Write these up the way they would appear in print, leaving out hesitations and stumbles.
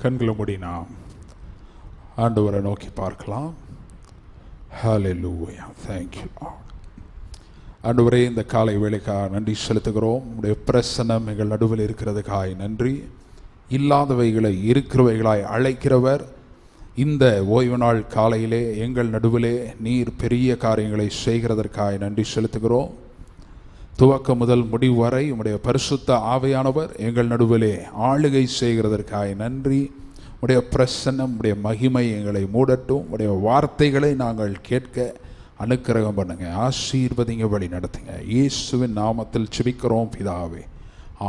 கண்களை மூடி நாம் ஆண்டவரை நோக்கி பார்க்கலாம். ஹல்லேலூயா. Thank you Lord. ஆண்டவரே, இந்த காலை வேளைக்காக நன்றி செலுத்துகிறோம். உடைய பிரசன்னம் எங்கள் நடுவில் இருக்கிறதுக்காய் நன்றி. இல்லாதவைகளை இருக்கிறவைகளாய் அழைக்கிறவர், இந்த ஓய்வு நாள் காலையிலே எங்கள் நடுவிலே நீர் பெரிய காரியங்களை செய்கிறதற்காய் நன்றி செலுத்துகிறோம். துவக்கம் முதல் முடிவு வரை உம்முடைய பரிசுத்த ஆவியானவர் எங்கள் நடுவிலே ஆளுகை செய்கிறதற்காய் நன்றி. உடைய பிரசன்னம், உடைய மகிமை எங்களை மூடட்டும். உடைய வார்த்தைகளை நாங்கள் கேட்க அனுக்கிரகம் பண்ணுங்க, ஆசீர்வதிங்க, வழி நடத்துங்க. இயேசுவின் நாமத்தில் ஜெபிக்கிறோம் பிதாவே,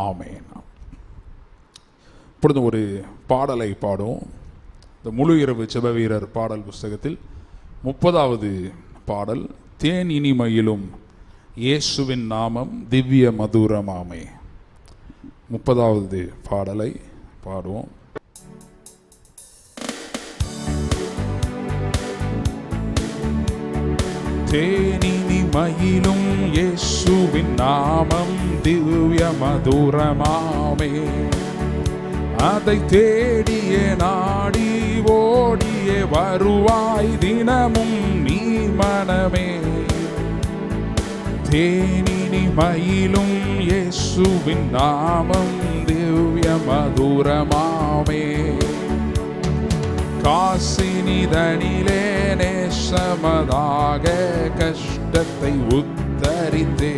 ஆமென். இப்பொழுது ஒரு பாடலை பாடுவோம். இந்த முழு இரவு ஜெப வீரர் பாடல் புஸ்தகத்தில் 30வது பாடல், தேன் இனிமையிலும் இயேசுவின் நாமம் திவ்ய மதுரமாமே. 30வது பாடலை பாடுவோம். தேனினிமையிலும் இயேசுவின் நாமம் திவ்ய மதுரமாமே. அதை தேடியே நாடி ஓடியே வருவாய் தினமும் நீ மனமே. தேனினிமையிலும் இயேசுவின் நாமம் திவ்ய மதுரமாமே. காசினிதனிலே நேசமதாக கஷ்டத்தை உத்தரித்தே,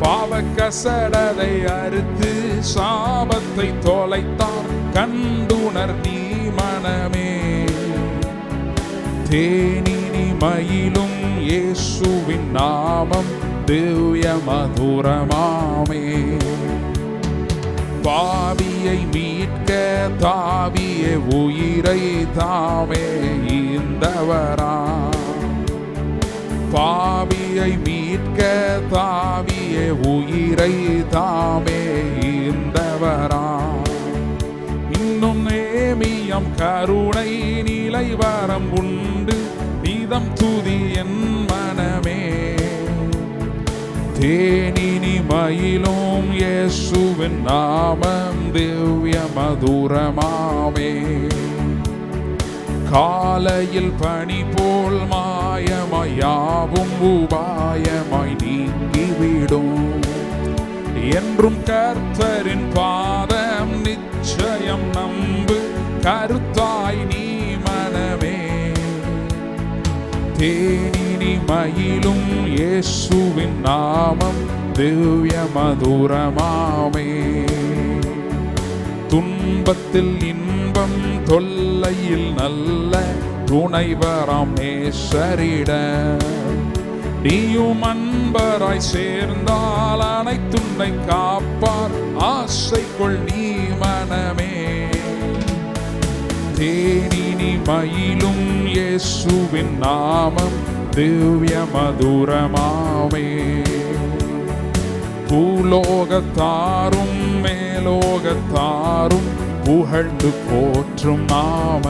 பாவக்கசடதை அறுத்து சாபத்தை தொலைத்தார் கண்டுணர் நீ மனமே. தேனினிமையிலும் இயேசுவின் நாமம் திவ்ய மதுரமாமே. பாவியை மீட்க தாவிய உயிரை தாமே ஈந்தவரா. பாவியை மீட்க தாவிய உயிரை தாமே ஈந்தவரா. இன்னும் நேமியம் கருணை நிலை வரம் உண்டு, நீதம் துதி என் மனமே. தேனினிமையிலும் இயேசுவின் நாமம் திவ்ய மதுரமாமே. காலையில் பனி போல் மாயமாயாவும் உபாயமாய் நீங்கிவிடும். என்றும் கர்த்தரின் பாதம் நிச்சயம் நம்பு, கருத்தாய் நீ மனமே. தேனினிமையிலும் இயேசுவின் நாமம் திவ்ய மதுரமாமே. துன்பத்தில் இன்பம், தொல்லையில் நல்ல துணைவராம் நேசரிட. நீயும் அன்பராய் சேர்ந்தால் அனைத்துன்னை காப்பார், ஆசைக்குள் நீ மனமே. தேனினிமையிலும் இயேசுவின் நாமம் திவ்ய மதுரமாமே. பூலோகத்தாரும் மேலோகத்தாரும் புகழ்ந்து போற்றும் நாம,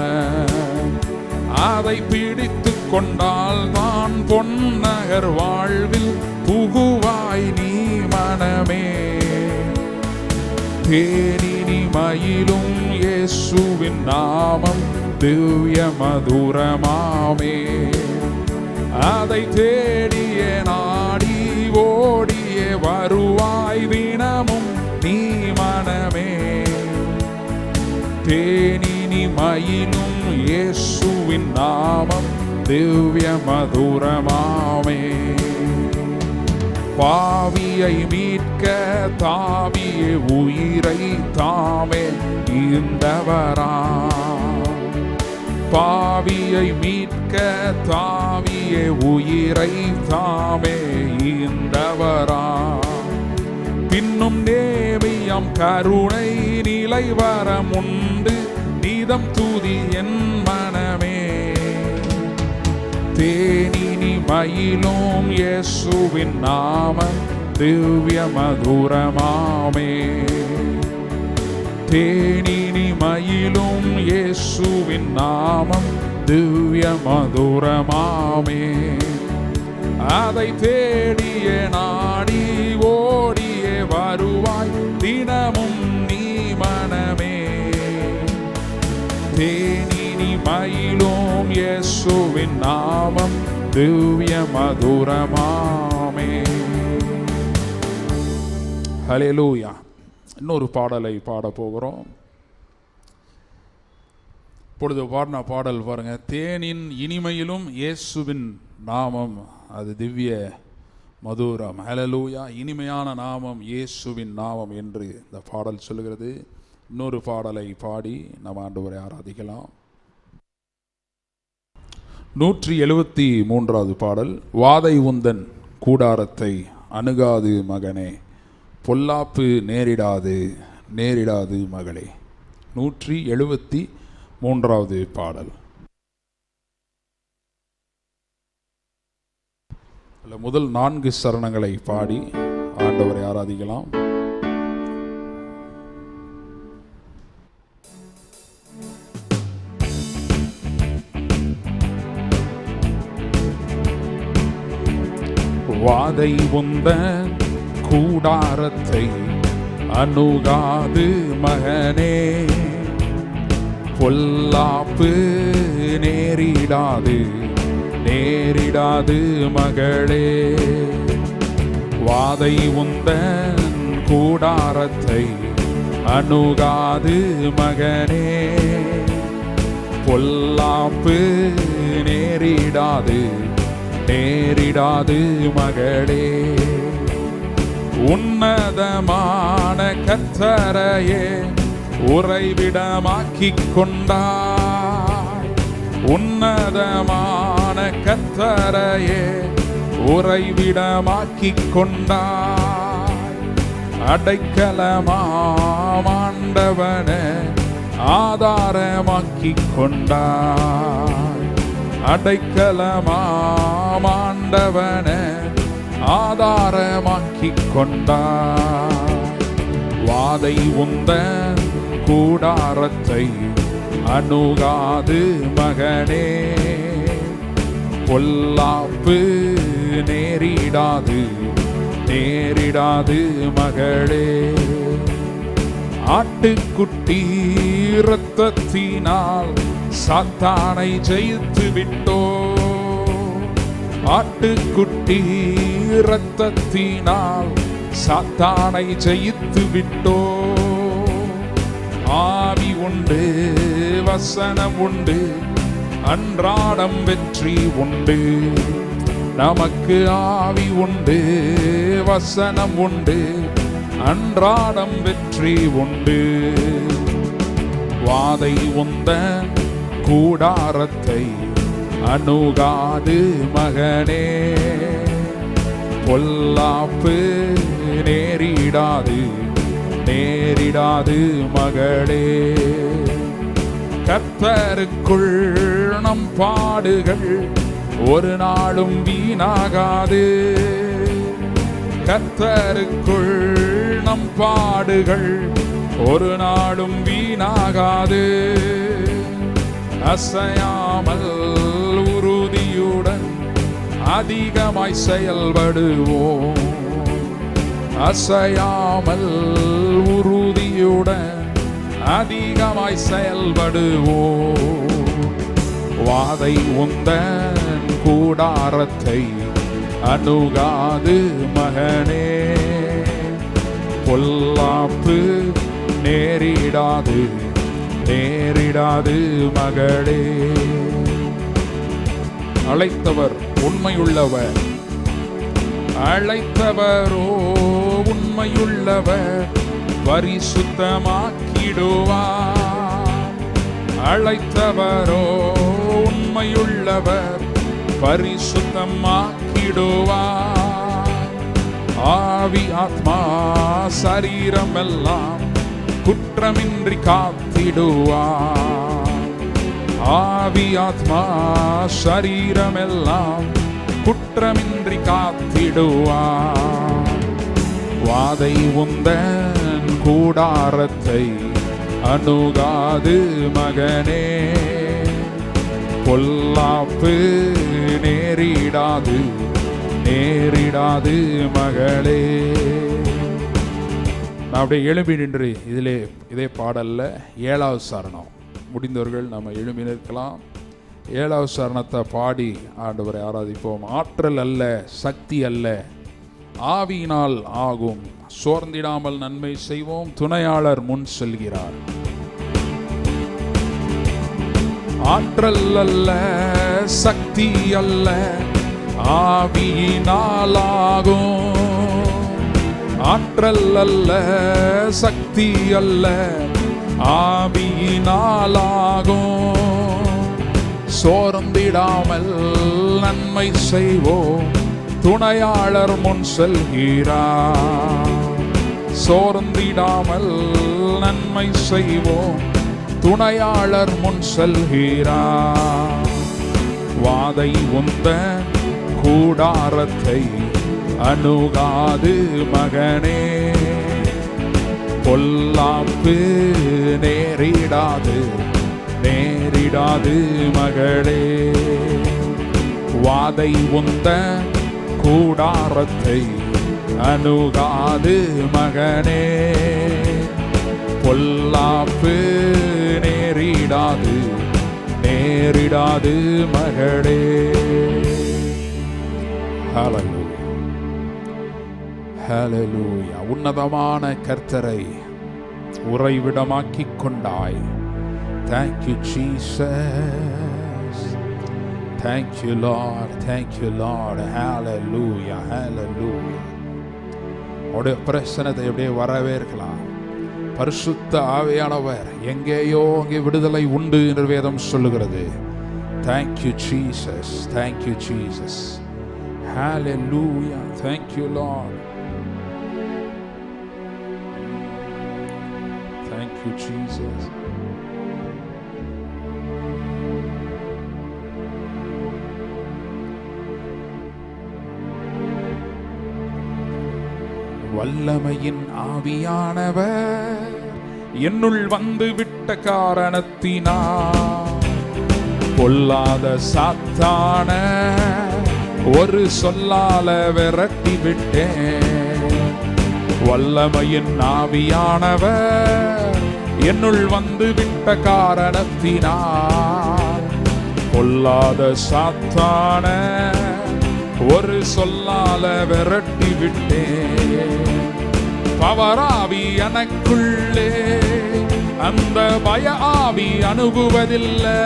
அதை பிடித்து கொண்டால் தான் பொன்னகர் வாழ்வில் புகுவாய் நீ மனமே. தேனினிமையிலும் இயேசுவின் நாமம் திவ்ய மதுரமாமே. அதை தேடிய நாடி ஓடிய வருவாய் தினமும் நீ மனமே. தேனினிமையிலும் இயேசுவின் நாமம் திவ்ய மதுரமாமே. பாவியை மீட்க தாவிய உயிரை தாமே ஈந்தவரா. பாவியை மீட்க தாவிய உயிரை தாமே ஈந்தவரா. பின்னும் நேமியம் கருணை நிலை வரம் உண்டு, நீதம் துதி என் மனமே. தேனினிமையிலும் இயேசுவின் நாமம் திவ்ய மதுரமாமே. தேனினிமையிலும் இயேசுவின் நாமம் திவ்ய மதுரமாமே. அதை தேடிய நாடி ஓடிய வருவாய் தினமும் நீ மனமே. தேனினிமையிலும் இயேசுவின் நாமம் திவ்ய மதுரமாமே. ஹல்லேலூயா. இன்னொரு பாடலை பாட போகிறோம். இப்பொழுது பாடின பாடல் பாருங்க. தேனின் இனிமையிலும் இயேசுவின் நாமம் அது திவ்ய மதுரம். ஹல்லேலூயா. இனிமையான நாமம் இயேசுவின் நாமம் என்று இந்த பாடல் சொல்லுகிறது. இன்னொரு பாடலை பாடி நாம் ஆண்டவரை ஆராதிக்கலாம். 173வது பாடல். வாதை உந்தன் கூடாரத்தை அணுகாது மகனே, பொல்லாப்பு நேரிடாது நேரிடாது மகளே. 173வது பாடல். முதல் 4 சரணங்களை பாடி ஆண்டவரை ஆராதிக்கலாம். வாதை உந்தன் கூடாரத்தை அணுகாது மகனே, பொல்லாப்பு நேரிடாது நேரிடாது மகளே. வாதை உந்தன் கூடாரத்தை அணுகாது மகனே, பொல்லாப்பு நேரிடாது நேரிடாது மகளே. உன்னதமான கர்த்தரையே உறைவிடமாக்கிக் கொண்டாய், உன்னதமான கர்த்தரையே உறைவிடமாக்கிக் கொண்டாய். அடைக்கலமாண்டவனே ஆதாரமாக்கிக் கொண்டாய், அடைக்கலமாண்டவனே ஆதாரமாக்கிக் கொண்டாய். வாதை உந்தன் கூடாரத்தை அணுகாது மகனே, பொல்லாப்பு நேரிடாது நேரிடாது மகளே. ஆட்டுக்குட்டி இரத்தத்தினால் சாத்தானை ஜெயித்து விட்டோ, ஆட்டுக்குட்டி இரத்தத்தினால் சாத்தானை ஜெயித்து விட்டோ. ஆவி உண்டு வசனம் உண்டு அன்றாடம் வெற்றி உண்டு, நமக்கு ஆவி உண்டு வசனம் உண்டு அன்றாடம் வெற்றி உண்டு. வாதை உந்தன் கூடாரத்தை அணுகாது மகனே, பொல்லாப்பு நேரிடாது நேரிடாது மகளே. கர்த்தருக்குள் நம் பாடுகள் ஒரு நாளும் வீணாகாது, கர்த்தருக்குள் நம் பாடுகள் ஒரு நாளும் வீணாகாது. அசையாமல் உறுதியுடன் அதிகமாய் செயல்படுவோம், அசையாமல் உறுதியுடன் அதிகமாய் செயல்படுவோம். வாதை உந்தன் கூடாரத்தை அணுகாது மகனே, பொல்லாப்பு நேரிடாது நேரிடாது மகளே. அழைத்தவர் உண்மையுள்ளவர், அழைத்தவரோ உண்மையுள்ளவர் பரிசுத்தமாக்கிடுவார், அழைத்தவரோ உண்மையுள்ளவர் பரிசுத்தமாக்கிடுவார். ஆவி ஆத்மா சரீரம் எல்லாம் குற்றமின்றி காத்திடுவார், ஆவி ஆத்மா சரீரம் எல்லாம் குற்றமின்றி காத்திடுவார். வாதை உந்தன் கூடாரத்தை அணுகாது மகனே, பொல்லாப்பு நேரிடாது நேரிடாது மகளே. நான் அப்படியே எழுப்பி நின்று இதே பாடல்ல 7வது சரணம். முடிந்தவர்கள் நம்ம எழும்பி நிற்கலாம். 7வது சரணத்தை பாடி ஆண்டவரை ஆராதிப்போம். ஆற்றல் அல்ல, சக்தி அல்ல, ஆவியினால் ஆகும். சோர்ந்திடாமல் நன்மை செய்வோம், துணையாளர் முன் செல்கிறார். ஆற்றல் அல்ல, சக்தி அல்ல, ஆவியினால் ஆகும். ஆற்றல் அல்ல, சக்தி அல்ல, ஆவியினால் ஆகும். சோர்ந்திடாமல் நன்மை செய்வோம், துணையாளர் முன் செல்கிறார். சோர்ந்திடாமல் நன்மை செய்வோம், துணையாளர் முன் செல்கிறார். வாதை உந்த கூடாரத்தை அணுகாது மகனே, பொல்லாப்பு நேரிடாது நேரிடாது மகளே. வாதை உந்த கூடாரத்தை அணுகாது மகனே, பொல்லாப்பு நேரிடாது நேரிடாது மகளே. ஹல்லேலூயா, ஹல்லேலூயா. உன்னதமான கர்த்தரை உறைவிடமாக்கிக் கொண்டாய். Thank you, Jesus. Thank you, Lord. Thank you, Lord. Hallelujah, hallelujah. உடைய பிரசன்னத்தை அப்படியே வரவேற்கலாம். பரிசுத்த ஆவியானவர் எங்கேயோ அங்கே விடுதலை உண்டு என்று வேதம் சொல்லுகிறது. Thank you, Jesus. Thank you, Jesus. Hallelujah. Thank you, Lord. Thank you, Jesus. வல்லமையின் ஆவியானவர் என்னுள் வந்து விட்ட காரணத்தினால் பொல்லாத சாத்தான ஒரு சொல்லால விரட்டி விட்டேன். வல்லமையின் ஆவியானவர் என்னுள் வந்து விட்ட காரணத்தினால் பொல்லாத சாத்தான ஒரு சொல்லால விரட்டி விட்டேன். பவராவி எனக்குள்ளே அந்த பய ஆவி அணுகுவதில்லை.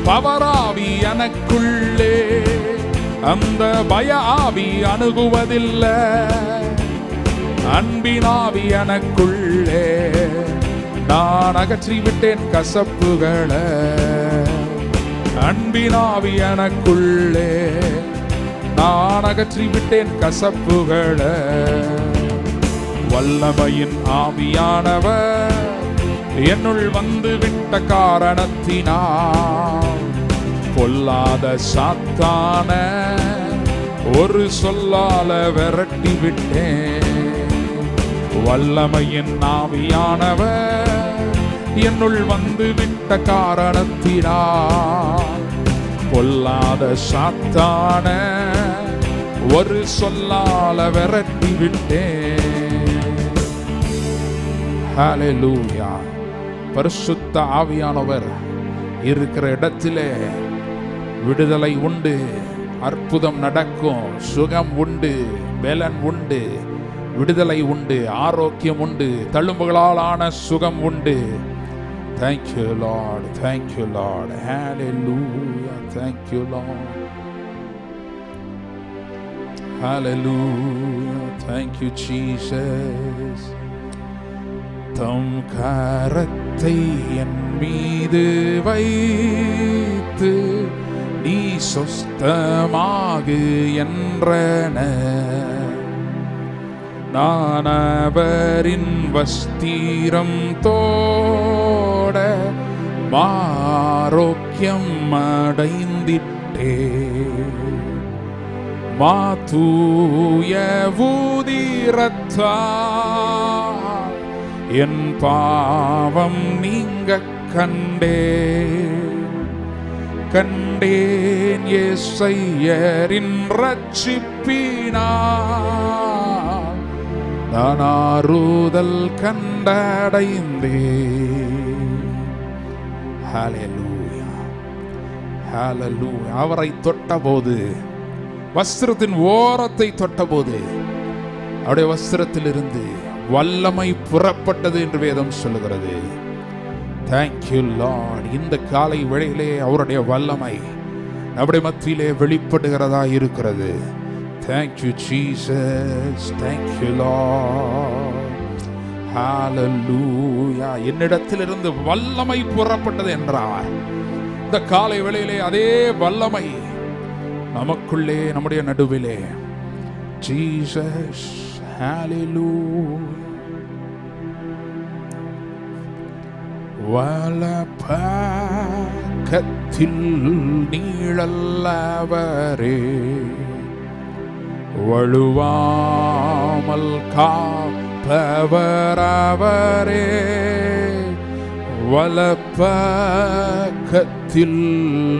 பவராவி எனக்குள்ளே அந்த பய ஆவி அணுகுவதில்லை. அன்பினாவி எனக்குள்ளே நான் அகற்றிவிட்டேன் கசப்புகளை. அன்பினாவி எனக்குள்ளே நான் அகற்றிவிட்டேன் கசப்புகளை. வல்லமையின் ஆவியானவர் என்னுள் வந்து விட்ட காரணத்தினால் பொல்லாத சாத்தான ஒரு சொல்லால விரட்டி விட்டேன். வல்லமையின் ஆவியானவர் என்னுள் வந்து விட்ட காரணத்தினால் பொல்லாத சாத்தான ஒரு சொல்லால விரட்டி விட்டேன். ஹல்லேலூயா. பரிசுத்த ஆவியானவர் இருக்கிற இடத்திலே விடுதலை உண்டு, அற்புதம் நடக்கும், சுகம் உண்டு, பலன் உண்டு, விடுதலை உண்டு, ஆரோக்கியம் உண்டு, தழும்புகளாலான சுகம் உண்டு. Thank you, Lord. Thank you, Lord. Hallelujah. Thank you, Lord. Hallelujah. Thank you, Jesus. தம் கரத்தை என் மீது வைத்து நீ சொஸ்தமாகு என்றன. நான் அவரின் வஸ்திரம் தோட ஆரோக்கியம் அடைந்திட்டே. மாதூய ஊதிரத்தால் என் பாவம் நீங்க கண்டேன் இயேசுவின் ரட்சிப்பினால் நான் ஆறுதல் கண்டடைந்தேன். ஹல்லேலூயா, ஹல்லேலூயா. அவரை தொட்டபோது, வஸ்திரத்தின் ஓரத்தை தொட்டபோது அவருடைய வஸ்திரத்திலிருந்து வல்லமை புறப்பட்டது என்று வேதம் சொல்லுகிறது. Thank you Lord. இந்த காலை வேளையிலே அவருடைய வல்லமை நம்முடைய மத்தியிலே வெளிப்படுகிறதா இருக்கிறது. தேங்க்யூ ஜீசஸ், தேங்க்யூ லார்ட், ஹல்லேலூயா. என்னிடத்திலிருந்து வல்லமை புறப்பட்டது என்றார். இந்த காலை வேளையிலே அதே வல்லமை நமக்குள்ளே, நம்முடைய நடுவிலே. ஜீசஸ், ஹல்லேலூயா. வலப்பக்கத்தில் நீழல்லவரே, வழுவாமல் காப்பவரவரே. வலப்பக்கத்தில்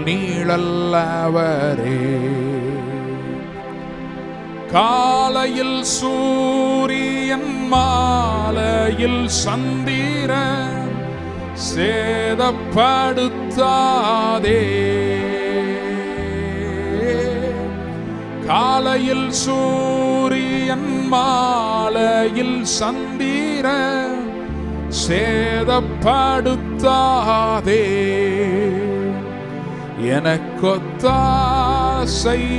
நீழல்லவரே, காலையில் சூரியன் மாலையில் சந்திரன் சேதப்படுத்தாதே. காலையில் சூரியன் மாலையில் சந்திரன் சேதப்படுத்தாதே. எனக்கொத்தாசை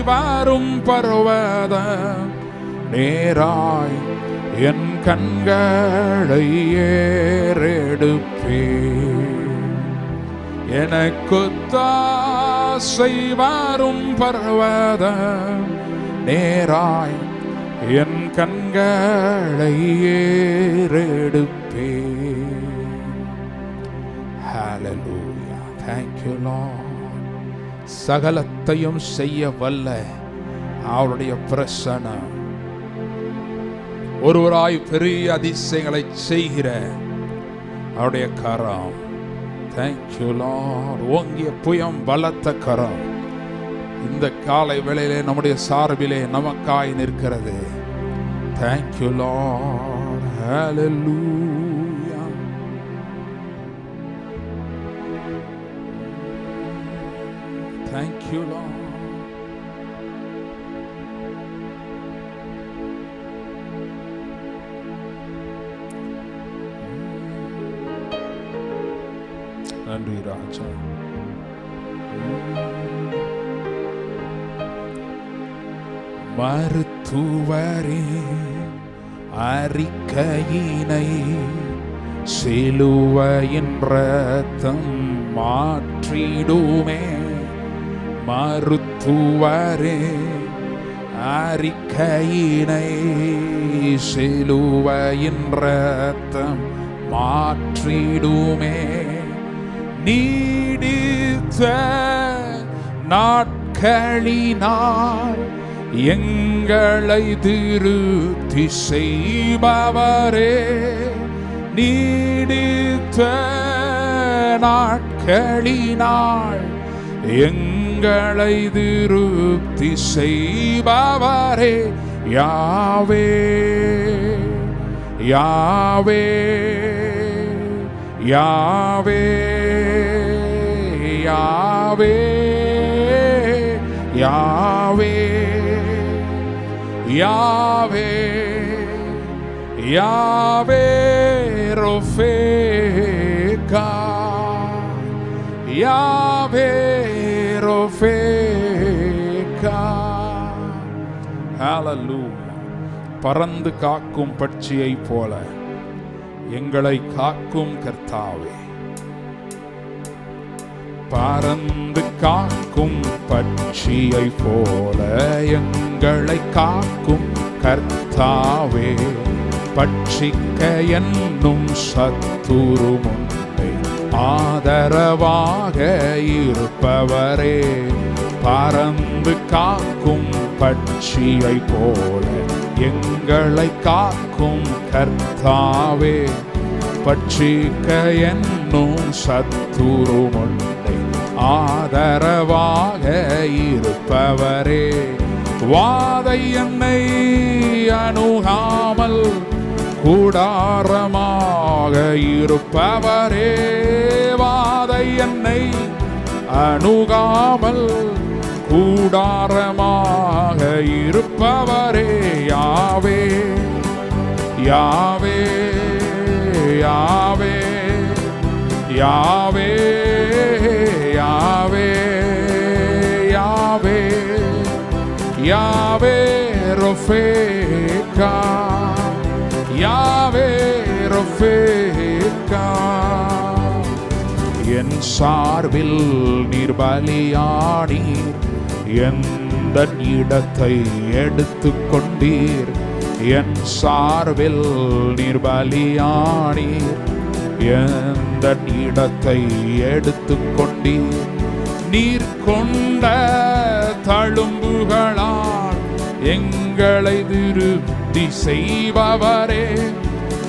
வரும் பர்வதம் நேராய் என் கண்களை ஏறெடுப்பே. எனக்கொத்தாசை வரும் பர்வதம் நேராய் என் கண்களை ஏறெடுப்பே. ஹல்லேலூயா, thank you Lord. சகலத்தையும் செய்ய வல்ல அவருடைய பிரசன்னம், ஒருவராய் பெரிய அதிசயங்களை செய்கிற அவருடைய கரம். Thank you Lord. ஓங்கிய புயம் பலத்த கரம் இந்த காலை வேளையிலே நம்முடைய சார்பிலே நமக்காய் நிற்கிறது. Thank you Lord. Hallelujah. Thank you Lord. நன்றி ராஜா. மருத்துவரே, அறிக்கையினை சிலுவையின் இரத்தம் மாற்றிடுமே. மருத்துவரே, அறிக்கையினை சிலுவையின் இரத்தம் மாற்றிடுமே. நீடித்த நாட்களினால் எங்களை திருத்தி செய்பவரே. நீடித்த நாட்களினால் எங்களை திருப்தி செய்பவரே. யாவே யாவே யாவே யாவே யாவே யாவே யாவே ரொஃபேகா, யாவே ரொஃபேகா. ஹல்லேலூயா. பறந்து காக்கும் பட்சியை போல எங்களை காக்கும் கர்த்தாவே. பறந்து காக்கும் பட்சியை போல எங்களை காக்கும் கர்த்தாவே. பட்சிக்க என்னும் சத்துரு முன்பே ஆதரவாக இருப்பவரே. பறந்து காக்கும் பட்சியை போல எங்களை காக்கும் கர்த்தாவே. பட்சிக்க என்னும் சத்துரு முன்பே ஆதரவாக இருப்பவரே. வாதை என்னை அணுகாமல் கூடாரமாக இருப்பவரே. வாதை என்னை அணுகாமல் கூடாரமாக இருப்பவரே யாவே யாவே யாவே யாவே யாவே யாவே யாவே ரொஃபேக்கா யாவே ரொஃபேக்கா என் சார்பில் நீர் பலியானீர் எந்த இடத்தை எடுத்துக் கொண்டீர் என் சார்பில் நீர் பலியானீர் எந்த இடத்தை எடுத்துக் கொண்டீர் நீர் கொண்ட தழும்புகளால் எங்களை திருப்தி செய்பவரே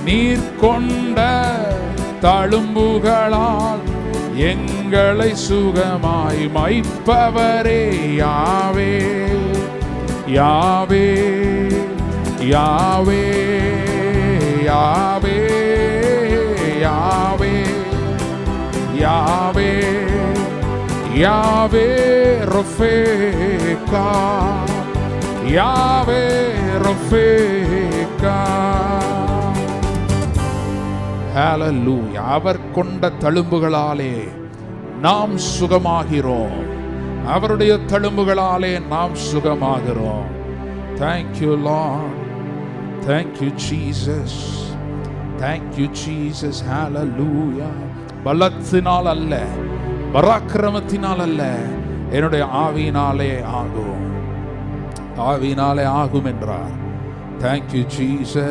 நீர் கொண்ட தழும்புகளால் எங்களை சுகமாய் மைப்பவரே யாவே யாவே யாவே யாவே யாவே யாவே யாவே ரொஃபேக்கா யாவே ரொஃபேக்கா. ஹல்லேலூயா. அவர் கொண்ட தழும்புகளாலே நாம் சுகமாகிறோம். அவருடைய தழும்புகளாலே நாம் சுகமாகிறோம். Thank you Lord. Thank you Jesus. Thank you Jesus. Hallelujah. பலத்தினால் அல்ல, பராக்கிரமத்தினால் அல்ல, என்னுடைய ஆவியினாலே ஆகும், ஆவியினாலே ஆகும் என்றார். Thank you Jesus.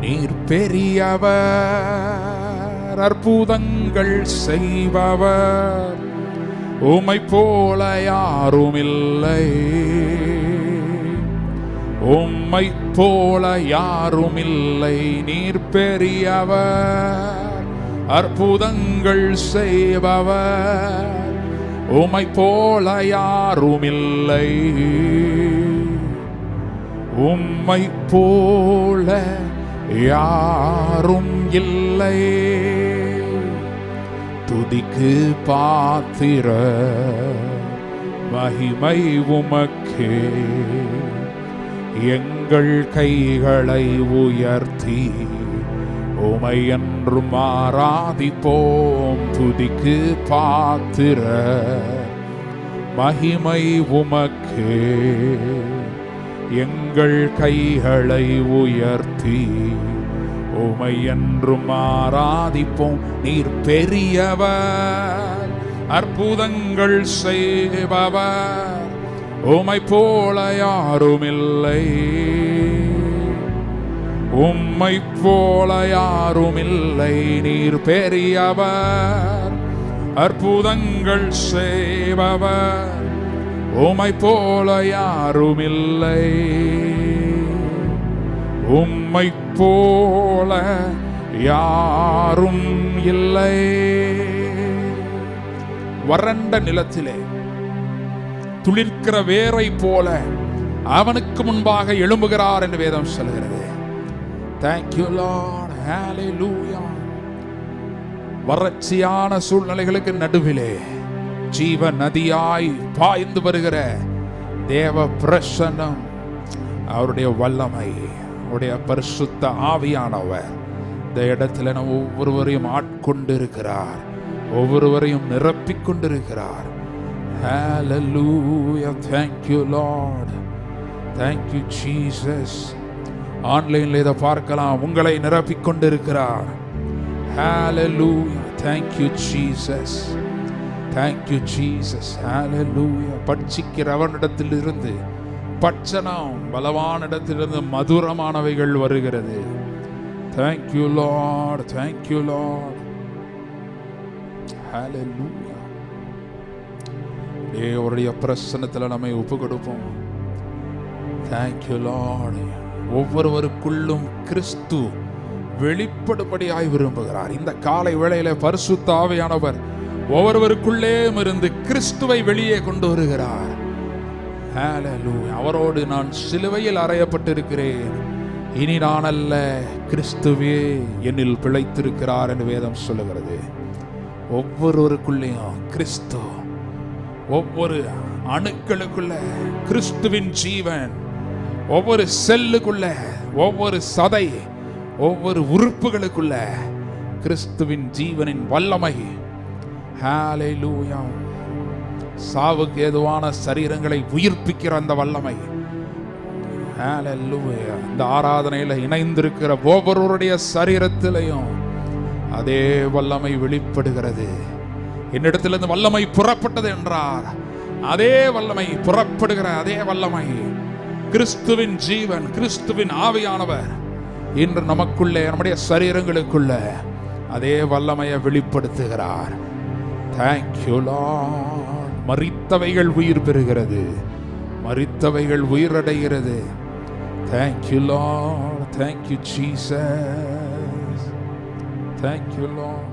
நீர் பெரியவர், அற்புதங்கள் செய்பவர், உம்மை போல யாரும் இல்லை, உம்மை போல யாரும் இல்லை. நீர் பெரியவர், அற்புதங்கள் செய்பவர், உம்மை போல யாரும் இல்லை, உம்மை போல யாரும் இல்லை. துதிக்கு பாத்திர மகிமை உமக்கே, எங்கள் கைகளை உயர்த்தி உமை என்றும் ஆராதிப்போம். துதிக்கு பாத்திர மகிமை உமக்கே, எங்கள் கைகளை உயர்த்தி உமை என்றும் ஆராதிப்போம். நீர் பெரியவர், அற்புதங்கள் செய்பவர், உமை போல யாரும் இல்லை, உம்மை போல யாரும் இல்லை. நீர் பெரியவர், அற்புதங்கள் செய்பவர், உம்மை போல யாரும் இல்லை, உம்மை போல யாரும் இல்லை. வறண்ட நிலத்திலே துளிர்க்கிற வேரை போல அவனுக்கு முன்பாக எழும்புகிறார் என்று வேதம் சொல்கிறது. Thank you Lord. Hallelujah. வறட்சியான சூழ்நிலைகளுக்கு நடுவிலே ஜீவ நதியாய் பாய்ந்து வருகிற தேவ பிரசன்னம், அவருடைய வல்லமை, அவருடைய பரிசுத்த ஆவியானவர் இந்த இடத்துல நம்ம ஒவ்வொருவரையும் ஆட்கொண்டு இருக்கிறார், ஒவ்வொருவரையும் நிரப்பிக் கொண்டிருக்கிறார். Hallelujah. Thank you Lord. Thank you Jesus. ஆன்லைன்ல இதை பார்க்கலாம், உங்களை நிரப்பிக் கொண்டிருக்கிறார். Hallelujah. Thank you Jesus. Thank you Jesus. Hallelujah. பட்சிக்கிறவனிடத்தில் இருந்து பட்சணம், பலவான இடத்திலிருந்து மதுரமானவைகள் வருகிறது. Thank you Lord. Thank you Lord. Hallelujah. தேவனுடைய பிரசன்னத்தில் நம்மை ஒப்பு கொடுப்போம். Thank you Lord. ஒவ்வொருவருக்குள்ளும் கிறிஸ்து வெளிப்படும்படியாய் விரும்புகிறார். இந்த காலை வேளையில பரிசுத்த ஆவியானவர் ஒவ்வொருவருக்குள்ளே இருந்து கிறிஸ்துவை வெளியே கொண்டு வருகிறார். ஹல்லேலூயா. அவரோடு நான் சிலுவையில் அறையப்பட்டிருக்கிறேன், இனி நான் அல்ல, கிறிஸ்துவே என்னில் பிழைத்திருக்கிறார் என்று வேதம் சொல்லுகிறது. ஒவ்வொருவருக்குள்ளேயும் கிறிஸ்து, ஒவ்வொரு அணுக்களுக்குள்ள கிறிஸ்துவின் ஜீவன், ஒவ்வொரு செல்லுக்குள்ள, ஒவ்வொரு சதை, ஒவ்வொரு உறுப்புகளுக்குள்ள கிறிஸ்துவின் ஜீவனின் வல்லமை. ஹல்லேலூயா. சாவுக்கு ஏதுவான சரீரங்களை உயிர்ப்பிக்கிற அந்த வல்லமை. ஹல்லேலூயா. இந்த ஆராதனையில் இணைந்திருக்கிற ஒவ்வொருவருடைய சரீரத்திலையும் அதே வல்லமை வெளிப்படுகிறது. என்னிடத்திலிருந்து வல்லமை புறப்பட்டது என்றார். அதே வல்லமை புறப்படுகிற அதே வல்லமை, கிறிஸ்துவின் ஜீவன், கிறிஸ்துவின் ஆவியானவர் இன்று நமக்குள்ளே, நம்முடைய சரீரங்களுக்குள்ள அதே வல்லமையை வெளிப்படுத்துகிறார். Thank you Lord. மரித்தவைகள் உயிர் பெறுகிறது, மரித்தவைகள் உயிரடைகிறது. Thank you lord. Thank you Jesus. Thank you lord.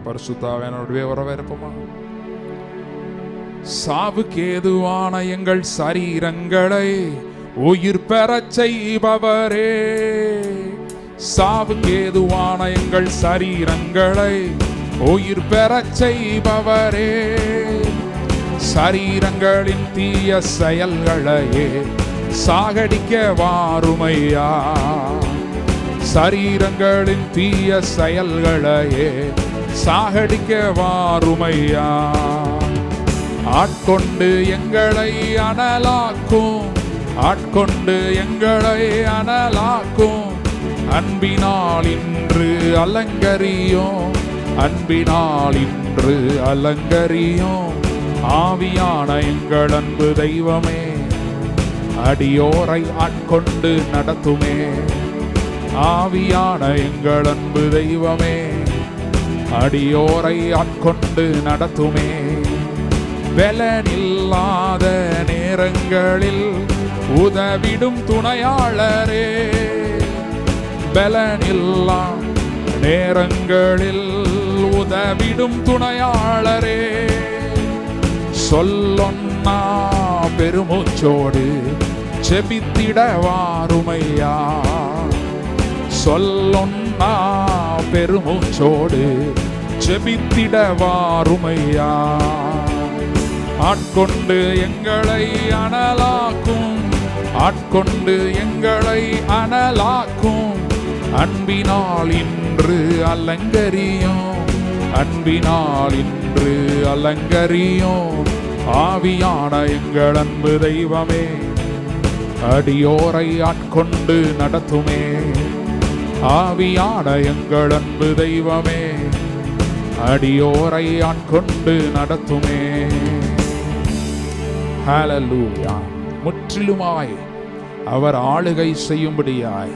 பரிசுத்தாவியானவருடைய வரவேற்போமா. சாவுக்கு ஏதுவான எங்கள் சரீரங்களை உயிர் பெறச் செய்பவரே, சாவுக்கு ஏதுவான எங்கள் சரீரங்களை உயிர் பெறச் செய்பவரே, சரீரங்களின் தீய செயல்களையே சாகடிக்க வாருமையா, சரீரங்களின் தீய செயல்களையே சாகடிக்க வாருமையா. ஆட்கொண்டு எங்களை அனலாக்கும், ஆட்கொண்டு எங்களை அனலாக்கும், அன்பினால் இன்று அலங்கரியும், அன்பினால் இன்று அலங்கரியும். ஆவியான எங்கள் அன்பு தெய்வமே, அடியோரை ஆட்கொண்டு நடத்துமே. ஆவியான எங்கள் அன்பு தெய்வமே, அடியோரை ஆட்கொண்டு நடத்துமே. பலனில்லாத நேரங்களில் உதவிடும் துணையாளரே, பலனில்லா நேரங்களில் உதவிடும் துணையாளரே, சொல்லொன்னா பெருமூச்சோடு செபித்திட வாருமையா, சொல்லொன்னா பெருமூச்சோடு செபித்திட வாருமையா. ஆட்கொண்டு எங்களை அனலாக்கும், ஆட்கொண்டு எங்களை அனலாக்கும், அன்பினால் இன்று அலங்கரியும், அன்பினால் இன்று அலங்கரியும். ஆவியான எங்கள் அன்பு தெய்வமே, அடியோரை ஆட்கொண்டு நடத்துமே. ஆவியான எங்கள் அன்பு தெய்வமே, அடியோரை ஆட்கொண்டு நடத்துமே. ஹல்லேலூயா. முற்றிலுமாய் அவர் ஆளுகை செய்யும்படியாய்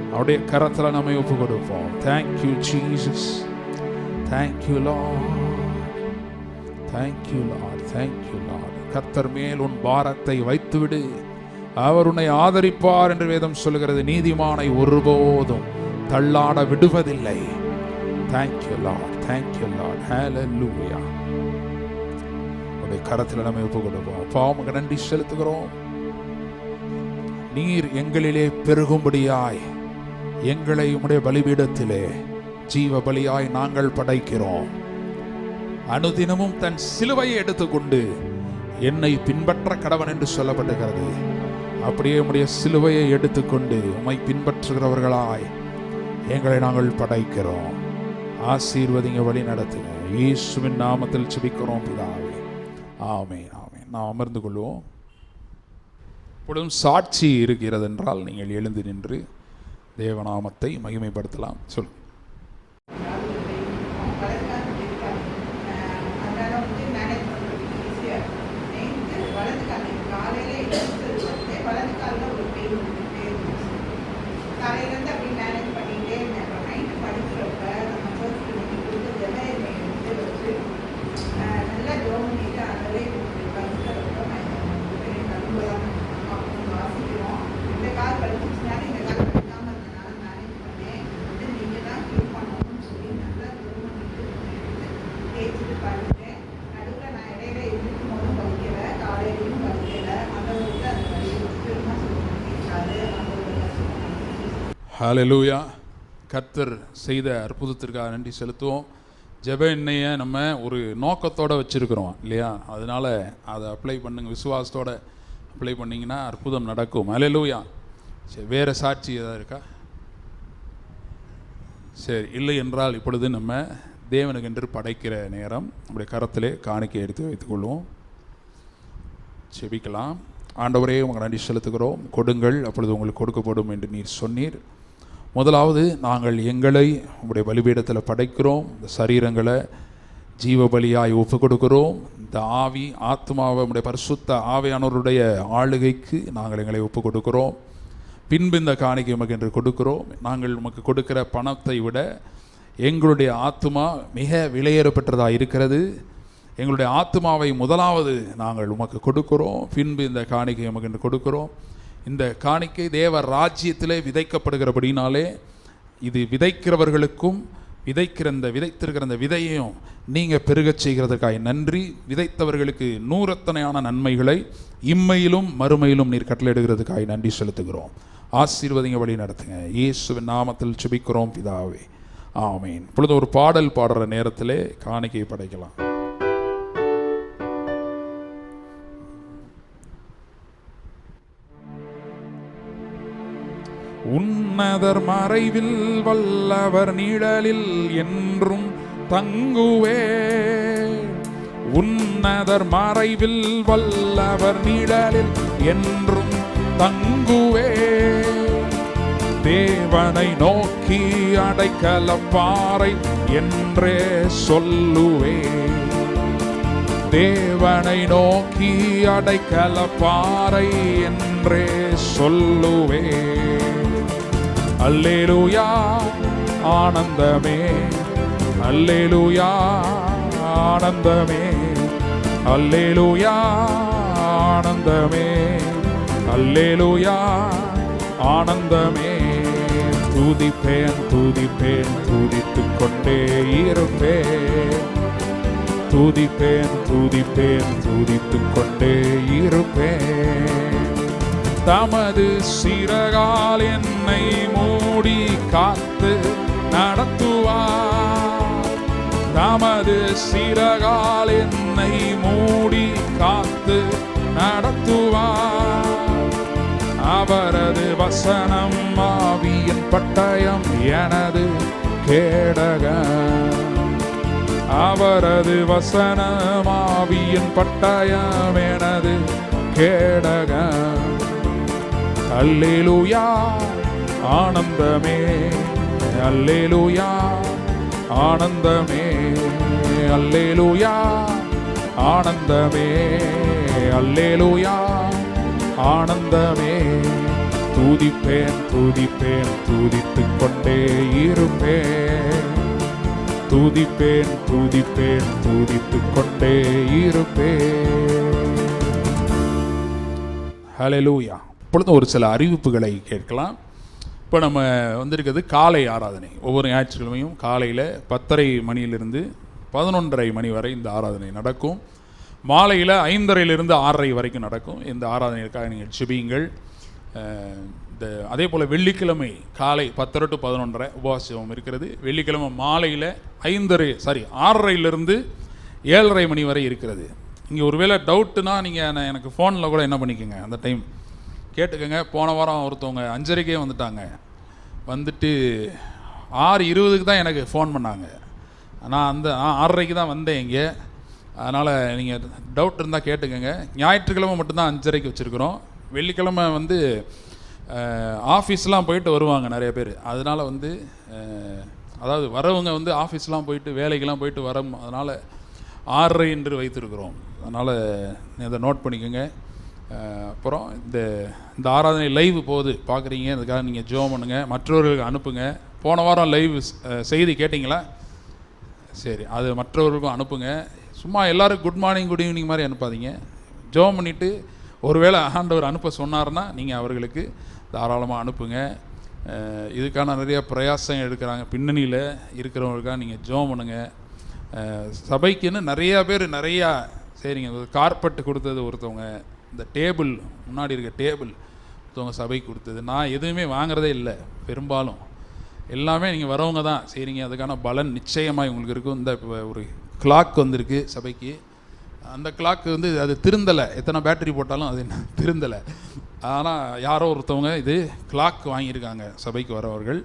அவருடைய கரத்தில் நம்மை ஒப்பு கொடுப்போம். Thank you Jesus. Thank you lord. Thank you lord. Thank you Lord. கர்த்தர் மேல் உன் பாரத்தை வைத்துவிடு, அவர் உன்னை ஆதரிப்பார் என்று வேதம் சொல்கிறது. நீதிமானை ஒருபோதும் தள்ளாட விடுவதில்லை. Thank you lord. Thank you lord. Hallelujah. கரத்தில் நம்ம ஒப்பு கொடுப்போம். அப்பா உமக்கு நன்றி செலுத்துகிறோம். நீர் எங்களிலே பெருகும்படியாய் எங்களை உம்முடைய பலிபீடத்திலே ஜீவ பலியாய் நாங்கள் படைக்கிறோம். அனுதினமும் தன் சிலுவையை எடுத்துக்கொண்டு என்னை பின்பற்ற கடவன் என்று சொல்லப்பட்டிருக்கிறது. அப்படியே உம்முடைய சிலுவையை எடுத்துக்கொண்டு உம்மை பின்பற்றுகிறவர்களாய் எங்களை நாங்கள் படைக்கிறோம். ஆசீர்வதிங்க, வழி நடத்துங்க. இயேசுவின் நாமத்தில் ஜெபிக்கிறோம் பிதாவே. ஆமென். ஆமென். நாம் அமர்ந்து கொள்வோம். இப்பொழுதும் சாட்சி இருக்கிறது என்றால் நீங்கள் எழுந்து நின்று தேவநாமத்தை மகிமைப்படுத்தலாம். சொல். ஹல்லேலூயா. கர்த்தர் செய்த அற்புதத்திற்காக நன்றி செலுத்துவோம். ஜெப எண்ணெயை நம்ம ஒரு நோக்கத்தோடு வச்சுருக்கிறோம் இல்லையா? அதனால் அதை அப்ளை பண்ணுங்க, விசுவாசத்தோடு அப்ளை பண்ணிங்கன்னா அற்புதம் நடக்கும். ஹல்லேலூயா. சரி, வேறு சாட்சி ஏதாவது இருக்கா? சரி, இல்லை என்றால் இப்பொழுது நம்ம தேவனுக்கென்று படைக்கிற நேரம். நம்முடைய கரத்திலே காணிக்கை எடுத்து வைத்துக்கொள்வோம். செபிக்கலாம். ஆண்டவரே, உங்கள் நன்றி செலுத்துகிறோம். கொடுங்கள், அப்பொழுது உங்களுக்கு கொடுக்கப்படும் என்று நீர் சொன்னீர். முதலாவது நாங்கள் எங்களை உங்களுடைய பலிபீடத்தில் படைக்கிறோம். இந்த சரீரங்களை ஜீவ பலியாய் ஒப்பு கொடுக்கிறோம். இந்த ஆவி ஆத்மாவை உங்களுடைய பரிசுத்த ஆவியானவருடைய ஆளுகைக்கு நாங்கள் எங்களை ஒப்பு கொடுக்கிறோம். பின்பு இந்த காணிக்கை உமக்கு என்று கொடுக்கிறோம். நாங்கள் உமக்கு கொடுக்கிற பணத்தை விட எங்களுடைய ஆத்மா மிக விலையேறப்பட்டதாக இருக்கிறது. எங்களுடைய ஆத்மாவை முதலாவது நாங்கள் உமக்கு கொடுக்கிறோம். பின்பு இந்த காணிக்கை உமக்கு என்று கொடுக்கிறோம். இந்த காணிக்கை தேவ ராஜ்யத்திலே விதைக்கப்படுகிறபடினாலே இது விதைக்கிறவர்களுக்கும் விதைத்திருக்கிற அந்த விதையையும் நீங்கள் பெருகச் செய்கிறதுக்காக நன்றி. விதைத்தவர்களுக்கு நூறத்தனையான நன்மைகளை இம்மையிலும் மறுமையிலும் நீர் கட்டளையிடுகிறதுக்காக நன்றி செலுத்துகிறோம். ஆசீர்வதிங்க, வழி நடத்துங்க. இயேசுவின் நாமத்தில் ஜெபிக்கிறோம் பிதாவே, ஆமீன். இப்பொழுது ஒரு பாடல் பாடுற நேரத்திலே காணிக்கையை படைக்கலாம். உன்னதர் மறைவில் வல்லவர் நிழலில் என்றும் தங்குவே. உன்னதர் மறைவில் வல்லவர் நிழலில் என்றும் தங்குவே. தேவனை நோக்கி அடைக்கலம் பாறை என்றே சொல்லுவே. தேவனை நோக்கி அடைக்கலம் பாறை என்றே சொல்லுவே. அல்லேலூயா ஆனந்தமே, அல்லேலூயா ஆனந்தமே, அல்லேலூயா ஆனந்தமே, அல்லேலூயா ஆனந்தமே. துதிப்பேன் துதிப்பேன் துதித்துக் கொண்டே இருப்பேன். துதிப்பேன் துதிப்பேன் துதித்துக் கொண்டே இருப்பேன். தமது சிறகால் என்னை மூடி காத்து நடத்துவார். தமது சிறகால் என்னை மூடி காத்து நடத்துவார். அவரது வசனம் ஆவியின் பட்டயம் எனது கேடகம். அவரது வசனம் ஆவியின் பட்டயம் எனது கேடகம். அல்லேலூயா ஆனந்தமே, அல்லேலூயா ஆனந்தமே, அல்லேலூயா ஆனந்தமே, அல்லேலூயா ஆனந்தமே. துதிப்பேன் துதிப்பேன் துதித்துக் கொண்டே இருப்பேன். துதிப்பேன் துதிப்பேன் துதித்துக் கொண்டே இருப்பேன். ஹல்லேலூயா. இப்பொழுது ஒரு சில அறிவிப்புகளை கேட்கலாம். இப்போ நம்ம வந்திருக்கிறது காலை ஆராதனை. ஒவ்வொரு ஞாயிற்றுக்கிழமையும் காலையில் 10:30 மணியிலிருந்து 11:30 மணி வரை இந்த ஆராதனை நடக்கும். மாலையில் 5:30 6:30 வரைக்கும் நடக்கும். இந்த ஆராதனைக்காக நீங்கள் ஜெபியுங்கள். அதே போல் வெள்ளிக்கிழமை காலை 10 to 11:30 உபவாசம் இருக்கிறது. வெள்ளிக்கிழமை மாலையில் 6:30 7:30 மணி வரை இருக்கிறது. இங்கே ஒருவேளை டவுட்டுனா நீங்கள் எனக்கு ஃபோனில் கூட என்ன பண்ணிக்கோங்க, அந்த டைம் கேட்டுக்கோங்க. போன வாரம் ஒருத்தவங்க 5:30க்கே வந்துட்டாங்க. வந்துட்டு 6:20 தான் எனக்கு ஃபோன் பண்ணாங்க. நான் 6:30 தான் வந்தேன் இங்கே. அதனால் நீங்கள் டவுட் இருந்தால் கேட்டுக்கோங்க. ஞாயிற்றுக்கிழமை மட்டும்தான் 5:30 வச்சுருக்குறோம். வெள்ளிக்கிழமை ஆஃபீஸ்லாம் போயிட்டு வருவாங்க நிறைய பேர். அதனால் அதாவது வரவங்க ஆஃபீஸ்லாம் போயிட்டு வேலைக்கெல்லாம் போயிட்டு வரோம். அதனால் 6:30 என்று வைத்திருக்கிறோம். அதனால் இதை நோட் பண்ணிக்கோங்க. அப்புறம் இந்த ஆராதனை லைவ் போகுது பார்க்குறீங்க, அதுக்காக நீங்கள் ஜெபம் பண்ணுங்கள், மற்றவர்களுக்கு அனுப்புங்க. போன வாரம் லைவ் செய்தி கேட்டிங்களா? சரி, அது மற்றவர்களுக்கும் அனுப்புங்க. சும்மா எல்லோரும் குட் மார்னிங் குட் ஈவினிங் மாதிரி அனுப்பாதீங்க. ஜெபம் பண்ணிவிட்டு ஒருவேளை ஆண்டவர் அனுப்ப சொன்னார்னா நீங்கள் அவர்களுக்கு தாராளமாக அனுப்புங்க. இதுக்கான நிறைய பிரயாசம் எடுக்கிறாங்க. பின்னணியில் இருக்கிறவங்களுக்காக நீங்கள் ஜெபம் பண்ணுங்கள். சபைக்குன்னு நிறையா பேர் சரிங்க. கார்பெட் கொடுத்தது ஒருத்தவங்க. இந்த டேபிள் முன்னாடி இருக்க டேபிள் ஒருத்தவங்க சபைக்கு கொடுத்தது. நான் எதுவுமே வாங்குறதே இல்லை, பெரும்பாலும் எல்லாமே நீங்கள் வரவங்க தான் சரிங்க. அதுக்கான பலன் நிச்சயமாக உங்களுக்கு இருக்கும். இந்த ஒரு கிளாக் வந்திருக்கு சபைக்கு, அந்த கிளாக் வந்து அது திருந்தலை, எத்தனை பேட்டரி போட்டாலும் அது திருந்தலை. ஆனால் யாரோ ஒருத்தவங்க இது கிளாக் வாங்கியிருக்காங்க சபைக்கு வரவர்கள்.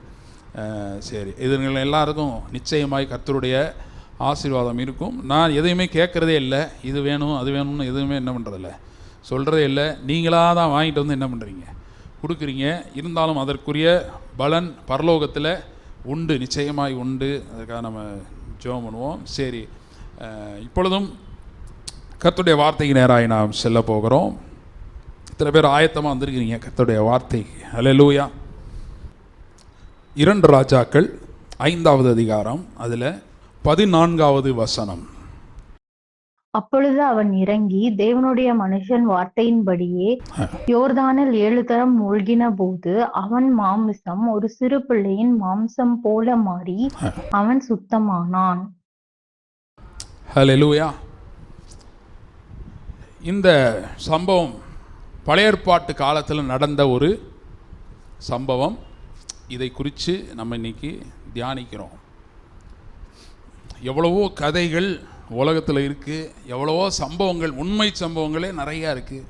சரி, இதுங்கள் எல்லாருக்கும் நிச்சயமாய் கர்த்தருடைய ஆசீர்வாதம் இருக்கும். நான் எதையுமே கேட்குறதே இல்லை, இது வேணும் அது வேணும்னு எதுவுமே என்ன பண்ணுறதில்ல, சொல்கிறதே இல்லை. நீங்களாக தான் வாங்கிட்டு வந்து என்ன பண்ணுறீங்க, கொடுக்குறீங்க. இருந்தாலும் அதற்குரிய பலன் பரலோகத்தில் உண்டு, நிச்சயமாய் உண்டு. அதுக்காக நம்ம ஜெபம் பண்ணுவோம். சரி, இப்பொழுதும் கர்த்தருடைய வார்த்தைக்கு நேராக நாம் செல்ல போகிறோம். இத்தனை பேர் ஆயத்தமாக வந்திருக்கிறீங்க கர்த்தருடைய வார்த்தை. அல்லேலூயா. 2 ராஜாக்கள் 5வது அதிகாரம், அதில் 14வது வசனம். அப்பொழுது அவன் இறங்கி தேவனுடைய மனுஷன் வார்த்தையின்படியே யோர்தானில் 7 தரம் மூழ்கின போது அவன் மாம்சம் ஒரு சிறு பிள்ளையின் மாம்சம் போல மாறி அவன் சுத்தமானான். ஹல்லேலூயா. இந்த சம்பவம் பழைய ஏற்பாட்டு காலத்தில் நடந்த ஒரு சம்பவம். இதை குறித்து நம்ம இன்னைக்கு தியானிக்கிறோம். எவ்வளவோ கதைகள் உலகத்தில் இருக்குது, எவ்வளவோ சம்பவங்கள், உண்மை சம்பவங்களே நிறையா இருக்குது.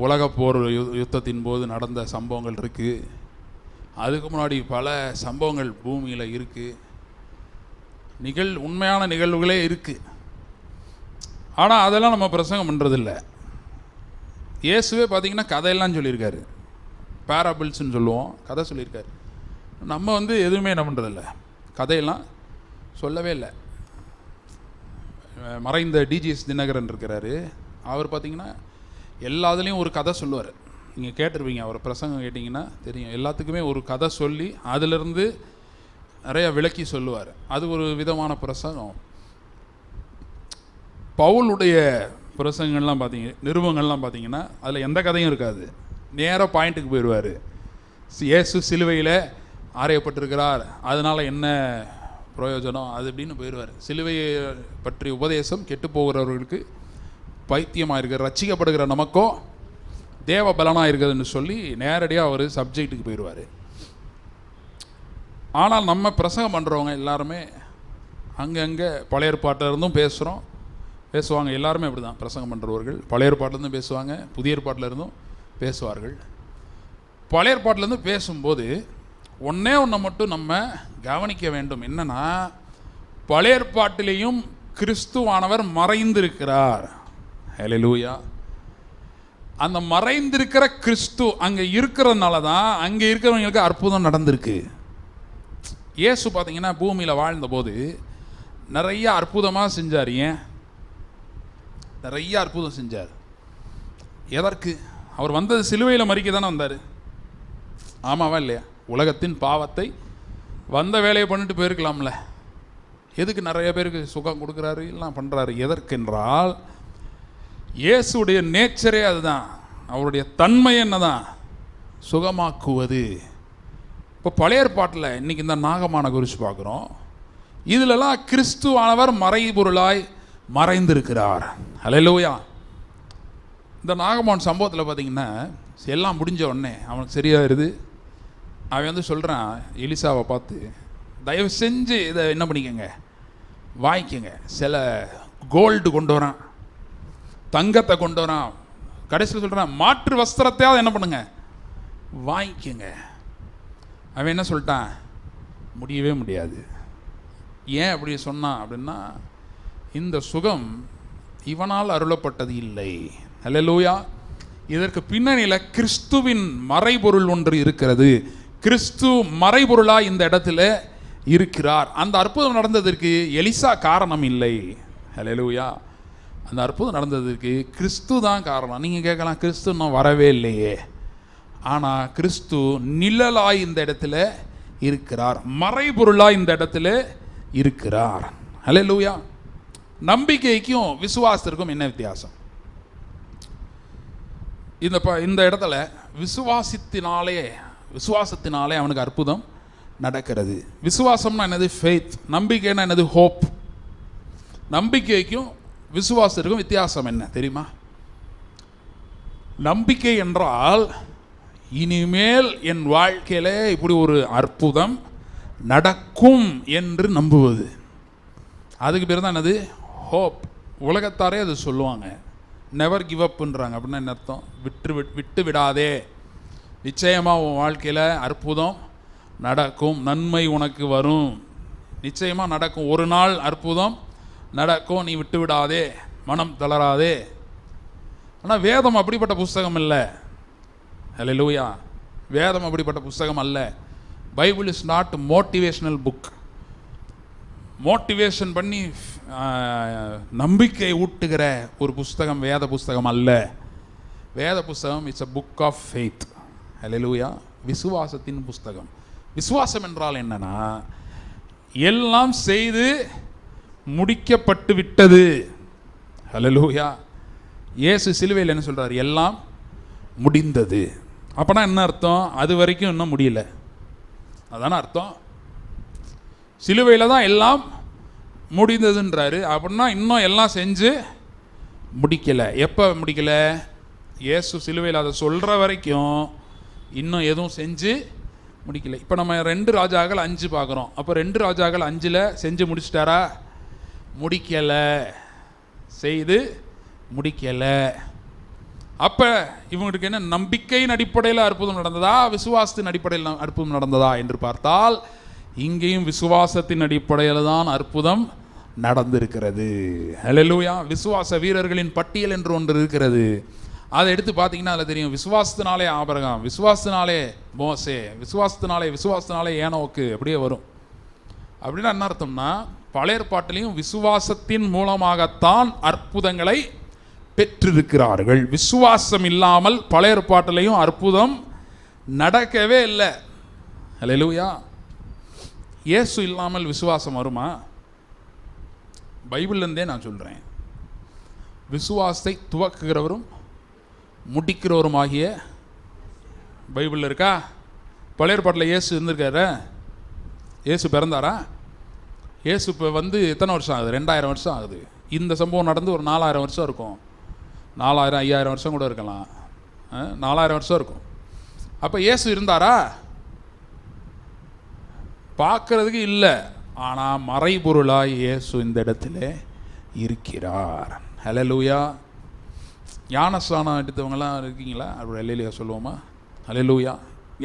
உலக போர் யுத்தத்தின் போது நடந்த சம்பவங்கள் இருக்குது. அதுக்கு முன்னாடி பல சம்பவங்கள் பூமியில் இருக்குது. உண்மையான நிகழ்வுகளே இருக்குது. ஆனால் அதெல்லாம் நம்ம பிரசங்கம் பண்ணுறதில்ல. இயேசுவே பார்த்திங்கன்னா கதையெல்லாம் சொல்லியிருக்காரு, பேராபிள்ஸ்ன்னு சொல்லுவோம், கதை சொல்லியிருக்காரு. நம்ம வந்து எதுவுமே என்ன பண்ணுறதில்ல, கதையெல்லாம் சொல்லவே இல்லை. மறைந்த டிஜிஎஸ் தினகரன் இருக்கிறாரு, அவர் பார்த்திங்கன்னா எல்லாத்துலேயும் ஒரு கதை சொல்லுவார். நீங்கள் கேட்டிருப்பீங்க, அவர் பிரசங்கம் கேட்டிங்கன்னா தெரியும். எல்லாத்துக்குமே ஒரு கதை சொல்லி அதிலிருந்து நிறையா விளக்கி சொல்லுவார். அது ஒரு விதமான பிரசங்கம். பவுலுடைய பிரசங்கங்கள்லாம் பார்த்தீங்க, நிருபங்கள்லாம் பார்த்தீங்கன்னா அதில் எந்த கதையும் இருக்காது, நேராக பாயிண்ட்டுக்கு போயிடுவார். இயேசு சிலுவையில் ஆரையப்பட்டிருக்கிறார், அதனால் என்ன பிரயோஜனம் அது அப்படின்னு போயிடுவார். சிலுவையை பற்றிய உபதேசம் கெட்டு போகிறவர்களுக்கு பைத்தியமாக இருக்குது, ரட்சிக்கப்படுகிற நமக்கோ தேவ பலனாக இருக்குதுன்னு சொல்லி நேரடியாக அவர் சப்ஜெக்ட்டுக்கு போயிடுவார். ஆனால் நம்ம பிரசங்கம் பண்ணுறவங்க எல்லாருமே அங்கங்கே பழைய ஏற்பாட்டில் இருந்தும் பேசுவாங்க. எல்லாருமே அப்படி தான் பிரசங்கம் பண்ணுறவர்கள் பழைய ஏற்பாட்டிலேருந்து பேசுவாங்க, புதிய ஏற்பாட்டில் இருந்தும் பேசுவார்கள். பழைய ஏற்பாட்டிலேருந்து பேசும்போது ஒன்றே மட்டும் நம்ம கவனிக்க வேண்டும். என்னன்னா, பழைய ஏற்பாட்டிலேயும் கிறிஸ்துவானவர் மறைந்திருக்கிறார். ஹல்லேலூயா. அந்த மறைந்திருக்கிற கிறிஸ்து அங்கே இருக்கிறதுனால தான் அங்கே இருக்கிறவங்களுக்கு அற்புதம் நடந்திருக்கு. இயேசு பார்த்தீங்கன்னா பூமியில் வாழ்ந்தபோது நிறைய அற்புதமாக செஞ்சார். ஏன் நிறைய அற்புதம் செஞ்சார்? எதற்கு? அவர் வந்தது சிலுவையில் மறிக்க தானே வந்தார். ஆமாவா இல்லையா? உலகத்தின் பாவத்தை வந்த வேலையை பண்ணிட்டு போயிருக்கலாம்ல. எதுக்கு நிறைய பேருக்கு சுகம் கொடுக்குறாரு, எல்லாம் பண்ணுறாரு? எதற்கென்றால் இயேசுடைய நேச்சரே அதுதான், அவருடைய தன்மை என்னதான், சுகமாக்குவது. இப்போ பழைய ஏற்பாட்டில் இன்றைக்கி இந்த நாகமான குறித்து பார்க்குறோம். இதிலெல்லாம் கிறிஸ்துவானவர் மறைபொருளாய் மறைந்திருக்கிறார். ஹல்லேலூயா. இந்த நாகமான் சம்பவத்தில் பார்த்திங்கன்னா எல்லாம் முடிஞ்ச உடனே அவனுக்கு சரியாயிருது. அவன் வந்து சொல்கிறான் எலிசாவை பார்த்து, தயவு செஞ்சு இதை என்ன பண்ணிக்கங்க, வாங்கிக்கங்க. சில கோல்டு கொண்டு வரான், தங்கத்தை கொண்டு வரான். கடைசியில் சொல்கிறான், மாற்று வஸ்திரத்தையாவது என்ன பண்ணுங்க, வாங்கிக்கங்க. அவன் என்ன சொல்லிட்டான், முடியவே முடியாது. ஏன் அப்படி சொன்னான் அப்படின்னா, இந்த சுகம் இவனால் அருளப்பட்டது இல்லை. அல்லேலூயா. இதற்கு பின்னணியில் கிறிஸ்துவின் மறைபொருள் ஒன்று இருக்கிறது. கிறிஸ்து மறைபொருளாக இந்த இடத்துல இருக்கிறார். அந்த அற்புதம் நடந்ததற்கு எலிசா காரணம் இல்லை. அல்லேலூயா. அந்த அற்புதம் நடந்ததற்கு கிறிஸ்து தான் காரணம். நீங்கள் கேட்கலாம், கிறிஸ்து இன்னும் வரவே இல்லையே. ஆனால் கிறிஸ்து நிழலாய் இந்த இடத்துல இருக்கிறார், மறைபொருளாய் இந்த இடத்துல இருக்கிறார். அல்லேலூயா. நம்பிக்கைக்கும் விசுவாசத்திற்கும் என்ன வித்தியாசம்? இந்த இடத்துல விசுவாசத்தினாலே அவனுக்கு அற்புதம் நடக்கிறது. விசுவாசம்னா என்னது? ஃபெய்த். நம்பிக்கைன்னா என்னது? ஹோப். நம்பிக்கைக்கும் விசுவாசத்திற்கும் வித்தியாசம் என்ன தெரியுமா? நம்பிக்கை என்றால் இனிமேல் என் வாழ்க்கையில இப்படி ஒரு அற்புதம் நடக்கும் என்று நம்புவது. அதுக்கு பேர் தான் என்னது? ஹோப். உலகத்தாரே அது சொல்லுவாங்க, நெவர் கிவ் அப்ன்றாங்க. அப்படின்னா என்ன அர்த்தம்? விட்டு விடாதே, நிச்சயமாக உன் வாழ்க்கையில் அற்புதம் நடக்கும், நன்மை உனக்கு வரும், நிச்சயமாக நடக்கும், ஒரு நாள் அற்புதம் நடக்கும், நீ விட்டு விடாதே, மனம் தளராதே. ஆனால் வேதம் அப்படிப்பட்ட புஸ்தகம் இல்லை. ஹல்லேலூயா. வேதம் அப்படிப்பட்ட புஸ்தகம் அல்ல. Bible is not motivational book. Motivation பண்ணி நம்பிக்கை ஊட்டுகிற ஒரு புஸ்தகம் வேத புஸ்தகம் அல்ல. வேத புஸ்தகம் it's a book of faith. Hallelujah. விசுவாசத்தின் புஸ்தகம். விசுவாசம் என்றால் என்னன்னா, எல்லாம் செய்து முடிக்கப்பட்டு விட்டது. ஹல்லேலூயா. இயேசு சிலுவையில் என்ன சொல்றார்? எல்லாம் முடிந்தது. அப்பனா என்ன அர்த்தம்? அது வரைக்கும் இன்னும் முடியல, அதான அர்த்தம். சிலுவையில் தான் எல்லாம் முடிந்ததுன்றாரு. அப்படின்னா இன்னும் எல்லாம் செஞ்சு முடிக்கலை. எப்போ முடிக்கலை? இயேசு சிலுவையில் அதை சொல்கிற வரைக்கும் இன்னும் எதுவும் செஞ்சு முடிக்கலை. இப்போ நம்ம 2 ராஜாக்கள் 5 பார்க்குறோம். அப்போ 2 ராஜாக்கள் 5 செஞ்சு முடிச்சிட்டாரா? முடிக்கலை, செய்து முடிக்கலை. அப்போ இவங்களுக்கு என்ன? நம்பிக்கையின் அடிப்படையில் அற்புதம் நடந்ததா, விசுவாசத்தின் அடிப்படையில் அற்புதம் நடந்ததா என்று பார்த்தால், இங்கேயும் விசுவாசத்தின் அடிப்படையில் தான் அற்புதம் நடந்திருக்கிறது. ஹல்லேலூயா. விசுவாச வீரர்களின் பட்டியல் என்று ஒன்று இருக்கிறது. அதை எடுத்து பார்த்தீங்கன்னா அதில் தெரியும். விசுவாசத்தினாலே ஆபிரகாம், விசுவாசத்தினாலே மோசே, விசுவாசத்தினாலே ஏனோக்கு, அப்படியே வரும். அப்படின்னா என்ன அர்த்தம்னா, பழைய ஏற்பாட்டிலையும் விசுவாசத்தின் மூலமாகத்தான் அற்புதங்களை பெற்றிருக்கிறார்கள். விசுவாசம் இல்லாமல் பழைய ஏற்பாட்டிலையும் அற்புதம் நடக்கவே இல்லை. ஹல்லேலூயா. இயேசு இல்லாமல் விசுவாசம் வருமா? பைபிள்லேருந்தே நான் சொல்கிறேன். விசுவாசத்தை துவக்குகிறவரும் முடிக்கிறவருமாகிய, பைபிளில் இருக்கா? பழைய ஏற்பாட்டில் இயேசு இருந்திருக்காரு? இயேசு பிறந்தாரா? இயேசு இப்போ வந்து எத்தனை வருஷம் ஆகுது? 2000 வருஷம் ஆகுது. இந்த சம்பவம் நடந்து ஒரு 4000 வருஷம் இருக்கும். 4000 5000 வருஷம் கூட இருக்கலாம். 4000 வருஷம் இருக்கும். அப்போ இயேசு இருந்தாரா? பார்க்கறதுக்கு இல்லை, ஆனால் மறைபொருளாய் இயேசு இந்த இடத்துல இருக்கிறார். ஹல்லேலூயா. ஞானஸ்நானம் எடுத்தவங்களாம் இருக்கீங்களா? அப்படி ஹல்லேலூயா சொல்லுவோமா? ஹல்லேலூயா.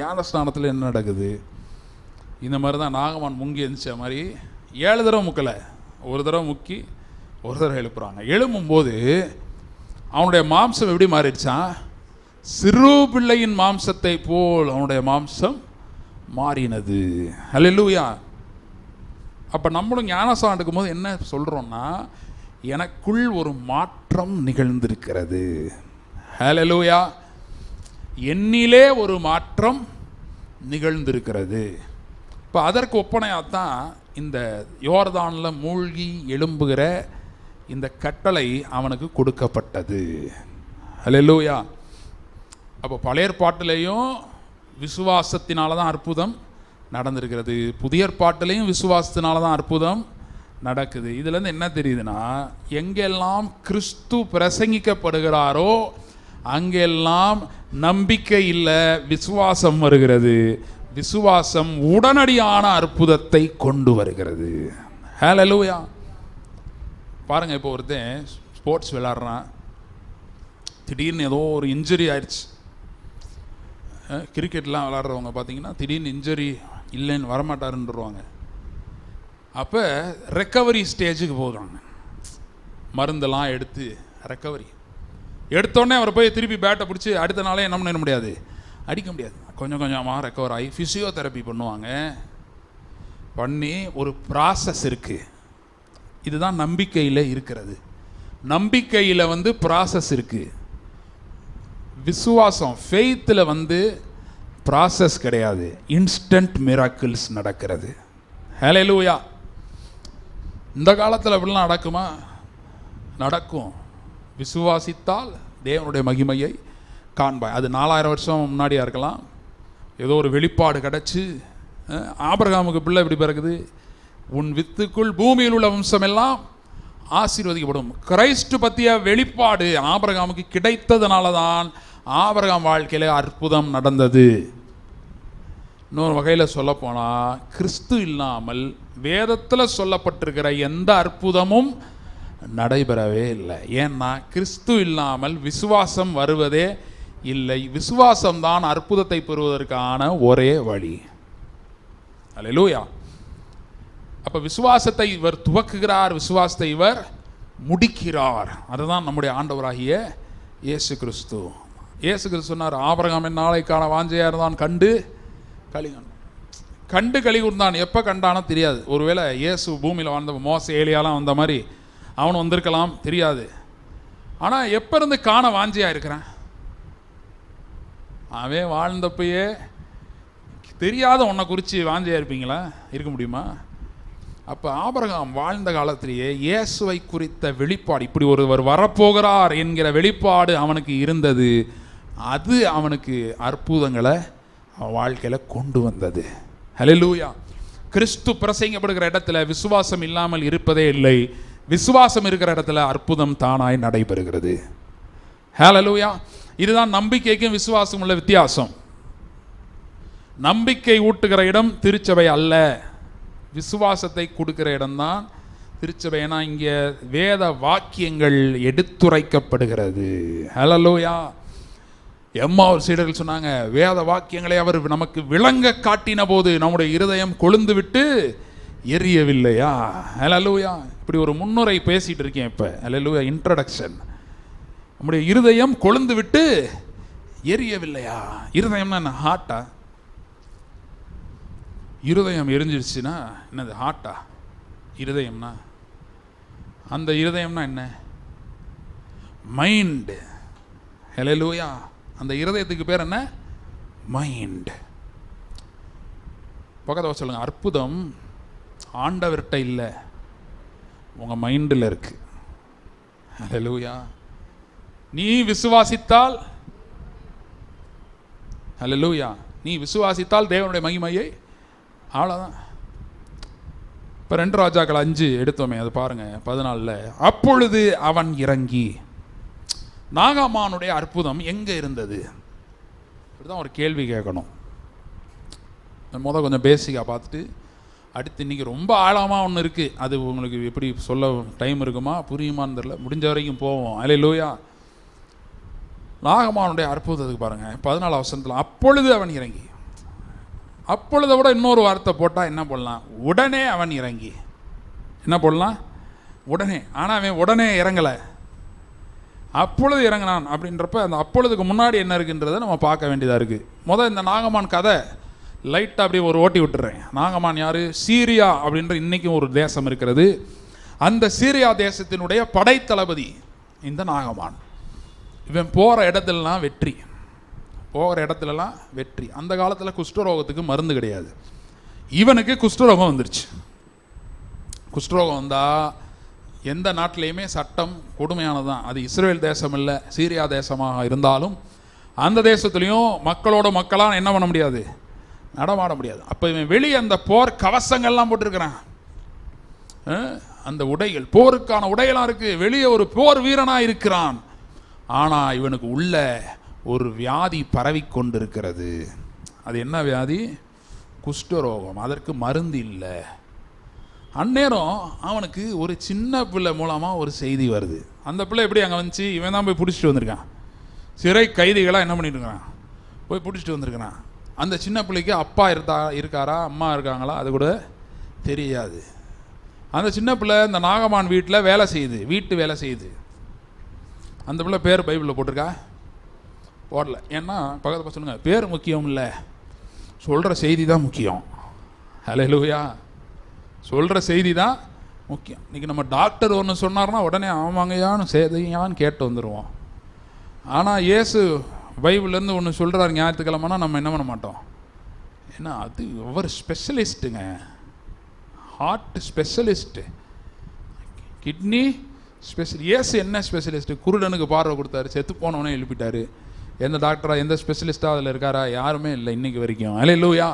ஞானஸ்நானத்தில் என்ன நடக்குது? இந்த மாதிரி தான் நாகமான் முங்கி எழுந்திச்ச மாதிரி 7 தடவை முக்கலை, ஒரு தடவை முக்கி ஒரு தடவை எழுப்புறாங்க. எழும்பும்போது அவனுடைய மாம்சம் எப்படி மாறிடுச்சான்? சிறு பிள்ளையின் மாம்சத்தை போல் அவனுடைய மாம்சம் மாறினது. ஹல்லேலூயா. அப்போ நம்மளும் ஞானஸ்நானம் எடுக்கும் போது என்ன சொல்கிறோன்னா, எனக்குள் ஒரு மாற்றம் நிகழ்ந்திருக்கிறது. ஹல்லேலூயா. என்னிலே ஒரு மாற்றம் நிகழ்ந்திருக்கிறது. இப்போ அதற்கு ஒப்பனையாகத்தான் இந்த யோர்தானில் மூழ்கி எழும்புகிற இந்த கட்டளை அவனுக்கு கொடுக்கப்பட்டது. ஹல்லேலூயா. அப்போ பழைய ஏற்பாட்டிலேயும் விசுவாசத்தினால தான் அற்புதம் நடந்திருக்கிறது, புதிய ஏற்பாட்டிலையும் விசுவாசத்தினால தான் அற்புதம் நடக்குது. இதுலேருந்து என்ன தெரியுதுன்னா, எங்கெல்லாம் கிறிஸ்து பிரசங்கிக்கப்படுகிறாரோ அங்கெல்லாம் நம்பிக்கை இல்லை, விசுவாசம் வருகிறது. விசுவாசம் உடனடியான அற்புதத்தை கொண்டு வருகிறது. ஹல்லேலூயா. பாருங்கள், இப்போ ஒருத்தன் ஸ்போர்ட்ஸ் விளாட்றான், திடீர்னு ஏதோ ஒரு இன்ஜுரி ஆயிடுச்சு. கிரிக்கெட்லாம் விளாட்றவங்க பார்த்தீங்கன்னா திடீர்னு இன்ஜுரி இல்லைன்னு வரமாட்டாருன்றவாங்க. அப்போ ரெக்கவரி ஸ்டேஜுக்கு போகிறாங்க, மருந்தெல்லாம் எடுத்து ரெக்கவரி எடுத்தோடனே அவரை போய் திருப்பி பேட்டை பிடிச்சி அடுத்த நாளே என்ன பண்ண முடியாது, அடிக்க முடியாது. கொஞ்சம் கொஞ்சமாக ரெக்கவர் ஆகி ஃபிசியோதெரப்பி பண்ணுவாங்க. பண்ணி ஒரு ப்ராசஸ் இருக்குது. இதுதான் நம்பிக்கையில் இருக்கிறது. நம்பிக்கையில் ப்ராசஸ் இருக்குது. விசுவாசம் ஃபெய்த்தில் ப்ராசஸ் கிடையாது, இன்ஸ்டன்ட் மிராக்கிள்ஸ் நடக்கிறது. ஹல்லேலூயா. இந்த காலத்தில் அப்படிலாம் நடக்குமா? நடக்கும். விசுவாசித்தால் தேவனுடைய மகிமையை காண்பாய். அது 4000 வருஷம் முன்னாடியாக இருக்கலாம். ஏதோ ஒரு வெளிப்பாடு கிடச்சி ஆபிரகாமுக்கு பிள்ளை எப்படி பிறகுது, உன் வித்துக்குள் பூமியில் உள்ள வம்சம் எல்லாம் ஆசீர்வதிக்கப்படும். கிறிஸ்து பற்றிய வெளிப்பாடு ஆபிரகாமுக்கு கிடைத்ததுனால தான் ஆபிரகாம் வாழ்க்கையில் அற்புதம் நடந்தது. இன்னொரு வகையில் சொல்லப்போனால் கிறிஸ்து இல்லாமல் வேதத்தில் சொல்லப்பட்டிருக்கிற எந்த அற்புதமும் நடைபெறவே இல்லை. ஏன்னா கிறிஸ்து இல்லாமல் விசுவாசம் வருவதே இல்லை. விசுவாசம்தான் அற்புதத்தை பெறுவதற்கான ஒரே வழி. அல்லேலூயா. அப்போ விசுவாசத்தை இவர் துவக்குகிறார், விசுவாசத்தை இவர் முடிக்கிறார். அதுதான் நம்முடைய ஆண்டவராகிய இயேசு கிறிஸ்து. இயேசு கிறிஸ்து சொன்னார், ஆபிரகாமின் நாளைக்கான வாஞ்சையாக இருந்தான், கண்டு களி கூர்ந்தான். எப்போ கண்டானோ தெரியாது. ஒருவேளை இயேசு பூமியில் வாழ்ந்த மோசே ஏலியாலாம் வந்த மாதிரி அவன் வந்திருக்கலாம், தெரியாது. ஆனால் எப்போ இருந்து காண வாஞ்சியாக இருக்கிறான்? அவன் வாழ்ந்தப்பயே தெரியாத உன்னை குறித்து வாஞ்சியாக இருப்பீங்களா? இருக்க முடியுமா? அப்போ ஆபிரகாம் வாழ்ந்த காலத்திலேயே இயேசுவை குறித்த வெளிப்பாடு, இப்படி ஒருவர் வரப்போகிறார் என்கிற வெளிப்பாடு அவனுக்கு இருந்தது. அது அவனுக்கு அற்புதங்களை அவன் வாழ்க்கையில் கொண்டு வந்தது. ஹல்லேலூயா. கிறிஸ்து பிரசங்கிக்கப்படுகிற இடத்துல விசுவாசம் இல்லாமல் இருப்பதே இல்லை. விசுவாசம் இருக்கிற இடத்துல அற்புதம் தானாய் நடைபெறுகிறது. ஹல்லேலூயா. இதுதான் நம்பிக்கைக்கும் விசுவாசம் உள்ள வித்தியாசம். நம்பிக்கை ஊட்டுகிற இடம் திருச்சபை அல்ல, விசுவாசத்தை கொடுக்கிற இடம்தான் திருச்சபை. ஏன்னா இங்கே வேத வாக்கியங்கள் எடுத்துரைக்கப்படுகிறது. ஹல்லேலூயா. எம்மாவூர் சீடர்கள் சொன்னாங்க, வேத வாக்கியங்களை அவர் நமக்கு விளங்க காட்டின போது நம்முடைய இருதயம் கொழுந்து விட்டு எரியவில்லையா? ஹல்லேலூயா. இப்படி ஒரு முன்னுரை பேசிட்டு இருக்கேன் இப்போ. ஹல்லேலூயா. இன்ட்ரடக்ஷன். நம்முடைய இருதயம் கொழுந்து விட்டு எரியவில்லையா? இருதயம்னா என்ன? ஹார்ட்டா? இருதயம் எரிஞ்சிருச்சுன்னா என்னது? ஹார்ட்டா? இருதயம்னா அந்த இருதயம்னா என்ன? மைண்டு. ஹல்லேலூயா. அந்த இருதயத்துக்கு பேர் என்ன? மைண்ட். பக்கத்தில் சொல்லுங்க, அற்புதம் ஆண்டவர்கிட்ட இல்லை, உங்கள் மைண்டில் இருக்கு. ஹல்லேலூயா. நீ விசுவாசித்தால், ஹல்லேலூயா, நீ விசுவாசித்தால் தேவனுடைய மகிமையை, அவ்வளோதான். இப்போ 2 ராஜாக்கள் 5 எடுத்தோமே, அது பாருங்க 14. அப்பொழுது அவன் இறங்கி. நாகாமானுடைய அற்புதம் எங்கே இருந்தது? இப்படிதான் ஒரு கேள்வி கேட்கணும். கொஞ்சம் பேசிக்காக பார்த்துட்டு அடுத்து இன்றைக்கி ரொம்ப ஆழமாக ஒன்று இருக்குது. அது உங்களுக்கு எப்படி சொல்ல டைம் இருக்குமா, புரியுமான்னு தெரியல, முடிஞ்ச வரைக்கும் போவோம். அல்லேலூயா. நாகமானுடைய அற்புதத்துக்கு பாருங்கள் 14 வசனத்தில், அப்பொழுது அவன் இறங்கி. அப்பொழுதை விட இன்னொரு வார்த்தை போட்டால் என்ன பண்ணலாம்? உடனே அவன் இறங்கி. என்ன போடலாம்? உடனே. ஆனால் அவன் உடனே இறங்கலை, அப்பொழுது இறங்கினான். அப்படின்றப்ப அந்த அப்பொழுதுக்கு முன்னாடி என்ன இருக்குன்றதை நம்ம பார்க்க வேண்டியதாக இருக்குது. இந்த நாகமான் கதை லைட்டாக அப்படியே ஒரு ஓட்டி விட்டுறேன். நாகமான் யார்? சீரியா அப்படின்ற இன்றைக்கும் ஒரு தேசம் இருக்கிறது. அந்த சீரியா தேசத்தினுடைய படைத்தளபதி இந்த நாகமான். இவன் போகிற இடத்துலலாம் வெற்றி, போகிற இடத்துலலாம் வெற்றி. அந்த காலத்தில் குஷ்டரோகத்துக்கு மருந்து கிடையாது. இவனுக்கு குஷ்டரோகம் வந்துருச்சு. குஷ்டரோகம் வந்தால் எந்த நாட்டிலையுமே சட்டம் கொடுமையானது தான். அது இஸ்ரேல் தேசம் இல்லை, சீரியா தேசமாக இருந்தாலும் அந்த தேசத்துலேயும் மக்களோட மக்களாக என்ன பண்ண முடியாது? நடமாட முடியாது. அப்போ இவன் வெளியே அந்த போர் கவசங்கள்லாம் போட்டிருக்கிறான். அந்த உடைகள், போருக்கான உடைகளாக இருக்குது. வெளியே ஒரு போர் வீரனாக இருக்கிறான். ஆனால் இவனுக்கு உள்ள ஒரு வியாதி பரவி கொண்டிருக்கிறது. அது என்ன வியாதி? குஷ்டரோகம். அதற்கு மருந்து இல்லை. அந்நேரம் அவனுக்கு ஒரு சின்ன பிள்ளை மூலமாக ஒரு செய்தி வருது. அந்த பிள்ளை எப்படி அங்கே வந்துச்சு? இவன் தான் போய் பிடிச்சிட்டு வந்திருக்கான். சிறை கைதிகளாக என்ன பண்ணிட்டு இருக்கான்? போய் பிடிச்சிட்டு வந்திருக்கிறான். அந்த சின்ன பிள்ளைக்கு அப்பா இருக்காரா, அம்மா இருக்காங்களா, அது கூட தெரியாது. அந்த சின்ன பிள்ளை இந்த நாகமான் வீட்டில் வேலை செய்யுது, வீட்டு வேலை செய்யுது. அந்த பிள்ளை பேர் பைபிளில் போட்டிருக்கா? போடல. ஏன்னா பக்கத்தில் சொல்லுங்க, பேர் முக்கியம் இல்லை, சொல்கிற செய்தி தான் முக்கியம். ஹல்லேலூயா. சொல்கிற செய்தி தான் முக்கியம். இன்றைக்கி நம்ம டாக்டர் ஒன்று சொன்னார்னா உடனே ஆமாங்கயான்னு செய்தியான்னு கேட்டு வந்துடுவோம். ஆனால் இயேசு பைபிள்லேருந்து ஒன்று சொல்கிறார் ஞாயிற்றுக்கிழமைனா நம்ம என்ன பண்ண மாட்டோம். ஏன்னா அது ஒவ்வொரு ஸ்பெஷலிஸ்ட்டுங்க. Heart specialist, kidney special. இயேசு என்ன ஸ்பெஷலிஸ்ட்டு? குருடனுக்கு பார்வை கொடுத்தாரு, செத்து போனவனே எழுப்பிட்டாரு. எந்த டாக்டரா, எந்த ஸ்பெஷலிஸ்ட்டாக அதில் இருக்காரா? யாருமே இல்லை இன்றைக்கி வரைக்கும். அல்லேலூயா.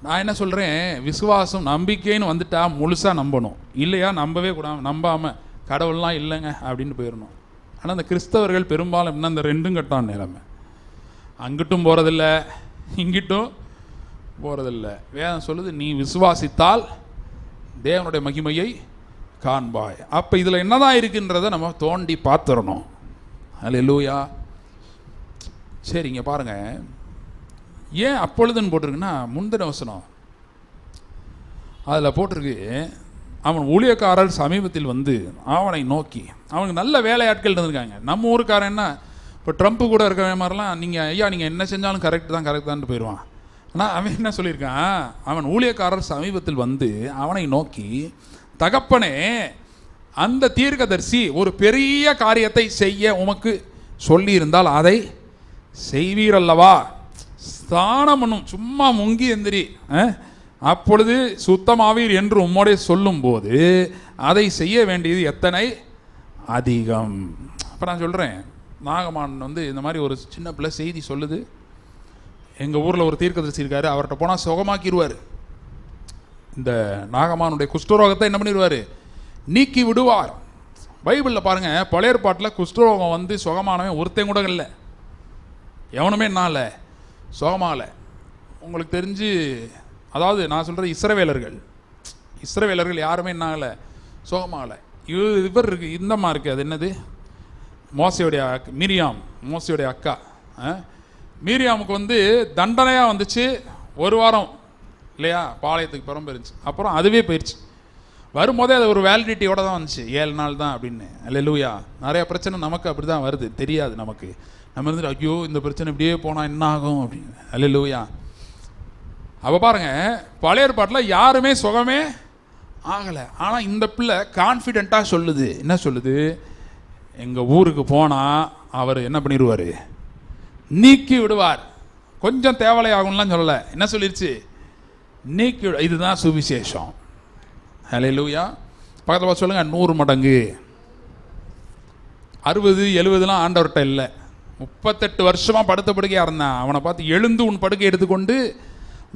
நான் என்ன சொல்கிறேன், விசுவாசம் நம்பிக்கைன்னு வந்துட்டால் முழுசாக நம்பணும். இல்லையா நம்பவே கூடாது. நம்பாமல் கடவுள்லாம் இல்லைங்க அப்படின்னு போயிடணும். ஆனால் அந்த கிறிஸ்தவர்கள் பெரும்பாலும் இன்னும் அந்த ரெண்டும் கட்டான நிலைமை, அங்கிட்டும் போகிறதில்ல இங்கிட்டும் போகிறதில்ல. வேதம் சொல்லுது, நீ விசுவாசித்தால் தேவனுடைய மகிமையை காண்பாய். அப்போ இதில் என்னதான் இருக்குன்றதை நம்ம தோண்டி பார்த்துடணும். அல்லேலூயா. சரிங்க, பாருங்க, ஏன் அப்பொழுதுன்னு போட்டிருக்குன்னா முந்தின வசனம் அதில் போட்டிருக்கு, அவன் ஊழியக்காரர் சமீபத்தில் வந்து அவனை நோக்கி, அவனுக்கு நல்ல வேலையாட்கள் இருந்திருக்காங்க. நம்ம ஊருக்காரன் என்ன, இப்போ ட்ரம்ப்பு கூட இருக்கிற மாதிரிலாம் நீங்கள் ஐயா நீங்கள் என்ன செஞ்சாலும் கரெக்ட் தான் போயிடுவான். ஆனால் அவன் என்ன சொல்லியிருக்கான், அவன் ஊழியக்காரர் சமீபத்தில் வந்து அவனை நோக்கி, தகப்பனே, அந்த தீர்க்கதரிசி ஒரு பெரிய காரியத்தை செய்ய உமக்கு சொல்லியிருந்தால் அதை செய்வீரல்லவா? ஸ்நானம் பண்ணும், சும்மா முங்கி எந்திரி, அப்பொழுது சுத்தமாவீர் என்று உம்மோடே சொல்லும்போது அதை செய்ய வேண்டியது எத்தனை அதிகம். அப்போ நான் சொல்கிறேன், நாகமான் வந்து இந்த மாதிரி ஒரு சின்ன பிள்ளை செய்தி சொல்லுது, எங்கள் ஊரில் ஒரு தீர்க்கதரிசி இருக்காரு, அவர்கிட்ட போனால் சுகமாக்கிடுவார். இந்த நாகமானுடைய குஷ்டரோகத்தை என்ன பண்ணிடுவார், நீக்கி விடுவார். பைபிளில் பாருங்கள், பழைய ஏற்பாட்டில் குஷ்டரோகம் வந்து சுகமானவன் ஒருத்தன் கூட இல்லை, எவனுமே என்னால சுகமாகலை. உங்களுக்கு தெரிஞ்சு, அதாவது நான் சொல்கிறது இஸ்ரவேலர்கள் யாருமே என்னாகலை, சுகமாகலை. இவர் இருக்குது, இந்தம்மா இருக்குது, அது என்னது, மோசையுடைய மோசையுடைய அக்கா. மீரியாமுக்கு வந்து தண்டனையாக வந்துச்சு, ஒரு வாரம் இல்லையா, பாளையத்துக்கு புறம்பு இருந்துச்சு. அப்புறம் அதுவே போயிடுச்சு. வரும்போதே அது ஒரு வேலிடிட்டியோடு தான் வந்துச்சு, 7 நாள் தான் அப்படின்னு. அல்லேலூயா. நிறையா பிரச்சனை நமக்கு அப்படி தான் வருது, தெரியாது நமக்கு. நம்ம இருந்துட்டு ஐயோ இந்த பிரச்சனை இப்படியே போனால் என்ன ஆகும் அப்படின்னு. அல்லேலூயா. அப்போ பாருங்கள், பழைய ஏற்பாட்டில் யாருமே சுகமே ஆகலை. ஆனால் இந்த பிள்ளை கான்ஃபிடெண்ட்டாக சொல்லுது, என்ன சொல்லுது, எங்கள் ஊருக்கு போனால் அவர் என்ன பண்ணிடுவார், நீக்கி விடுவார். கொஞ்சம் தேவலை ஆகும்லாம் சொல்லலை, என்ன சொல்லிடுச்சு, நீக்கி விடு. இதுதான் சுவிசேஷம். அல்லேலூயா. பக்கத்தில் பார்த்து சொல்லுங்கள், 100 மடங்கு. 60 70 ஆண்டவர்கிட்ட இல்லை. 38 வருஷமாக படுத்த படுக்கையாக இருந்தான். அவனை பார்த்து எழுந்து உன் படுக்கை எடுத்துக்கொண்டு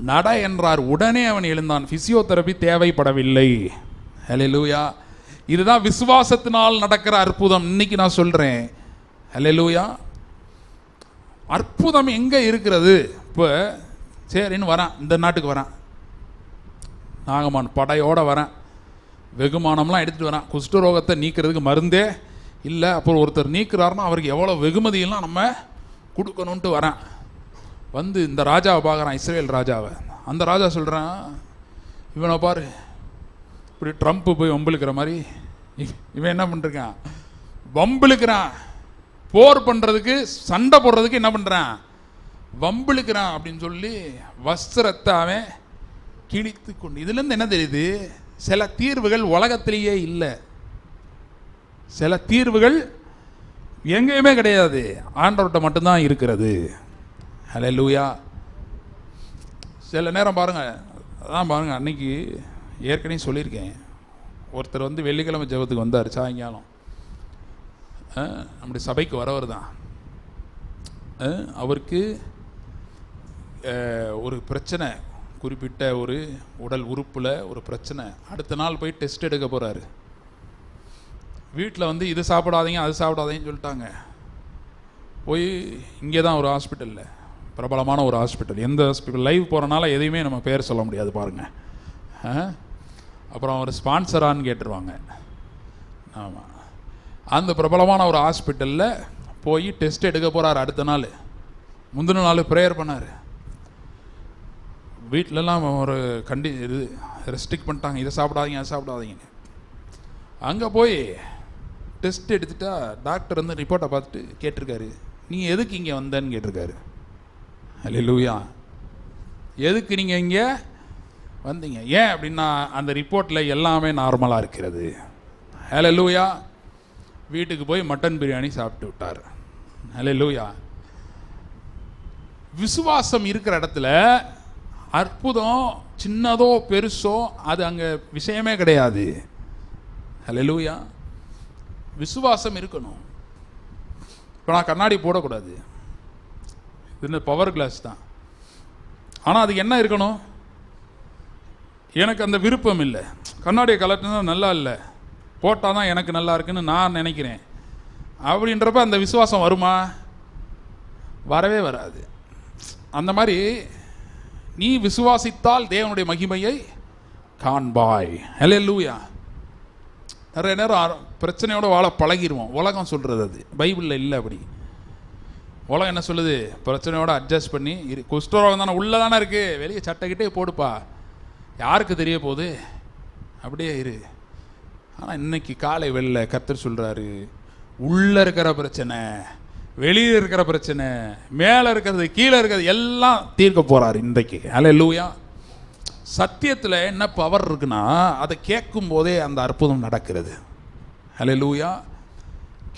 நட என்றார். உடனே அவன் எழுந்தான். பிசியோதெரபி தேவைப்படவில்லை. அல்லேலூயா. இதுதான் விசுவாசத்தினால் நடக்கிற அற்புதம். இன்னைக்கு நான் சொல்கிறேன். அல்லேலூயா. அற்புதம் எங்கே இருக்கிறது? இப்போ சரின்னு வரான், இந்த நாட்டுக்கு வரான், நாகமான் படையோடு வரேன், வெகுமானம்லாம் எடுத்துகிட்டு வரேன், குஷ்டரோகத்தை நீக்கிறதுக்கு மருந்தே இல்லை. அப்புறம் ஒருத்தர் நீக்கிறாருன்னா அவருக்கு எவ்வளோ வெகுமதியெல்லாம் நம்ம கொடுக்கணுன்ட்டு வரேன். வந்து இந்த ராஜாவை பார்க்குறான், இஸ்ரேல் ராஜாவை. அந்த ராஜா சொல்கிறான், இவனை பாரு, இப்படி ட்ரம்ப்பு போய் வம்பிழுக்கிற மாதிரி இவன் என்ன பண்ணிருக்கான், வம்பிழுக்கிறான். போர் பண்ணுறதுக்கு, சண்டை போடுறதுக்கு என்ன பண்ணுறான், வம்பிழுக்கிறான் அப்படின்னு சொல்லி வஸ்திரத்தை அவன் கிழித்து கொண்டு. இதுலேருந்து என்ன தெரியுது, சில தீர்வுகள் உலகத்திலேயே இல்லை, சில தீர்வுகள் எங்கேயுமே கிடையாது, ஆண்டவர்கிட்ட மட்டும்தான் இருக்கிறது. அல்லேலூயா. சில நேரம் பாருங்கள், அதான் பாருங்கள், அன்னைக்கு ஏற்கனவே சொல்லியிருக்கேன், ஒருத்தர் வந்து வெள்ளிக்கிழமை ஜெபத்துக்கு வந்தார் சாயங்காலம். நம்முடைய சபைக்கு வரவர் தான். அவருக்கு ஒரு பிரச்சனை, குறிப்பிட்ட ஒரு உடல் உறுப்பில் ஒரு பிரச்சனை. அடுத்த நாள் போய் டெஸ்ட் எடுக்க போகிறாரு. வீட்டில் வந்து இது சாப்பிடாதீங்க அது சாப்பிடாதீங்கன்னு சொல்லிட்டாங்க. போய் இங்கே தான் ஒரு ஹாஸ்பிட்டலில், பிரபலமான ஒரு ஹாஸ்பிட்டல், எந்த ஹாஸ்பிட்டல் லைவ் போகிறனால எதையுமே நம்ம பேர் சொல்ல முடியாது பாருங்கள். அப்புறம் அவர் ஸ்பான்சரான்னு கேட்டுருவாங்க. ஆமாம், அந்த பிரபலமான ஒரு ஹாஸ்பிட்டலில் போய் டெஸ்ட் எடுக்க போகிறார். அடுத்த நாள், முந்தின நாள் ப்ரேயர் பண்ணார். வீட்டிலலாம் ஒரு இது ரெஸ்ட்ரிக்ட் பண்ணிட்டாங்க, இதை சாப்பிடாதீங்க அதை சாப்பிடாதீங்கன்னு. அங்கே போய் டெஸ்ட் எடுத்துட்டா டாக்டர் வந்து ரிப்போர்ட்டை பார்த்துட்டு கேட்டிருக்காரு, நீ எதுக்கு இங்கே வந்தேன்னு கேட்டிருக்காரு. அல்லேலூயா. எதுக்கு நீங்கள் இங்கே வந்தீங்க? ஏன் அப்படின்னா அந்த ரிப்போர்ட்டில் எல்லாமே நார்மலாக இருக்கிறது. அல்லேலூயா. வீட்டுக்கு போய் மட்டன் பிரியாணி சாப்பிட்டு விட்டார். அல்லேலூயா. விசுவாசம் இருக்கிற இடத்துல அற்புதம் சின்னதோ பெருசோ அது அங்கே விஷயமே கிடையாது. அல்லேலூயா. விசுவாசம் இருக்கணும். இப்போ நான் கண்ணாடி போடக்கூடாது, இது பவர் கிளாஸ் தான். ஆனால் அதுக்கு என்ன இருக்கணும், எனக்கு அந்த விருப்பம் இல்லை. கண்ணாடியை கலட்டினா நல்லா இல்லை, போட்டால் தான் எனக்கு நல்லா இருக்குன்னு நான் நினைக்கிறேன். அப்படின்றப்ப அந்த விசுவாசம் வருமா? வரவே வராது. அந்த மாதிரி நீ விசுவாசித்தால் தேவனுடைய மகிமையை காண்பாய். ஹல்லேலூயா. நிறைய நேரம் பிரச்சனையோட வாழ பழகிடுவோம். உலகம் சொல்கிறது அது, பைபிளில் இல்லை. அப்படி உலகம் என்ன சொல்லுது? பிரச்சனையோட அட்ஜஸ்ட் பண்ணி குஷ்டரோகம் தானே உள்ளே தானே இருக்குது, வெளியே சட்டைக்கிட்டே போடுப்பா, யாருக்கு தெரிய போகுது, அப்படியே இரு. ஆனால் இன்னைக்கு காலை வெளில கர்த்தர் சொல்கிறாரு, உள்ளே இருக்கிற பிரச்சனை, வெளியே இருக்கிற பிரச்சனை, மேலே இருக்கிறது கீழே இருக்கிறது எல்லாம் தீர்க்க போகிறார் இன்றைக்கு. ஹல்லேலூயா. சத்தியத்தில் என்ன பவர் இருக்குன்னா அதை கேட்கும் போதே அந்த அற்புதம் நடக்கிறது. ஹல்லேலூயா.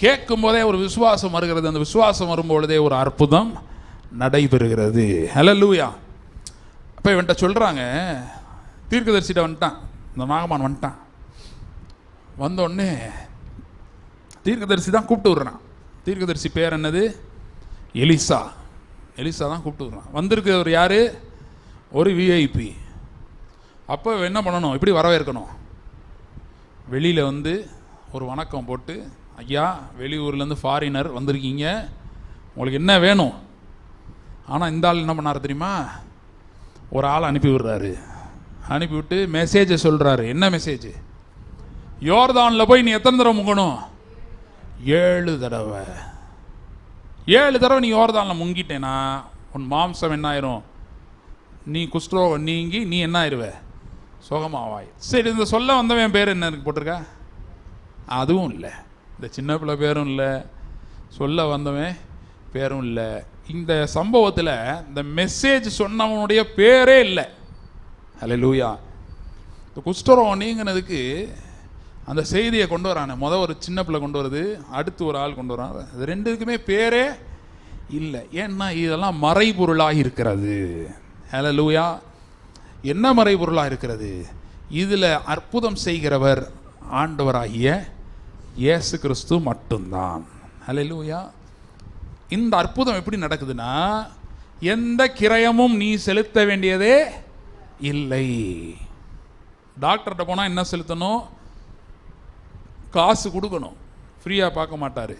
கேட்கும் போதே ஒரு விசுவாசம் வருகிறது, அந்த விசுவாசம் வரும்பொழுதே ஒரு அற்புதம் நடைபெறுகிறது. ஹல்லேலூயா. அப்போ இவன்கிட்ட சொல்கிறாங்க, தீர்க்கதரிசிட்ட வந்துட்டான், இந்த நாகமான் வந்துட்டான். வந்தோடனே தீர்க்கதரிசி தான் கூப்பிட்டு விடுறான். தீர்க்கதரிசி பேர் என்னது? எலிசா. எலிசா தான் கூப்பிட்டு விடுறான். வந்திருக்கிறவர் யார்? ஒரு விஐபி. அப்போ என்ன பண்ணணும்? இப்படி வரவேற்கணும். வெளியில் வந்து ஒரு வணக்கம் போட்டு, ஐயா வெளியூர்லேருந்து ஃபாரினர் வந்திருக்கீங்க, உங்களுக்கு என்ன வேணும்? ஆனால் இந்த ஆள் என்ன பண்ணார் தெரியுமா? ஒரு ஆள் அனுப்பி விடுறாரு. அனுப்பிவிட்டு மெசேஜை சொல்கிறாரு. என்ன மெசேஜ்? யோர்தானில் போய் நீ எத்தனை தடவை முங்கணும்? 7 தடவை. 7 தடவை நீ யோர்தானில் முங்கிட்டேன்னா உன் மாம்சம் என்ன ஆயிரும்? நீ குஷ்டரோகம் நீங்கி நீ என்ன ஆயிடுவ? சுகமாவாய். சரி, இந்த சொல்ல வந்தவன் பேர் என்ன இருக்கு போட்டிருக்கா? அதுவும் இல்லை. இந்த சின்ன பிள்ளை பேரும் இல்லை, சொல்ல வந்தவன் பேரும் இல்லை. இந்த சம்பவத்தில் இந்த மெசேஜ் சொன்னவனுடைய பேரே இல்லை. ஹல்லேலூயா. இந்த குஷ்டரோகம் நீங்கினதுக்கு அந்த செய்தியை கொண்டு வரானே, ஒரு சின்ன பிள்ளை கொண்டு வருது, அடுத்து ஒரு ஆள் கொண்டு வரான். அது ரெண்டுக்குமே பேரே இல்லை. ஏன்னா இதெல்லாம் மறைபொருளாக இருக்கிறது. ஹல்லேலூயா. என்ன மறைபொருளாக இருக்கிறது? இதில் அற்புதம் செய்கிறவர் ஆண்டவராகிய இயேசு கிறிஸ்து மட்டும்தான். ஹல்லேலூயா. இந்த அற்புதம் எப்படி நடக்குதுன்னா, எந்த கிரயமும் நீ செலுத்த வேண்டியதே இல்லை. டாக்டர்கிட்ட போனால் என்ன செலுத்தணும்? காசு கொடுக்கணும், ஃப்ரீயாக பார்க்க மாட்டார்.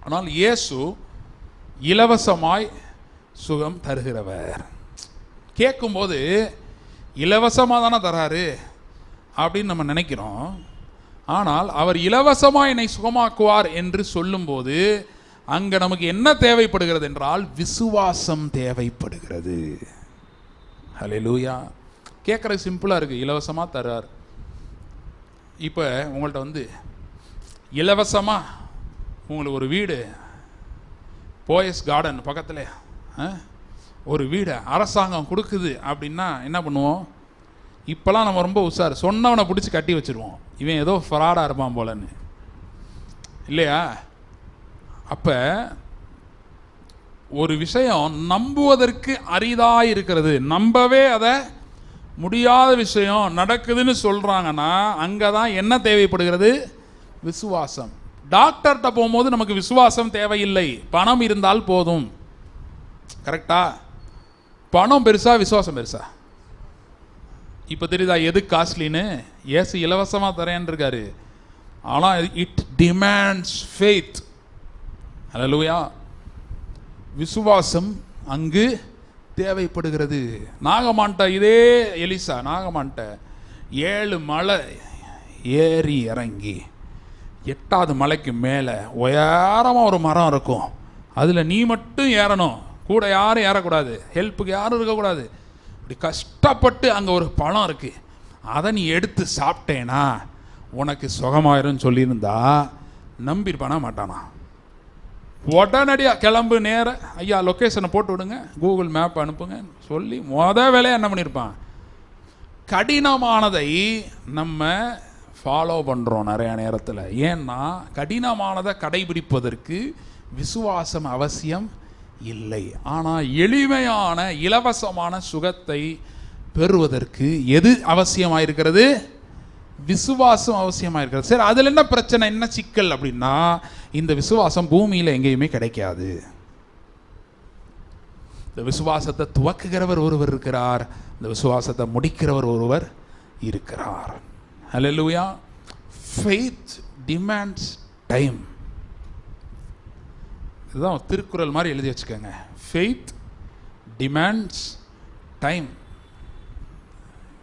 ஆனால் இயேசு இலவசமாய் சுகம் தருகிறவர். கேட்கும்போது இலவசமாக தானே தராரு அப்படின்னு நம்ம நினைக்கிறோம். ஆனால் அவர் இலவசமாக என்னை சுகமாக்குவார் என்று சொல்லும்போது அங்கே நமக்கு என்ன தேவைப்படுகிறது என்றால் விசுவாசம் தேவைப்படுகிறது. ஹல்லேலூயா. கேட்குறது சிம்பிளாக இருக்குது, இலவசமாக தர்றார். இப்போ உங்கள்கிட்ட வந்து இலவசமாக உங்களுக்கு ஒரு வீடு, போயஸ் கார்டன் பக்கத்தில் ஒரு வீடை அரசாங்கம் கொடுக்குது அப்படின்னா என்ன பண்ணுவோம்? இப்போலாம் நம்ம ரொம்ப உஷார், சொன்னவனை பிடிச்சி கட்டி வச்சுருவோம், இவன் ஏதோ ஃப்ராடாக இருப்பான் போலன்னு, இல்லையா? அப்போ ஒரு விஷயம் நம்புவதற்கு அரிதாக இருக்கிறது, நம்பவே அதை முடியாத விஷயம் நடக்குதுன்னு சொல்கிறாங்கன்னா அங்கே தான் என்ன தேவைப்படுகிறது? விசுவாசம். டாக்டர்கிட்ட போகும்போது நமக்கு விசுவாசம் தேவையில்லை, பணம் இருந்தால் போதும். கரெக்டா? பணம் பெருசா விசுவாசம் பெருசா? இப்போ தெரியுதா எது காஸ்ட்லின்னு? இயேசு இலவசமாக தரேன்னு இருக்காரு, ஆனால் இட் டிமாண்ட்ஸ் ஃபெய்த். ஹல்லேலூயா. விசுவாசம் அங்கு தேவைப்படுகிறது. நாகமான்ட்ட இதே எலிசா நாகமான்ட்ட 7 மலை ஏறி இறங்கி 8வது மலைக்கு மேலே உயரமாக ஒரு மரம் இருக்கும், அதில் நீ மட்டும் ஏறணும், கூட யாரும் ஏறக்கூடாது, ஹெல்ப்புக்கு யாரும் இருக்கக்கூடாது. இப்படி கஷ்டப்பட்டு அங்கே ஒரு பழம் இருக்குது, அதை நீ எடுத்து சாப்பிட்டேனா உனக்கு சுகமாயிருன்னு சொல்லியிருந்தா நம்பியிருப்பானா மாட்டானா? உடனடியாக கிளம்பு, நேர ஐயா லொக்கேஷனை போட்டு விடுங்க, கூகுள் மேப் அனுப்புங்க சொல்லி வேலையை என்ன பண்ணியிருப்பான்? கடினமானதை நம்ம ஃபாலோ பண்ணுறோம் நிறையா நேரத்தில். ஏன்னா கடினமானதை கடைபிடிப்பதற்கு விசுவாசம் அவசியம் இல்லை. ஆனால் எளிமையான இலவசமான சுகத்தை பெறுவதற்கு எது அவசியமாக இருக்கிறது? விசுவாசம் அவசியமாக இருக்கிறது. சரி, அதில் என்ன பிரச்சனை, என்ன சிக்கல் அப்படின்னா, இந்த விசுவாசம் பூமியில் எங்கேயுமே கிடைக்காது. இந்த விசுவாசத்தை துவக்குகிறவர் ஒருவர் இருக்கிறார், இந்த விசுவாசத்தை முடிக்கிறவர் ஒருவர் இருக்கிறார். ஹல்லேலூயா. Faith demands time. இதுதான் திருக்குறள் மாதிரி எழுதி வச்சுக்கோங்க. Faith demands time.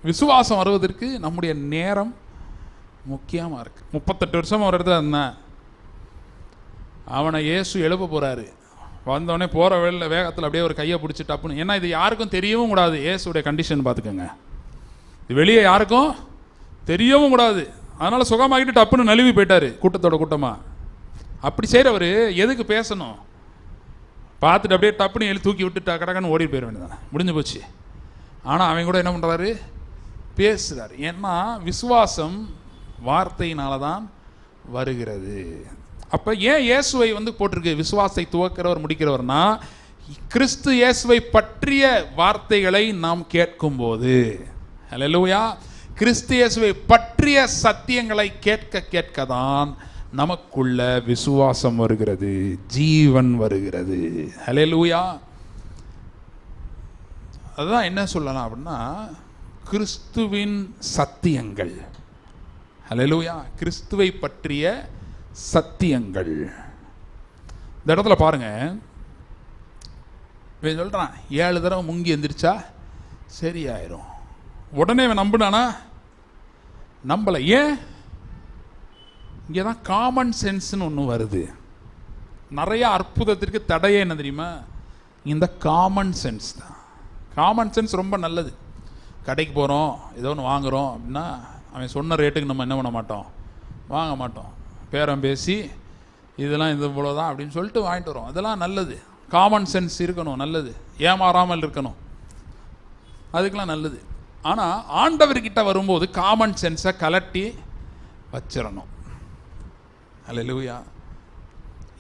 விசுவாசம் வருவதற்கு நம்முடைய நேரம் முக்கியமாக இருக்கு. 38 வருஷம் ஒரு இடத்துல இருந்தேன். அவனை இயேசு எழுப்ப போகிறாரு. வந்தோடனே போகிற வேலையில் வேகத்தில் அப்படியே ஒரு கையை பிடிச்சி டப்புன்னு, ஏன்னா இது யாருக்கும் தெரியவும் கூடாது. இயேசுடைய கண்டிஷன் பார்த்துக்கோங்க, இது வெளியே யாருக்கும் தெரியவும் கூடாது. அதனால் சுகமாகிட்டு டப்புன்னு நழுவி போயிட்டார் கூட்டத்தோட கூட்டமாக. அப்படி செய்கிறவர் எதுக்கு பேசணும்? பார்த்துட்டு அப்படியே டப்புன்னு தூக்கி விட்டு கடக்கன்னு ஓடி போயிட வேண்டியதான், முடிஞ்சு போச்சு. ஆனால் அவன் கூட என்ன பண்ணுறாரு? பேசுகிறார். ஏன்னா விசுவாசம் வார்த்தையினால தான் வருகிறது. அப்போ ஏன் இயேசுவை போட்டிருக்கு விசுவாசத்தை துவக்கிறவர் முடிக்கிறவர்னா, கிறிஸ்து இயேசுவை பற்றிய வார்த்தைகளை நாம் கேட்கும்போது, ஹல்லேலூயா, கிறிஸ்து இயேசுவை பற்றிய சத்தியங்களை கேட்க கேட்க தான் நமக்குள்ள விசுவாசம் வருகிறது, ஜீவன் வருகிறது. ஹல்லேலூயா. அதுதான் என்ன சொல்லலாம் அப்படின்னா, கிறிஸ்துவின் சத்தியங்கள். ஹல்லேலூயா. கிறிஸ்துவை பற்றிய சத்தியங்கள். இந்த இடத்துல பாருங்க, சொல்றான் 7 தடவை முங்கி எந்திரிச்சா சரியாயிரும். உடனே நம்பினானா? நம்பல. ஏன்? இங்கேதான் காமன் சென்ஸ்னு ஒன்று வருது. நிறைய அற்புதத்திற்கு தடையே என்ன தெரியுமா? இந்த காமன் சென்ஸ் தான். காமன் சென்ஸ் ரொம்ப நல்லது. கடைக்கு போகிறோம், ஏதோ ஒன்று வாங்குகிறோம் அப்படின்னா அவன் சொன்ன ரேட்டுக்கு நம்ம என்ன பண்ண மாட்டோம், வாங்க மாட்டோம். பேரம் பேசி இதெல்லாம் இது இவ்வளோதான் அப்படின்னு சொல்லிட்டு வாங்கிட்டு வரோம். அதெல்லாம் நல்லது. காமன் சென்ஸ் இருக்கணும், நல்லது. ஏமாறாமல் இருக்கணும், அதுக்கெல்லாம் நல்லது. ஆனால் ஆண்டவர்கிட்ட வரும்போது காமன் சென்ஸை கலட்டி வச்சிடணும். ஹல்லேலூயா.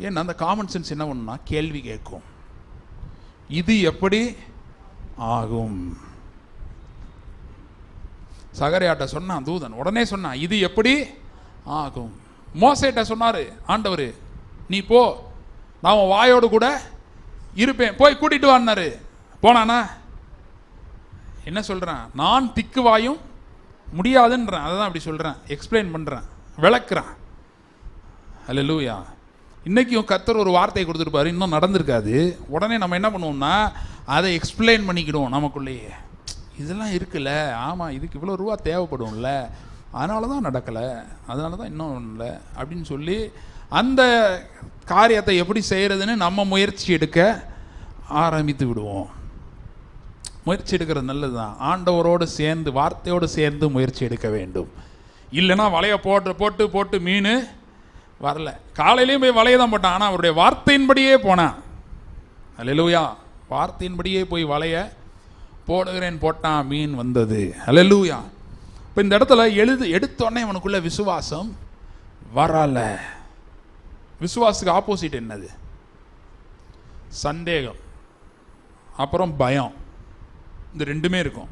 ஏன்னா அந்த காமன் சென்ஸ் என்ன பண்ணுன்னா கேள்வி கேட்கும். இது எப்படி ஆகும்? சகரியாட்ட சொன்னான் தூதன், உடனே சொன்னான் இது எப்படி ஆகும். மோசேட்ட சொன்னாரு ஆண்டவர், நீ போ, நான் உன் வாயோடு கூட இருப்பேன், போய் கூட்டிட்டு வான்னாரு. போனானா? என்ன சொல்றேன்? நான் திக்கு வாயும் முடியாதுன்றேன். அதை தான் அப்படி சொல்றேன், எக்ஸ்பிளைன் பண்றேன், விளக்குறேன். ஹல்லேலூயா. இன்னைக்கும் கர்த்தர் ஒரு வார்த்தையை கொடுத்துருப்பாரு, இன்னும் நடந்திருக்காது. உடனே நம்ம என்ன பண்ணுவோம்னா அதை எக்ஸ்பிளைன் பண்ணிக்கிடுவோம் நமக்குள்ளேயே. இதெல்லாம் இருக்குல்ல, ஆமாம், இதுக்கு இவ்வளோ ரூபா தேவைப்படும்ல, அதனால தான் நடக்கலை, அதனால தான் இன்னும் இல்லை அப்படின்னு சொல்லி அந்த காரியத்தை எப்படி செய்கிறதுன்னு நம்ம முயற்சி எடுக்க ஆரம்பித்து விடுவோம். முயற்சி எடுக்கிறது நல்லது தான். ஆண்டவரோடு சேர்ந்து, வார்த்தையோடு சேர்ந்து முயற்சி எடுக்க வேண்டும். இல்லைன்னா வலையை போட்டு போட்டு மீன் வரல. காலையிலையும் போய் வலையை தான் போட்டான், ஆனால் அவருடைய வார்த்தையின்படியே போனான். ஹல்லேலூயா. வார்த்தையின்படியே போய் வலையை போடுகிறேன், போட்டான், மீன் வந்தது. ஹல்லேலூயா. இப்போ இந்த இடத்துல எடுத்தோடனே அவனுக்குள்ள விசுவாசம் வரல. விசுவாசத்துக்கு ஆப்போசிட் என்னது? சந்தேகம், அப்புறம் பயம். இந்த ரெண்டுமே இருக்கும்.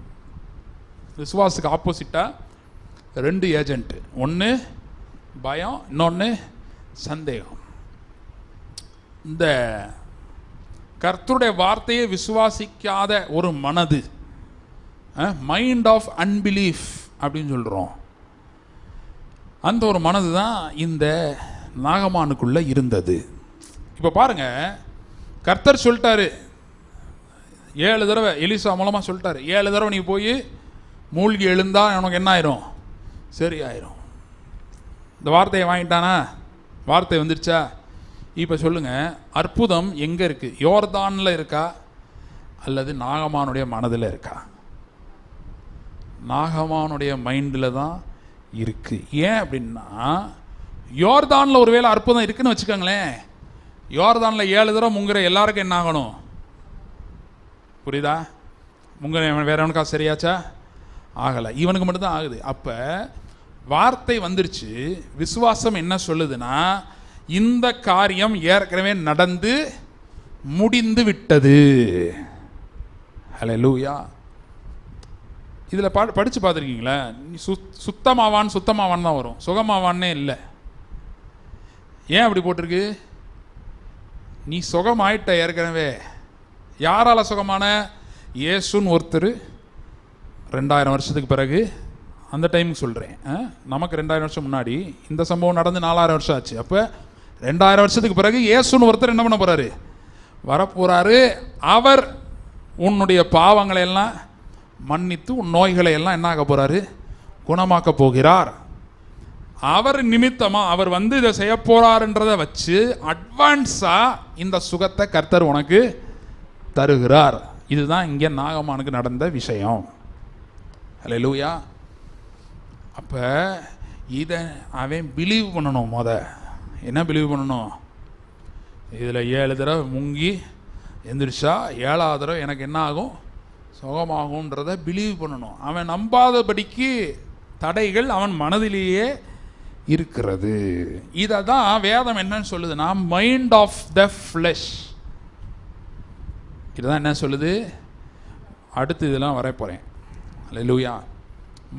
விசுவாசத்துக்கு ஆப்போசிட்டாக 2 ஏஜென்ட், ஒன்று பயம், இன்னொன்று சந்தேகம். இந்த கர்த்தருடைய வார்த்தையை விசுவாசிக்காத ஒரு மனது, மைண்ட் ஆஃப் அன்பிலீஃப் அப்படின்னு சொல்கிறோம், அந்த ஒரு மனது தான் இந்த நாகமானுக்குள்ளே இருந்தது. இப்போ பாருங்க, கர்த்தர் சொல்லிட்டாரு 7 தடவை, எலிசா மூலமாக சொல்லிட்டாரு 7 தடவை நீ போய் மூழ்கி எழுந்தா உனக்கு என்ன ஆயிரும்? சரி ஆயிரும். இந்த வார்த்தையை வாங்கிட்டானா? வார்த்தை வந்துருச்சா? இப்போ சொல்லுங்க, அற்புதம் எங்கே இருக்கு? யோர்தானில் இருக்கா அல்லது நாகமானுடைய மனதில் இருக்கா? நாகமானுடைய மைண்டில் தான் இருக்கு. ஏன் அப்படின்னா, யோர்தானில் ஒருவேளை அற்புதம் இருக்குன்னு வச்சுக்கோங்களேன், யோர்தானில் 7 தடவை முங்குற எல்லாருக்கும் என்ன ஆகணும்? புரியுதா? முங்குற வேற எவனுக்கா சரியாச்சா? ஆகலை, இவனுக்கு மட்டும்தான் ஆகுது. அப்போ வார்த்தை வந்துருச்சு. விசுவாசம் என்ன சொல்லுதுன்னா, இந்த காரியம் ஏற்கனவே நடந்து முடிந்து விட்டது. ஹல்லேலூயா. இதில் படித்து பார்த்துருக்கீங்களா? சுத்தமாவான் தான் வரும், சுகமாவான்னே இல்லை. ஏன் அப்படி போட்டிருக்கு? நீ சுகமாயிட்ட ஏற்கனவே. யாரால் சுகமான? இயேசுன்னு ஒருத்தர் 2000 வருஷத்துக்கு பிறகு, அந்த டைமுக்கு சொல்கிறேன், நமக்கு 2000 வருஷம் முன்னாடி இந்த சம்பவம் நடந்து 4000 வருஷம் ஆச்சு. அப்போ 2000 வருஷத்துக்கு பிறகு இயேசுன்னு ஒருத்தர் என்ன பண்ண போகிறாரு? வரப்போகிறாரு. அவர் உன்னுடைய பாவங்களை எல்லாம் மன்னித்து உன் நோய்களை எல்லாம் என்ன ஆக போகிறாரு? குணமாக்க போகிறார். அவர் நிமித்தமாக அவர் வந்து இதை செய்ய போகிறாருன்றதை வச்சு அட்வான்ஸாக இந்த சுகத்தை கர்த்தர் உனக்கு தருகிறார். இதுதான் இங்கே நாகமானுக்கு நடந்த விஷயம். அல்லேலூயா. அப்போ இதை அவன் பிலீவ் பண்ணணும். என்ன பிலீவ் பண்ணணும்? இதில் 7 தடவை முங்கி எந்திரிச்சா 7ஆவது தடவை எனக்கு என்ன ஆகும்? சுகமாகும்ன்றதை பிலீவ் பண்ணணும். அவன் நம்பாதபடிக்கு தடைகள் அவன் மனதிலேயே இருக்கிறது. இதை தான் வேதம் என்னன்னு சொல்லுதுன்னா மைண்ட் ஆஃப் த ஃப்ளெஷ். இதுதான் என்ன சொல்லுது? அடுத்து இதெல்லாம் வர போகிறேன். அல்லேலூயா.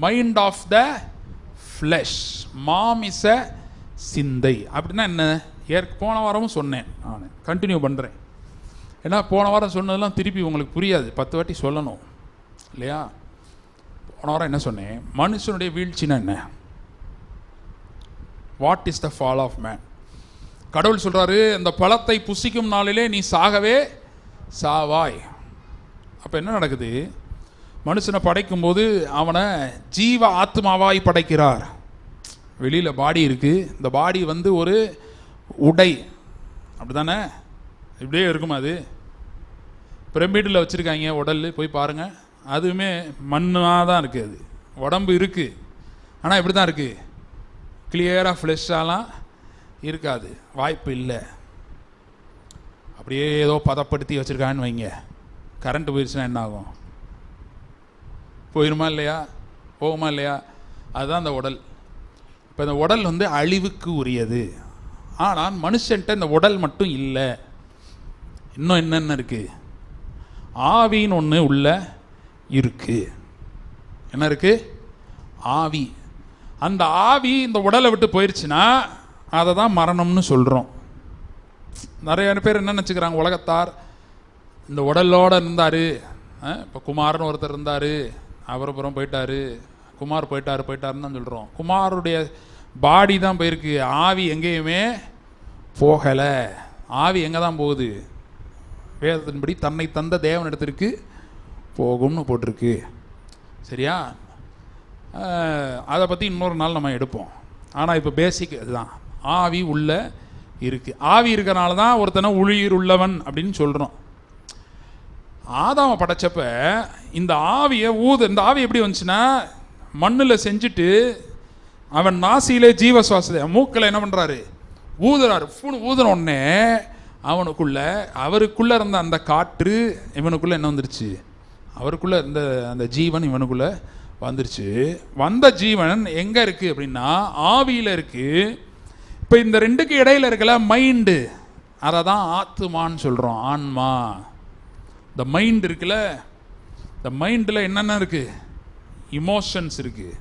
மைண்ட் ஆஃப் த ஃப்ளெஷ், மாமிச சிந்தை அப்படின்னா என்ன? போன வாரமும் சொன்னேன், நான் கண்டினியூ பண்ணுறேன். ஏன்னா போன வாரம் சொன்னதெல்லாம் திருப்பி உங்களுக்கு புரியாது, 10 வாட்டி சொல்லணும் இல்லையா? போன வாரம் என்ன சொன்னேன்? மனுஷனுடைய வீழ்ச்சினா என்ன? What is the fall of man? கடவுள் சொல்கிறாரு, அந்த பழத்தை புசிக்கும் நாளிலே நீ சாகவே சாவாய். அப்போ என்ன நடக்குது? மனுஷனை படைக்கும்போது அவனை ஜீவ ஆத்மாவாய் படைக்கிறார். வெளியில் பாடி இருக்குது. இந்த பாடி வந்து ஒரு உடை, அப்படி தானே? இப்படியே இருக்குமா? அது பிரமிடில் வச்சுருக்காங்க உடல், போய் பாருங்கள். அதுவுமே மண்ணாக தான் இருக்குது. அது உடம்பு இருக்குது, ஆனால் இப்படி தான் இருக்குது. கிளியராக ஃப்ளெஷ்ஷாலாம் இருக்காது, வாய்ப்பு இல்லை. அப்படியே ஏதோ பதப்படுத்தி வச்சுருக்கான்னு வைங்க. கரண்ட் போயிடுச்சுன்னா என்ன ஆகும்? போயிடுமா இல்லையா? போகுமா இல்லையா? அதுதான் அந்த உடல். இப்போ இந்த உடல் வந்து அழிவுக்கு உரியது. ஆனால் மனுஷன்ட்ட இந்த உடல் மட்டும் இல்லை, இன்னும் என்னென்ன இருக்குது? ஆவின்னு ஒன்று உள்ள இருக்குது. என்ன இருக்குது? ஆவி. அந்த ஆவி இந்த உடலை விட்டு போயிடுச்சுன்னா அதை தான் மரணம்னு சொல்கிறோம். நிறைய பேர் என்ன நினச்சிக்கிறாங்க, உலகத்தார் இந்த உடலோடு இருந்தார். இப்போ குமார்னு ஒருத்தர் இருந்தார், அவர் அப்புறம் போயிட்டார். குமார் போயிட்டாருன்னு தான் சொல்கிறோம். குமாருடைய பாடி தான் போயிருக்கு, ஆவி எங்கேயுமே போகலை. ஆவி எங்கே தான் போகுது? வேதத்தின்படி தன்னை தந்த தேவனிடத்திற்கு போகும்னு போட்டிருக்கு. சரியா? அதை பற்றி இன்னொரு நாள் நம்ம எடுப்போம். ஆனால் இப்போ பேசிக் அதுதான், ஆவி உள்ள இருக்குது. ஆவி இருக்கிறனால தான் ஒருத்தனை உயிர் உள்ளவன் அப்படின்னு சொல்கிறோம். ஆதாமை படைச்சப்ப இந்த ஆவியை இந்த ஆவி எப்படி வந்துச்சுன்னா, மண்ணில் செஞ்சுட்டு அவன் நாசியிலே ஜீவ சுவாசத்தை மூக்கில் என்ன பண்ணுறாரு? ஊதுறாரு. ஊதுன உடனே அவருக்குள்ளே இருந்த அந்த காற்று இவனுக்குள்ளே என்ன வந்துருச்சு? அவருக்குள்ளே இருந்த அந்த ஜீவன் இவனுக்குள்ளே வந்துருச்சு. வந்த ஜீவன் எங்கே இருக்குது அப்படின்னா ஆவியில் இருக்குது. இப்போ இந்த ரெண்டுக்கு இடையில இருக்கல மைண்டு, அதை தான் ஆத்துமான்னு சொல்கிறோம், ஆன்மா. இந்த மைண்ட் இருக்குல்ல, இந்த மைண்டில் என்னென்ன இருக்குது? இமோஷன்ஸ் இருக்குது.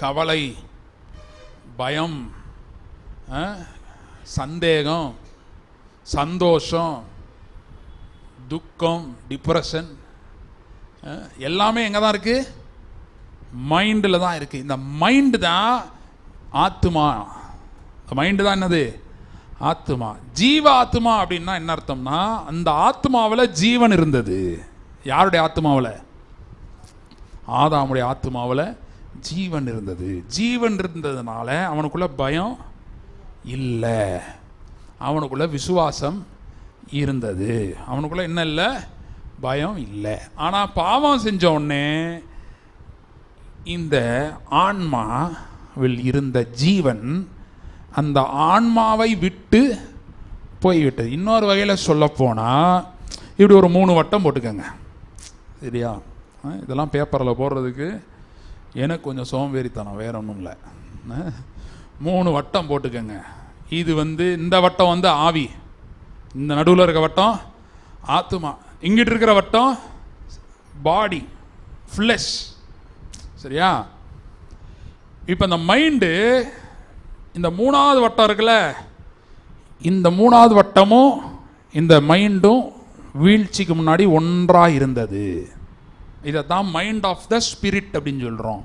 கவலை, பயம், சந்தேகம், சந்தோஷம், துக்கம், டிப்ரெஷன், எல்லாமே எங்கே தான் இருக்குது? மைண்டில் தான் இருக்குது. இந்த மைண்டு தான் ஆத்மா. மைண்டு தான் என்னது? ஆத்மா. ஜீவ ஆத்மா அப்படின்னா என்ன அர்த்தம்னா, அந்த ஆத்மாவில் ஜீவன் இருந்தது. யாருடைய ஆத்மாவில்? ஆதாமுடைய ஆத்மாவில் ஜீவன் இருந்தது. ஜீவன் இருந்ததுனால அவனுக்குள்ள பயம் இல்லை, அவனுக்குள்ள விசுவாசம் இருந்தது. அவனுக்குள்ள என்ன இல்லை? பயம் இல்லை. ஆனால் பாவம் செஞ்ச உடனே இந்த ஆன்மாவில் இருந்த ஜீவன் அந்த ஆன்மாவை விட்டு போய்விட்டது. இன்னொரு வகையில் சொல்லப்போனால் இப்படி ஒரு 3 வட்டம் போட்டுக்கோங்க. சரியா? இதெல்லாம் பேப்பரில் போடுறதுக்கு எனக்கு கொஞ்சம் சோம்பேறித்தனம், வேற ஒன்றும் இல்லை. 3 வட்டம் போட்டுக்கோங்க. இது வந்து இந்த வட்டம் வந்து ஆவி, இந்த நடுவில் இருக்க வட்டம் ஆத்துமா, இங்கிட்டு இருக்கிற வட்டம் பாடி, ஃப்ளெஷ். சரியா? இப்போ இந்த மைண்டு, இந்த 3வது வட்டம் இருக்குல்ல, இந்த 3வது வட்டமும் இந்த மைண்டும் வீழ்ச்சிக்கு முன்னாடி ஒன்றாக இருந்தது. இதை தான் மைண்ட் ஆஃப் த ஸ்பிரிட் அப்படின்னு சொல்கிறோம்,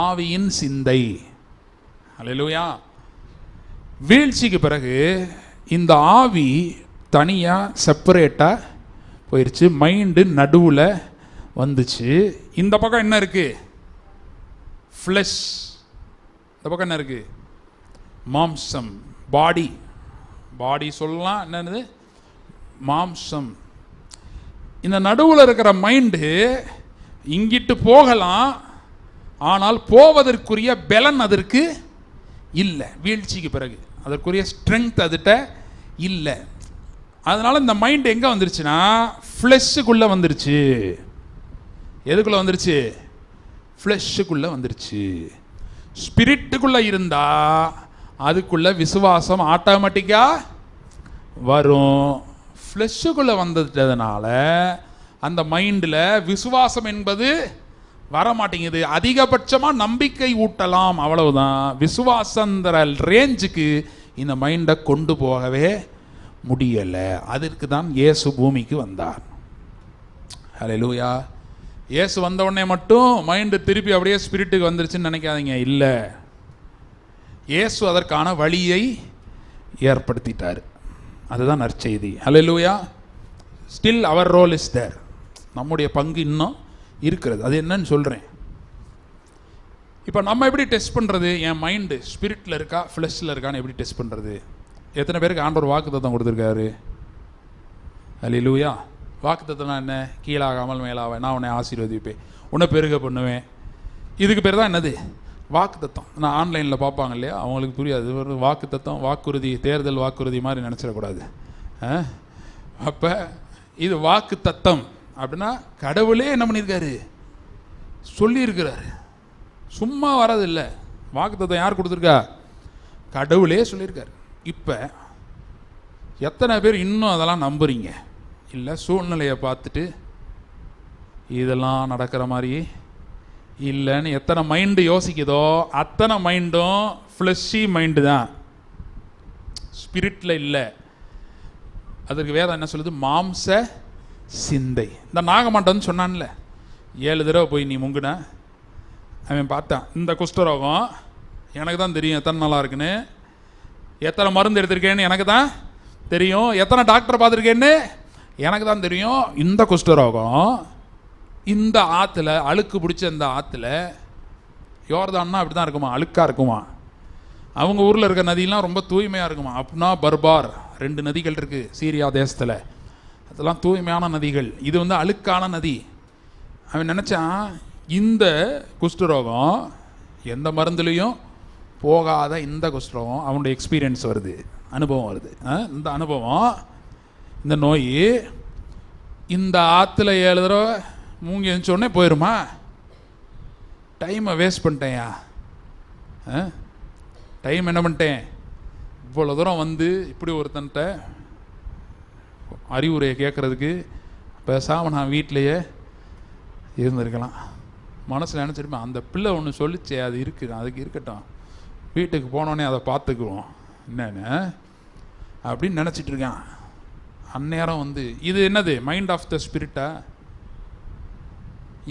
ஆவியின் சிந்தை. அல்லேலூயா. வீழ்ச்சிக்கு பிறகு இந்த ஆவி தனியாக செப்பரேட்டாக போயிடுச்சு. மைண்டு நடுவில் வந்துச்சு. இந்த பக்கம் என்ன இருக்குது? ஃப்ளஷ். இந்த பக்கம் என்ன இருக்குது? மாம்சம், பாடி. பாடி சொல்லலாம், என்னது? மாம்சம். இந்த நடுவில் இருக்கிற மைண்டு இங்கிட்டு போகலாம், ஆனால் போவதற்குரிய பலன் அதற்கு இல்லை. வீழ்ச்சிக்கு பிறகு அதற்குரிய ஸ்ட்ரென்த் அதுகிட்ட இல்லை. அதனால் இந்த மைண்ட் எங்கே வந்துருச்சுன்னா ஃப்ளெஷ்ஷுக்குள்ளே வந்துருச்சு. எதுக்குள்ளே வந்துருச்சு? ஃப்ளெஷ்ஷுக்குள்ளே வந்துருச்சு. ஸ்பிரிட்டுக்குள்ளே இருந்தால் அதுக்குள்ளே விசுவாசம் ஆட்டோமேட்டிக்காக வரும். ஃப்ளெஷ்ஷுக்குள்ளே வந்துட்டதுனால அந்த மைண்டில் விசுவாசம் என்பது வரமாட்டேங்குது. அதிகபட்சமாக நம்பிக்கை ஊட்டலாம், அவ்வளவுதான். விசுவாசங்கிற ரேஞ்சுக்கு இந்த மைண்டை கொண்டு போகவே முடியலை. அதற்கு தான் இயேசு பூமிக்கு வந்தார். ஹல்லேலூயா. இயேசு வந்த உடனே மட்டும் மைண்டு திருப்பி அப்படியே ஸ்பிரிட்டுக்கு வந்துருச்சுன்னு நினைக்காதீங்க. இல்லை, இயேசு அதற்கான வழியை ஏற்படுத்திட்டார். அதுதான் நற்செய்தி. ஹல்லேலூயா. ஸ்டில் அவர் ரோல் இஸ் தேர். நம்முடைய பங்கு இன்னும் இருக்கிறது. அது என்னன்னு சொல்கிறேன். இப்போ நம்ம எப்படி டெஸ்ட் பண்ணுறது? என் மைண்டு ஸ்பிரிட்டில் இருக்கா ஃப்ளெஷ்ஷில் இருக்கான்னு எப்படி டெஸ்ட் பண்ணுறது? எத்தனை பேருக்கு ஆண்டவர் வாக்குத்தத்தம் கொடுத்துருக்காரு? ஹல்லேலூயா. வாக்குத்தத்தம்னா என்ன? கீழாகாமல் மேலாக, நான் உன்னை ஆசீர்வதிப்பேன், உன்னை பெருக பண்ணுவேன். இதுக்கு பேர் தான் என்னது? வாக்குத்தத்தம். நான் ஆன்லைனில் பார்ப்பாங்க இல்லையா, அவங்களுக்கு புரியாது. ஒரு வாக்குத்தத்தம், வாக்குறுதி, தேர்தல் வாக்குறுதி மாதிரி நினச்சிடக்கூடாது. அப்போ இது வாக்குத்தத்தம் அப்படின்னா கடவுளே என்ன பண்ணியிருக்காரு? சொல்லியிருக்கிறாரு. சும்மா வரதில்லை. வாக்குத்தத்தம் யார் கொடுத்துருக்கா? கடவுளே சொல்லியிருக்காரு. இப்போ எத்தனை பேர் இன்னும் அதெல்லாம் நம்புறீங்க? இல்லை, சூழ்நிலையை பார்த்துட்டு இதெல்லாம் நடக்கிற மாதிரி இல்லைன்னு எத்தனை மைண்டு யோசிக்குதோ அத்தனை மைண்டும் ஃப்ளஷி மைண்டு தான், ஸ்பிரிட்டில் இல்லை. அதற்கு வேதம் என்ன சொல்லுது? மாம்ச சிந்தை. இந்த நாகமாட்டன்னு சொன்னான்ல, 7 தடவை போய் நீ முங்குன, அவன் பார்த்தான். இந்த குஷ்டரோகம் எனக்கு தான் தெரியும் எத்தனை நாளாக இருக்குன்னு, எத்தனை மருந்து எடுத்திருக்கேன்னு எனக்கு தான் தெரியும், எத்தனை டாக்டர் பார்த்துருக்கேன்னு எனக்கு தான் தெரியும். இந்த குஷ்டரோகம் இந்த ஆற்றுல, அழுக்கு பிடிச்ச இந்த ஆற்றுல, யோர்தான்னா அப்படி தான் இருக்குமா, அழுக்காக இருக்குமா. அவங்க ஊரில் இருக்க நதியெலாம் ரொம்ப தூய்மையாக இருக்குமா. அப்படின்னா பர்பார் 2 நதிகள் இருக்குது சீரியா தேசத்தில், அதெல்லாம் தூய்மையான நதிகள். இது வந்து அழுக்கான நதி. அவன் நினச்சான் இந்த குஷ்டரோகம் எந்த மருந்துலேயும் போகாத இந்த குஷ்டரோகம், அவனுடைய எக்ஸ்பீரியன்ஸ் வருது, அனுபவம் வருது. இந்த அனுபவம், இந்த நோய் இந்த ஆற்றுல 7 தடவை மூங்கி எழுந்தோடனே போயிடுமா? டைமை வேஸ்ட் பண்ணிட்டேயா? டைம் என்ன பண்ணிட்டேன்? இவ்வளோ தூரம் வந்து இப்படி ஒருத்தன்ட்ட அறிவுரையை கேட்குறதுக்கு பேசாமல் நான் வீட்டிலையே இருந்திருக்கலாம். மனசில் நினச்சிருப்பேன், அந்த பிள்ளை ஒன்று சொல்லிச்சே, அது இருக்குது, அதுக்கு இருக்கட்டும், வீட்டுக்கு போனோடனே அதை பார்த்துக்குவோம் என்னன்னு அப்படின்னு நினச்சிட்டு இருக்கான். அந்நேரம் வந்து இது என்னது? மைண்ட் ஆஃப் த ஸ்பிரிட்டா?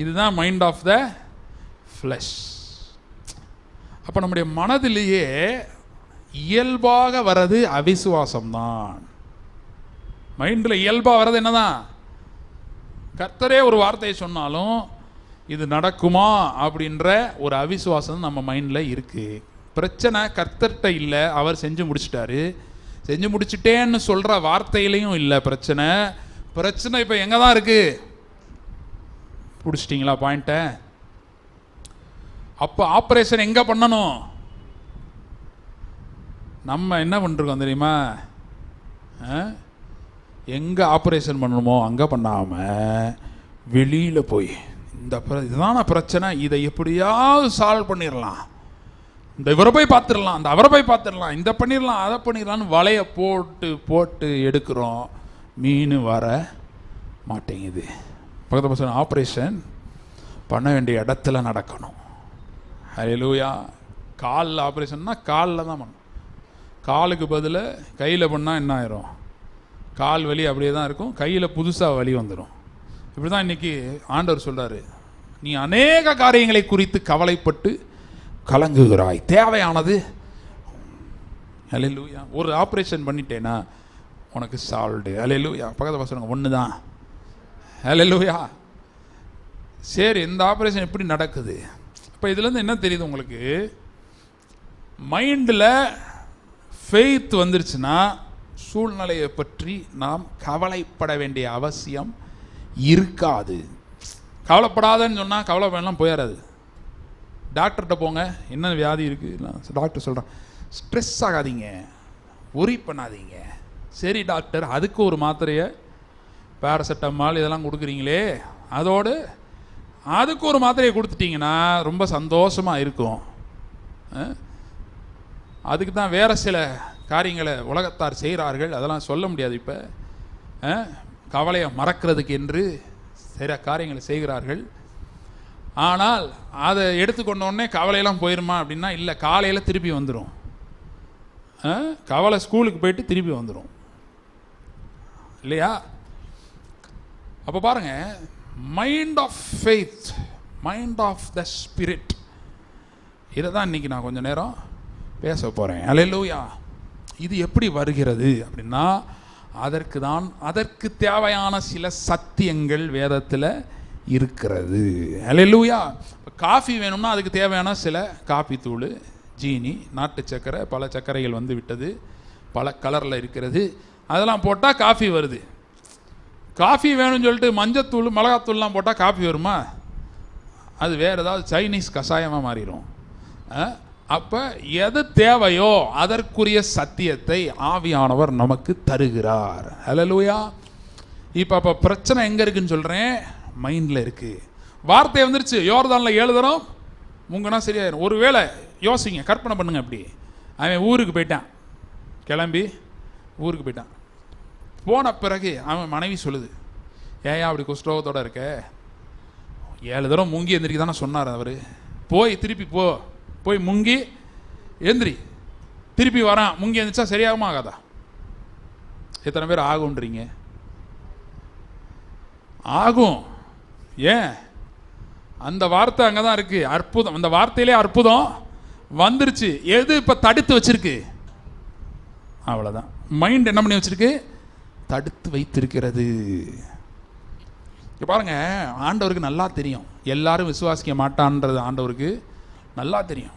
இதுதான் மைண்ட் ஆஃப் த ஃப்ளஷ். அப்போ நம்முடைய மனதிலேயே இயல்பாக வர்றது அவிசுவாசம்தான். மைண்டில் இயல்பாக வர்றது என்னதான்? கர்த்தரே ஒரு வார்த்தையை சொன்னாலும் இது நடக்குமா அப்படின்ற ஒரு அவிசுவாசம் நம்ம மைண்டில் இருக்குது. பிரச்சனை கர்த்தர்கிட்ட இல்லை, அவர் செஞ்சு முடிச்சிட்டாரு. செஞ்சு முடிச்சிட்டேன்னு சொல்கிற வார்த்தையிலையும் இல்லை பிரச்சனை. பிரச்சனை இப்போ எங்கே தான் இருக்குது? பிடிச்சிட்டிங்களா பாயிண்ட்டை? அப்போ ஆப்ரேஷன் எங்கே பண்ணணும்? நம்ம என்ன பண்ணிருக்கோம் தெரியுமா? எங்கே ஆப்ரேஷன் பண்ணணுமோ அங்கே பண்ணாமல் வெளியில் போய் இதுதான பிரச்சனை, இதை எப்படியாவது சால்வ் பண்ணிடலாம், இந்த இவரை போய் பார்த்துடலாம், அந்த அவரை போய் பார்த்துடலாம், இந்த பண்ணிடலாம், அதை பண்ணிடலான்னு வலையை போட்டு போட்டு எடுக்கிறோம். மீன் வர மாட்டேங்குது. பக்கத்து பசங்க ஆப்ரேஷன் பண்ண வேண்டிய இடத்துல நடக்கணும். ஹல்லேலூயா. காலில் ஆப்ரேஷன்னா காலில் தான் பண்ணணும். காலுக்கு பதில் கையில் பண்ணால் என்ன ஆயிரும்? கால் வலி அப்படியே தான் இருக்கும், கையில் புதுசாக வலி வந்துடும். இப்படி தான் இன்றைக்கி ஆண்டவர் சொல்கிறாரு, நீ அநேக காரியங்களை குறித்து கவலைப்பட்டு கலங்குகிறாய், தேவையானது அல்லேலூயா. ஒரு ஆப்ரேஷன் பண்ணிட்டேனா உனக்கு சால்வ்டு. அல்லேலூயா. பக்கத்தில் பசங்க ஒன்று தான். அல்லேலூயா. சரி, இந்த ஆப்ரேஷன் எப்படி நடக்குது? இப்போ இதுலேருந்து என்ன தெரியுது உங்களுக்கு? மைண்டில் ஃபெய்த் வந்துருச்சுன்னா சூழ்நிலையை பற்றி நாம் கவலைப்பட வேண்டிய அவசியம் இருக்காது. கவலைப்படாதன்னு சொன்னால் கவலை பண்ணலாம் போயிடாது. டாக்டர்கிட்ட போங்க, என்ன வியாதி இருக்குது, டாக்டர் சொல்கிறேன் ஸ்ட்ரெஸ் ஆகாதீங்க, ஒரி பண்ணாதீங்க. சரி டாக்டர், அதுக்கு ஒரு மாத்திரையை பேராசிட்டமால் இதெல்லாம் கொடுக்குறீங்களே, அதோடு அதுக்கு ஒரு மாத்திரையை கொடுத்துட்டிங்கன்னா ரொம்ப சந்தோஷமாக இருக்கும். அதுக்கு தான் வேறு சில காரியங்களை உலகத்தார் செய்கிறார்கள், அதெல்லாம் சொல்ல முடியாது. இப்போ கவலையை மறக்கிறதுக்கு என்று சில காரியங்களை செய்கிறார்கள். ஆனால் அதை எடுத்துக்கொண்டோடனே கவலையெல்லாம் போயிருமா அப்படின்னா இல்லை, காலையில் திருப்பி வந்துடும். கவலை ஸ்கூலுக்கு போயிட்டு திருப்பி வந்துடும் இல்லையா? அப்போ பாருங்க, mind of faith, mind of the spirit, இதை தான் இன்றைக்கி நான் கொஞ்சம் நேரம் பேச போகிறேன். அல்லேலூயா. இது எப்படி வருகிறது அப்படின்னா, அதற்கு தேவையான சில சத்தியங்கள் வேதத்தில் இருக்கிறது. அல்லேலூயா. காஃபி வேணும்னா அதுக்கு தேவையான சில காஃபி தூள், ஜீனி, நாட்டு சர்க்கரை, பல சர்க்கரைகள் வந்து விட்டது, பல கலரில் இருக்கிறது, அதெல்லாம் போட்டால் காஃபி வருது. காஃபி வேணும்னு சொல்லிட்டு மஞ்சத்தூள், மிளகாத்தூள்லாம் போட்டால் காஃபி வருமா? அது வேறு ஏதாவது சைனீஸ் கஷாயமாக மாறிடும். அப்போ எது தேவையோ அதற்குரிய சத்தியத்தை ஆவியானவர் நமக்கு தருகிறார். அல்லேலூயா. இப்போ பிரச்சனை எங்கே இருக்குன்னு சொல்கிறேன், மைண்டில் இருக்குது. வார்த்தை வந்துருச்சு, யோர்தானில் 7 தரம் முங்கன்னா சரியாயிரும். ஒருவேளை யோசிங்க, கற்பனை பண்ணுங்க, அப்படி அவன் ஊருக்கு போயிட்டான், கிளம்பி ஊருக்கு போயிட்டான். போன பிறகு அவன் மனைவி சொல்லுது, ஏன் அப்படி குஷ்டரோகத்தோடு இருக்க, 7 தரம் முங்கி எந்திரிக்க தானே சொன்னார் அவர், போய் திருப்பி போய் முங்கி எந்திரி, திருப்பி வரான், முங்கி எந்திரிச்சா சரியாகுமா ஆகாதா? எத்தனை பேர் ஆகுன்றீங்க? ஆகும். ஏன்? அந்த வார்த்தை அங்கே தான் இருக்கு. அற்புதம், அந்த வார்த்தையிலே அற்புதம் வந்துருச்சு. எது இப்போ தடுத்து வச்சிருக்கு? அவ்வளோதான். மைண்ட் என்ன பண்ணி வச்சிருக்கு? தடுத்து வைத்திருக்கிறது. பாருங்க, ஆண்டவருக்கு நல்லா தெரியும் எல்லாரும் விசுவாசிக்க மாட்டான்றது ஆண்டவருக்கு நல்லா தெரியும்.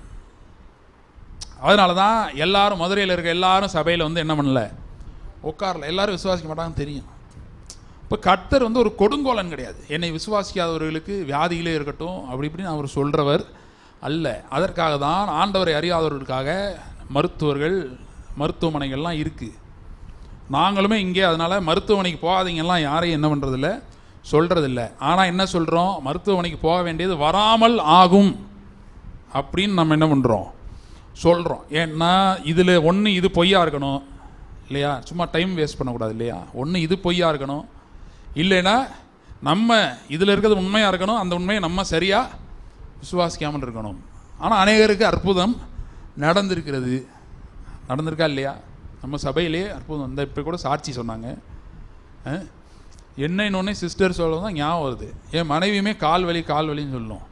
அதனால தான் எல்லாரும் மதுரையில் இருக்க எல்லாரும் சபையில் வந்து என்ன பண்ணல, உட்காரல. எல்லாரும் விசுவாசிக்க மாட்டாங்கன்னு தெரியும். இப்போ கர்த்தர் வந்து ஒரு கொடுங்கோலன் கிடையாது. என்னை விசுவாசிக்காதவர்களுக்கு வியாதியிலே இருக்கட்டும் அப்படி இப்படின்னு அவர் சொல்கிறவர் அல்ல. அதற்காக தான் ஆண்டவரை அறியாதவர்களுக்காக மருத்துவமனைகள்லாம் இருக்குது. நாங்களுமே இங்கே அதனால் மருத்துவமனைக்கு போகாதீங்கலாம் யாரையும் என்ன பண்ணுறதில்ல, சொல்கிறதில்ல. ஆனால் என்ன சொல்கிறோம், மருத்துவமனைக்கு போக வேண்டியது வராமல் ஆகும் அப்படின்னு நம்ம என்ன பண்ணுறோம், சொல்கிறோம். ஏன்னா இதில் ஒன்று இது பொய்யா இருக்கணும் இல்லையா, சும்மா டைம் வேஸ்ட் பண்ணக்கூடாது இல்லையா. ஒன்று இது பொய்யா இருக்கணும், இல்லைன்னா நம்ம இதில் இருக்கிறது உண்மையாக இருக்கணும், அந்த உண்மையை நம்ம சரியாக விசுவாசிக்காமல் இருக்கணும். ஆனால் அநேகருக்கு அற்புதம் நடந்திருக்கா இல்லையா? நம்ம சபையிலே அற்புதம். இந்த இப்போ கூட சாட்சி சொன்னாங்க, என்னன்னொன்னே சிஸ்டர் சொல்ல தான் ஞாபகம் வருது. என் மனைவியுமே கால் வலின்னு சொல்லும்.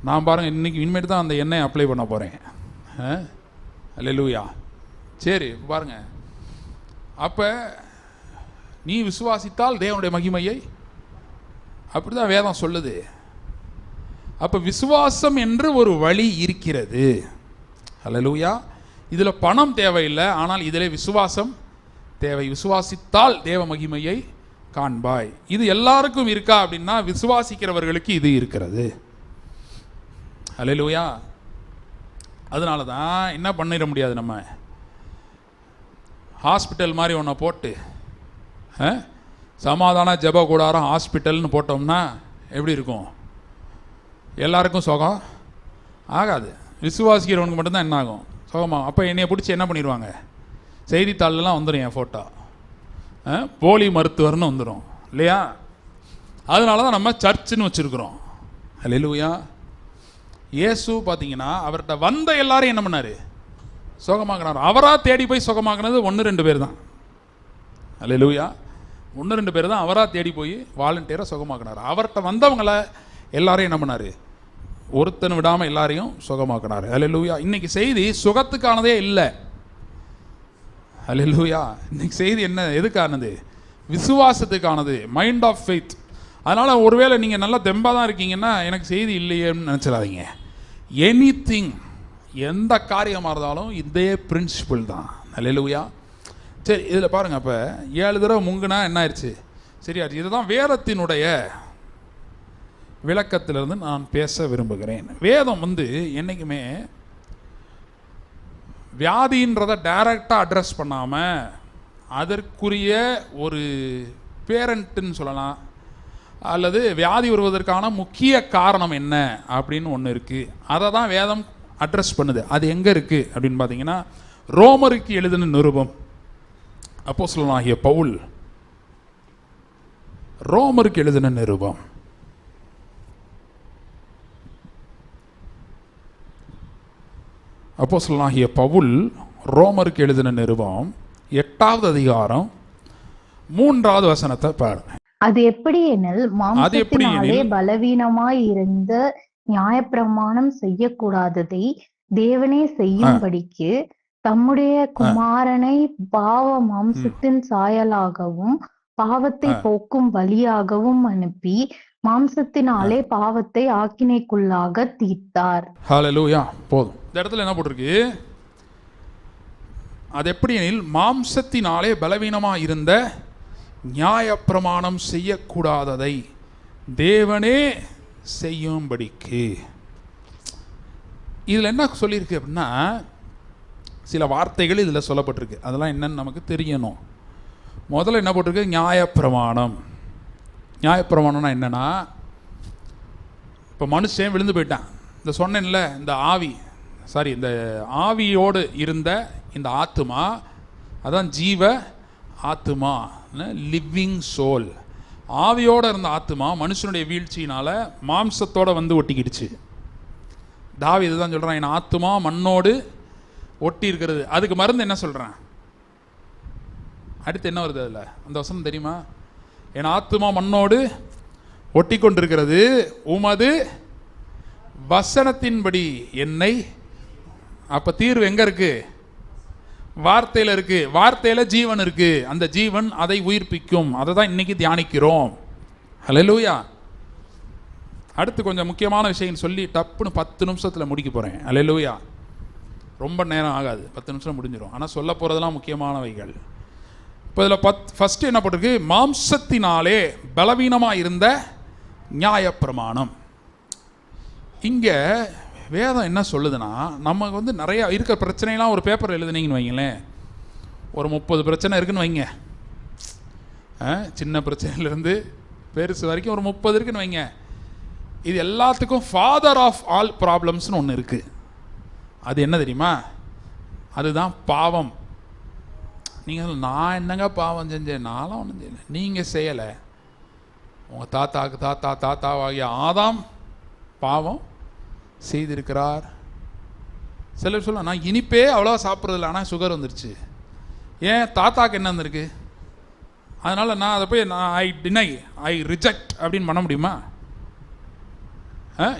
நான் பாருங்கள் இனிமேட்டு தான் அந்த எண்ணெய் அப்ளை பண்ண போகிறேன். அல்லேலூயா. சரி பாருங்கள், அப்போ நீ விசுவாசித்தால் தேவனுடைய மகிமையை, அப்படி தான் வேதம் சொல்லுது. அப்போ விசுவாசம் என்று ஒரு வழி இருக்கிறது. அல்லேலூயா. இதில் பணம் தேவையில்லை, ஆனால் இதில் விசுவாசம் தேவை. விசுவாசித்தால் தேவ மகிமையை காண்பாய். இது எல்லாருக்கும் இருக்கா அப்படின்னா விசுவாசிக்கிறவர்களுக்கு இது இருக்கிறது. அல்லேலூயா. அதனால தான் என்ன பண்ணிட முடியாது, நம்ம ஹாஸ்பிட்டல் மாதிரி ஒன்றை போட்டு சமாதான ஜெப கூடாரம் ஹாஸ்பிட்டல்னு போட்டோம்னா எப்படி இருக்கும்? எல்லாருக்கும் சுகம் ஆகாது. விசுவாசிக்கிறவனுக்கு மட்டும்தான் என்ன ஆகும், சுகமாகும். அப்போ என்னையை பிடிச்சி என்ன பண்ணிடுவாங்க, செய்தித்தாள்லாம் வந்துடும் என் ஃபோட்டோ, போலி மருத்துவர்னு வந்துடும் இல்லையா. அதனால தான் நம்ம சர்ச்சுன்னு வச்சுருக்குறோம். அல்லேலூயா. இயேசு பார்த்தீங்கன்னா அவர்கிட்ட வந்த எல்லாரும் என்ன பண்ணார், சுகமாக்கினார். அவராக தேடி போய் சுகமாக்கினது 1-2 பேர் தான். அல்லேலூயா. 1-2 பேர் தான் அவராக தேடி போய் வாலண்டியராக சுகமாக்கினார். அவர்கிட்ட வந்தவங்களை எல்லாரையும் என்ன பண்ணார், ஒருத்தன் விடாமல் எல்லாரையும் சுகமாக்கினார். அல்லேலூயா. இன்னைக்கு செய்தி சுகத்துக்கானதே இல்லை, அல்லேலூயா. இன்னைக்கு செய்தி என்ன, எதுக்கானது? விசுவாசத்துக்கானது, மைண்ட் ஆஃப் ஃபெய்த். அதனால் ஒருவேளை நீங்கள் நல்லா தெம்பாக தான் இருக்கீங்கன்னா எனக்கு செய்தி இல்லையேன்னு நினச்சிடாதீங்க. எனிதிங், எந்த காரியமாக இருந்தாலும் இதே பிரின்சிபிள் தான். அல்லேலூயா. சரி, இதில் பாருங்கள். அப்போ 7 தடவை முங்குனா என்ன ஆயிடுச்சு? சரியாச்சு. இதுதான் வேதத்தினுடைய விளக்கத்திலிருந்து நான் பேச விரும்புகிறேன். வேதம் என்றைக்குமே வியாதின்றதை டைரக்டாக அட்ரஸ் பண்ணாமல் அதற்குரிய ஒரு பேரண்ட்டுன்னு சொல்லலாம், அல்லது வியாதி வருவதற்கான முக்கிய காரணம் என்ன அப்படின்னு ஒன்று இருக்குது. அதை தான் வேதம் அட்ரஸ் பண்ணுது. அது எங்கே இருக்குது அப்படின்னு பார்த்தீங்கன்னா, ரோமருக்கு எழுதின நிருபம். அப்போஸ்தலனாகிய பவுல் ரோமருக்கு எழுதின நிருபம் அப்போஸ்தலனாகிய பவுல் ரோமருக்கு எழுதின நிருபம் 8வது அதிகாரம் 3வது வசனத்தை பாருங்க. அது எப்படி எனில், மாம்சத்தினாலே பலவீனமாய் இருந்த நியாயப்பிரமாணம் செய்யக்கூடாததை தேவனே செய்யும்படிக்கு தம்முடைய குமாரனை பாவ மாம்சத்தின் சாயலாகவும் பாவத்தை போக்கும் வழியாகவும் அனுப்பி மாம்சத்தினாலே பாவத்தை ஆக்கினைக்குள்ளாக தீர்த்தார். ஹல்லேலூயா. போதும். இந்த இடத்துல என்ன போட்டிருக்கு? அது எப்படி எனில், மாம்சத்தினாலே பலவீனமாக இருந்த நியாயப்பிரமாணம் செய்யக்கூடாததை தேவனே செய்யும்படிக்கு. இதில் என்ன சொல்லியிருக்கு அப்படின்னா, சில வார்த்தைகள் இதில் சொல்லப்பட்டிருக்கு. அதெல்லாம் என்னன்னு நமக்கு தெரியணும். முதல்ல என்ன போட்டிருக்கு? நியாயப்பிரமாணம். நியாயப்பிரமாணம்னா என்னன்னா, இப்போ மனுஷன் விழுந்து போயிட்டான். இந்த சொன்னேன்ல, இந்த இந்த ஆவியோடு இருந்த இந்த ஆத்துமா, அதான் ஜீவ ஆத்துமா, லிவிங் சோல். ஆவியோடு இருந்த ஆத்துமா மனுஷனுடைய வீழ்ச்சியினால் மாம்சத்தோடு ஒட்டிக்கிடுச்சு. தாவீது தான் சொல்கிறான், என் ஆத்துமா மண்ணோடு ஒட்டி இருக்கிறது. அதுக்கு மருந்து என்ன சொல்கிறேன்? அடுத்து என்ன வருது அதில்? அந்த வசனம் தெரியுமா? என் ஆத்துமா மண்ணோடு ஒட்டி கொண்டிருக்கிறது, உமது வசனத்தின்படி என்னை. அப்போ தீர்வு எங்கே இருக்கு? வார்த்தையில் இருக்கு. வார்த்தையில் ஜீவன் இருக்கு. அந்த ஜீவன் அதை உயிர்ப்பிக்கும். அதை தான் இன்னைக்கு தியானிக்கிறோம். ஹல்லேலூயா. அடுத்து கொஞ்சம் முக்கியமான விஷயம் சொல்லி டப்புன்னு 10 நிமிஷத்தில் முடிக்க போகிறேன். ஹல்லேலூயா. ரொம்ப நேரம் ஆகாது, 10 நிமிஷம் முடிஞ்சிடும். ஆனால் சொல்ல போகிறதெல்லாம் முக்கியமானவைகள். இப்போ இதில் ஃபஸ்ட்டு என்ன போட்டிருக்கு? மாம்சத்தினாலே பலவீனமாக இருந்த நியாயப்பிரமாணம். இங்கே வேதம் என்ன சொல்லுதுன்னா, நமக்கு நிறையா இருக்கிற பிரச்சனைலாம் ஒரு பேப்பர் எழுதுனீங்கன்னு வைங்களேன், ஒரு 30 பிரச்சனை இருக்குன்னு வைங்க. சின்ன பிரச்சனையிலேருந்து பெருசு வரைக்கும் ஒரு 30 இருக்குன்னு வைங்க. இது எல்லாத்துக்கும் ஃபாதர் ஆஃப் ஆல் ப்ராப்ளம்ஸ்னு ஒன்று இருக்குது. அது என்ன தெரியுமா? அதுதான் பாவம். நீங்கள் நான் என்னங்க பாவம் செஞ்சேன்? நான்லாம் ஒன்றும் செய்யலை. நீங்கள் செய்யலை. உங்கள் தாத்தாவாகிய ஆதாம் பாவம் செய்திருக்கிறார். சிலர் சொல்ல, நான் இனிப்பே அவ்வளோவா சாப்பிட்றதில்ல, ஆனால் சுகர் வந்துருச்சு. ஏன்? தாத்தாக்கு என்ன வந்திருக்கு? அதனால் நான் அதை போய் ஐ ரிஜெக்ட் அப்படின்னு பண்ண முடியுமா?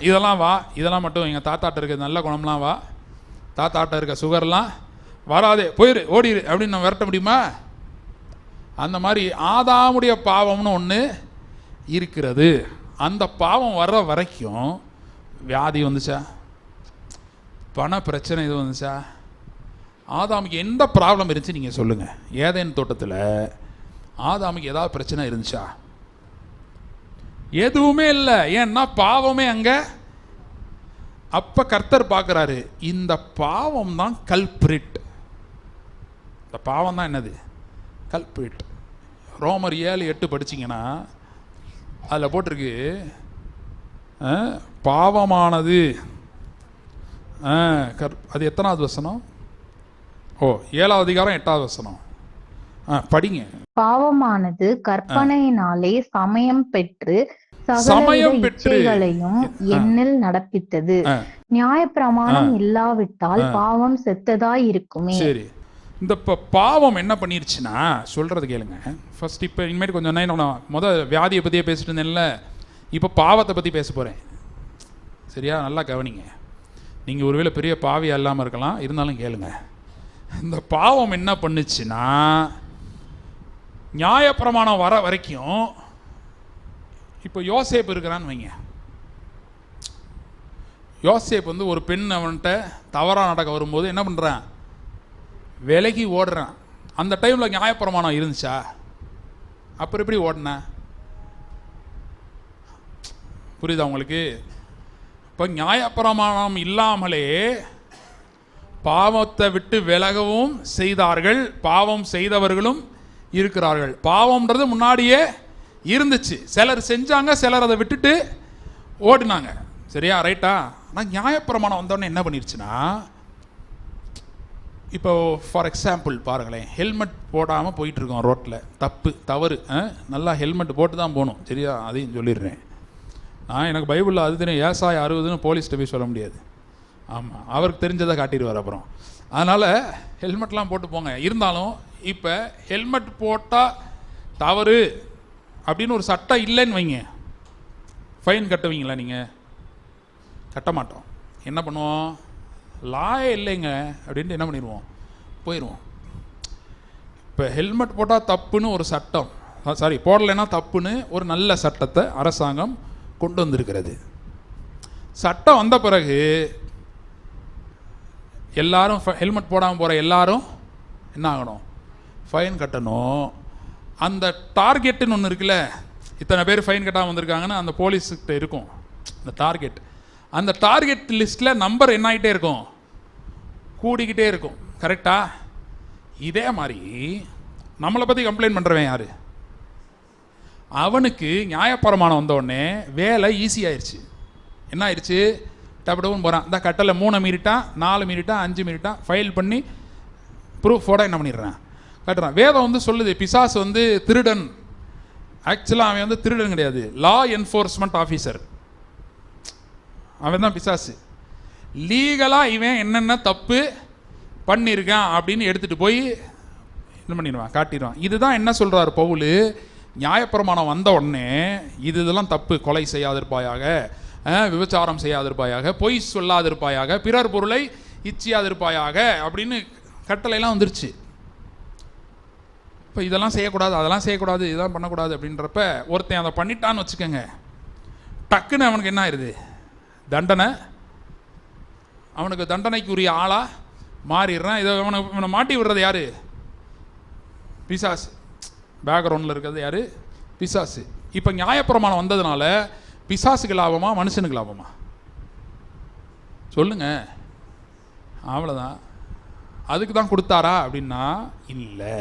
இதெல்லாம் வா, இதெல்லாம் மட்டும் எங்கள் தாத்தாட்ட இருக்க நல்ல குணம்லாம் வா, தாத்தாட்ட இருக்க சுகர்லாம் வராதே, போயிரு, ஓடிடு அப்படின்னு நான் விரட்ட முடியுமா? அந்த மாதிரி ஆதாமுடைய பாவம்னு ஒன்று இருக்கிறது. அந்த பாவம் வர்ற வரைக்கும் வியாதி வந்துச்சா, பண பிரச்சனை இது வந்துச்சா, ஆதாமுக்கு எந்த ப்ராப்ளம் இருந்துச்சு நீங்கள் சொல்லுங்கள். ஏதேன் தோட்டத்தில் ஆதாமுக்கு ஏதாவது பிரச்சனை இருந்துச்சா? எதுவுமே இல்லை. ஏன்னா பாவமே அங்கே. அப்போ கர்த்தர் பார்க்குறாரு, இந்த பாவம் தான் கல்பிரிட். இந்த பாவம் தான் என்னது? கல்பிரிட். ரோமர் 7:8 படிச்சிங்கன்னா அதில் போட்டிருக்கு, பாவமானது. அது எத்தனாவது வசனம்? 7வது அதிகாரம் 8வது வசனம் படிங்க. பாவமானது கற்பனையினாலே சமயம் பெற்று இச்சைகளையும் என்னில் நடப்பித்தது. நியாயப்பிரமாணம் இல்லாவிட்டால் பாவம் செத்ததாய் இருக்குமே. சரி, இந்த பாவம் என்ன பண்ணிருச்சுன்னா, சொல்றது கேளுங்க. ஃபர்ஸ்ட் இப்போ இனிமேல் கொஞ்சம் வியாதியை பற்றியே பேசிட்டு இருந்தேன்ல, இப்போ பாவத்தை பற்றி பேச போகிறேன். சரியா? நல்லா கவனிங்க. நீங்கள் ஒருவேளை பெரிய பாவியாக இல்லாமல் இருக்கலாம், இருந்தாலும் கேளுங்க. இந்த பாவம் என்ன பண்ணுச்சுன்னா, நியாயப்பிரமாணம் வர வரைக்கும், இப்போ யோசேப்பு இருக்கிறான்னு வைங்க, யோசேப்பு வந்து ஒரு பெண் அவன்கிட்ட தவறாக நடக்க வரும்போது என்ன பண்ணுறான், விலகி ஓடுறான். அந்த டைமில் நியாயப்பிரமாணம் இருந்துச்சா? அப்புறம் எப்படி ஓடின? புரியுதா உங்களுக்கு? இப்போ நியாயப்பிரமாணம் இல்லாமலே பாவத்தை விட்டு விலகவும் செய்தார்கள், பாவம் செய்தவர்களும் இருக்கிறார்கள். பாவம்ன்றது முன்னாடியே இருந்துச்சு, சிலர் செஞ்சாங்க, சிலர் அதை விட்டுட்டு ஓடினாங்க. சரியா? ரைட்டா? ஆனால் நியாயப்பிரமாணம் வந்தோடனே என்ன பண்ணிருச்சுன்னா, இப்போ ஃபார் எக்ஸாம்பிள் பாருங்களேன், ஹெல்மெட் போடாமல் போயிட்டுருக்கோம் ரோட்டில், தவறு. நல்லா ஹெல்மெட் போட்டு தான் போகணும். சரியா? அதையும் சொல்லிடுறேன். எனக்கு பைபிளில் அது தெரியும், ஏசாயா 60ன்னு போலீஸ்கிட்ட போய் சொல்ல முடியாது. ஆமாம், அவருக்கு தெரிஞ்சதை காட்டிடுவார் அப்புறம். அதனால் ஹெல்மெட்லாம் போட்டு போங்க. இருந்தாலும் இப்போ ஹெல்மெட் போட்டால் தவறு அப்படின்னு ஒரு சட்டம் இல்லைன்னு வைங்க, ஃபைன் கட்டுவீங்களா? நீங்கள் கட்ட மாட்டோம். என்ன பண்ணுவோம்? லாயே இல்லைங்க அப்படின்ட்டு என்ன பண்ணிடுவோம்? போயிடுவோம். இப்போ ஹெல்மெட் போட்டால் தப்புன்னு ஒரு சட்டம், போடலைன்னா தப்புன்னு ஒரு நல்ல சட்டத்தை அரசாங்கம் கொண்டு வந்திருக்கிறது. சட்டம் வந்த பிறகு எல்லாரும் ஹெல்மெட் போடாமல் போகிற எல்லாரும் என்ன ஆகணும்? ஃபைன் கட்டணும். அந்த டார்கெட்டுன்னு ஒன்று இருக்குல்ல, இத்தனை பேர் ஃபைன் கட்டாமல் வந்திருக்காங்கன்னு அந்த போலீஸ்கிட்ட இருக்கும் அந்த டார்கெட். அந்த டார்கெட் லிஸ்ட்டில் நம்பர் என்ன ஆகிட்டே இருக்கும்? கூடிக்கிட்டே இருக்கும். கரெக்டா? இதே மாதிரி நம்மளை பற்றி கம்ப்ளைண்ட் பண்ணுறவன் யார்? அவனுக்கு நியாயப்பிரமாணம் வந்தோடனே வேலை ஈஸி ஆயிடுச்சு. என்ன ஆயிடுச்சு? டப்புன்னு போகிறான், இந்த கட்டளை 3 மீறிட்டான், 4 மீறிட்டான், 5 மீறிட்டான், ஃபைல் பண்ணி ப்ரூஃபோட என்ன பண்ணிடுறான்? கட்டுறான். வேதம் வந்து சொல்லுது, பிசாசு வந்து திருடன். ஆக்சுவலாக அவன் வந்து திருடன் கிடையாது, லா என்ஃபோர்ஸ்மெண்ட் ஆஃபீஸர். அவன் தான் பிசாசு. லீகலாக இவன் என்னென்ன தப்பு பண்ணியிருக்கான் அப்படின்னு எடுத்துகிட்டு போய் என்ன பண்ணிடுவான்? காட்டிடுவான். இதுதான் என்ன சொல்கிறார் பவுல், நியாயப்பிரமாணம் வந்த உடனே இதெல்லாம் தப்பு, கொலை செய்யாதிருப்பாயாக, விபச்சாரம் செய்யாதிருப்பாயாக, பொய் சொல்லாதிருப்பாயாக, பிறர் பொருளை இச்சியாதிருப்பாயாக அப்படின்னு கட்டளைலாம் வந்துருச்சு. இப்போ இதெல்லாம் செய்யக்கூடாது, அதெல்லாம் செய்யக்கூடாது, இதெல்லாம் பண்ணக்கூடாது அப்படின்றப்ப ஒருத்தன் அதை பண்ணிட்டான்னு வச்சுக்கோங்க, டக்குன்னு அவனுக்கு என்ன ஆயிடுது? தண்டனை. அவனுக்கு தண்டனைக்குரிய ஆளாக மாறிடுறான். இதை இவனை மாட்டி விடுறது யாரு? பிசாசு. பேக்ரவுண்டில் இருக்கிறது யாரு? பிசாசு. இப்போ நியாயப்பிரமாணம் வந்ததுனால பிசாசுக்கு லாபமா, மனுஷனுக்கு லாபமா? சொல்லுங்க. அவ்வளோதான். அதுக்கு தான் கொடுத்தாரா அப்படின்னா இல்லை.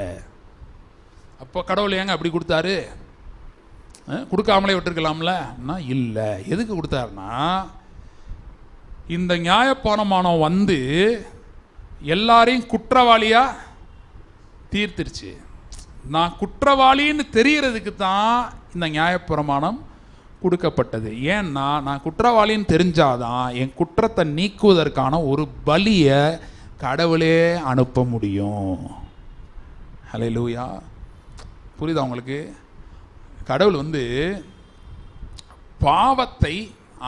அப்போ கடவுள் ஏங்க அப்படி கொடுத்தாரு? கொடுக்காமலே விட்டுருக்கலாம்ல? இல்லை. எதுக்கு கொடுத்தாருன்னா, இந்த நியாயப்பிரமாணம் வந்து எல்லாரையும் குற்றவாளியாக தீர்த்துருச்சு. நான் குற்றவாளின்னு தெரியறதுக்கு தான் இந்த நியாயப்பிரமாணம் கொடுக்கப்பட்டது. ஏன்னா நான் குற்றவாளின்னு தெரிஞ்சாதான் என் குற்றத்தை நீக்குவதற்கான ஒரு பலியை கடவுளே அனுப்ப முடியும். ஹல்லேலூயா. புரியுதா உங்களுக்கு? கடவுள் வந்து பாவத்தை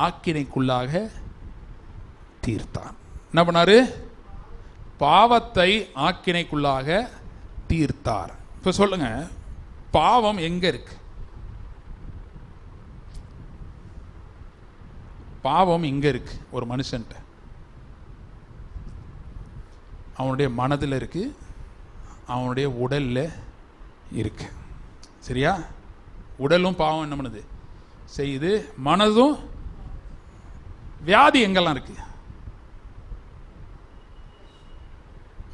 ஆக்கினைக்குள்ளாக தீர்த்தான். என்ன பண்ணாரு? பாவத்தை ஆக்கினைக்குள்ளாக தீர்த்தார். இப்போ சொல்லுங்க, பாவம் எங்க இருக்கு? பாவம் எங்க இருக்கு? ஒரு மனுஷன்ட்ட அவனுடைய மனதில் இருக்கு, அவனுடைய உடல்ல இருக்கு. சரியா? உடலும் பாவம் என்ன பண்ணுது? செய்யுது. மனதும். வியாதி எங்கெல்லாம் இருக்கு?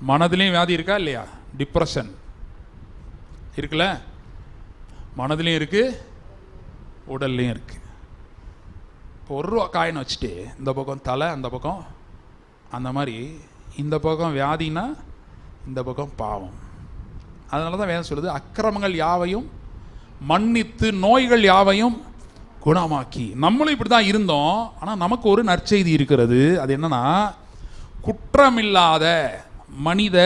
மனதிலையும் வியாதி இருக்கா இல்லையா? டிப்ரெஷன் இருக்குல்ல? மனதிலையும் இருக்கு, உடல்லையும் இருக்கு. இப்போ ₹1 காயினை வச்சுட்டு இந்த பக்கம் தலை, அந்த பக்கம் அந்த மாதிரி, இந்த பக்கம் வியாதினா இந்த பக்கம் பாவம். அதனால தான் வேதம் சொல்லுது, அக்கிரமங்கள் யாவையும் மன்னித்து நோய்கள் யாவையும் குணமாக்கி. நம்மளும் இப்படி தான் இருந்தோம். ஆனால் நமக்கு ஒரு நற்செய்தி இருக்கிறது. அது என்னன்னா, குற்றமில்லாத மனித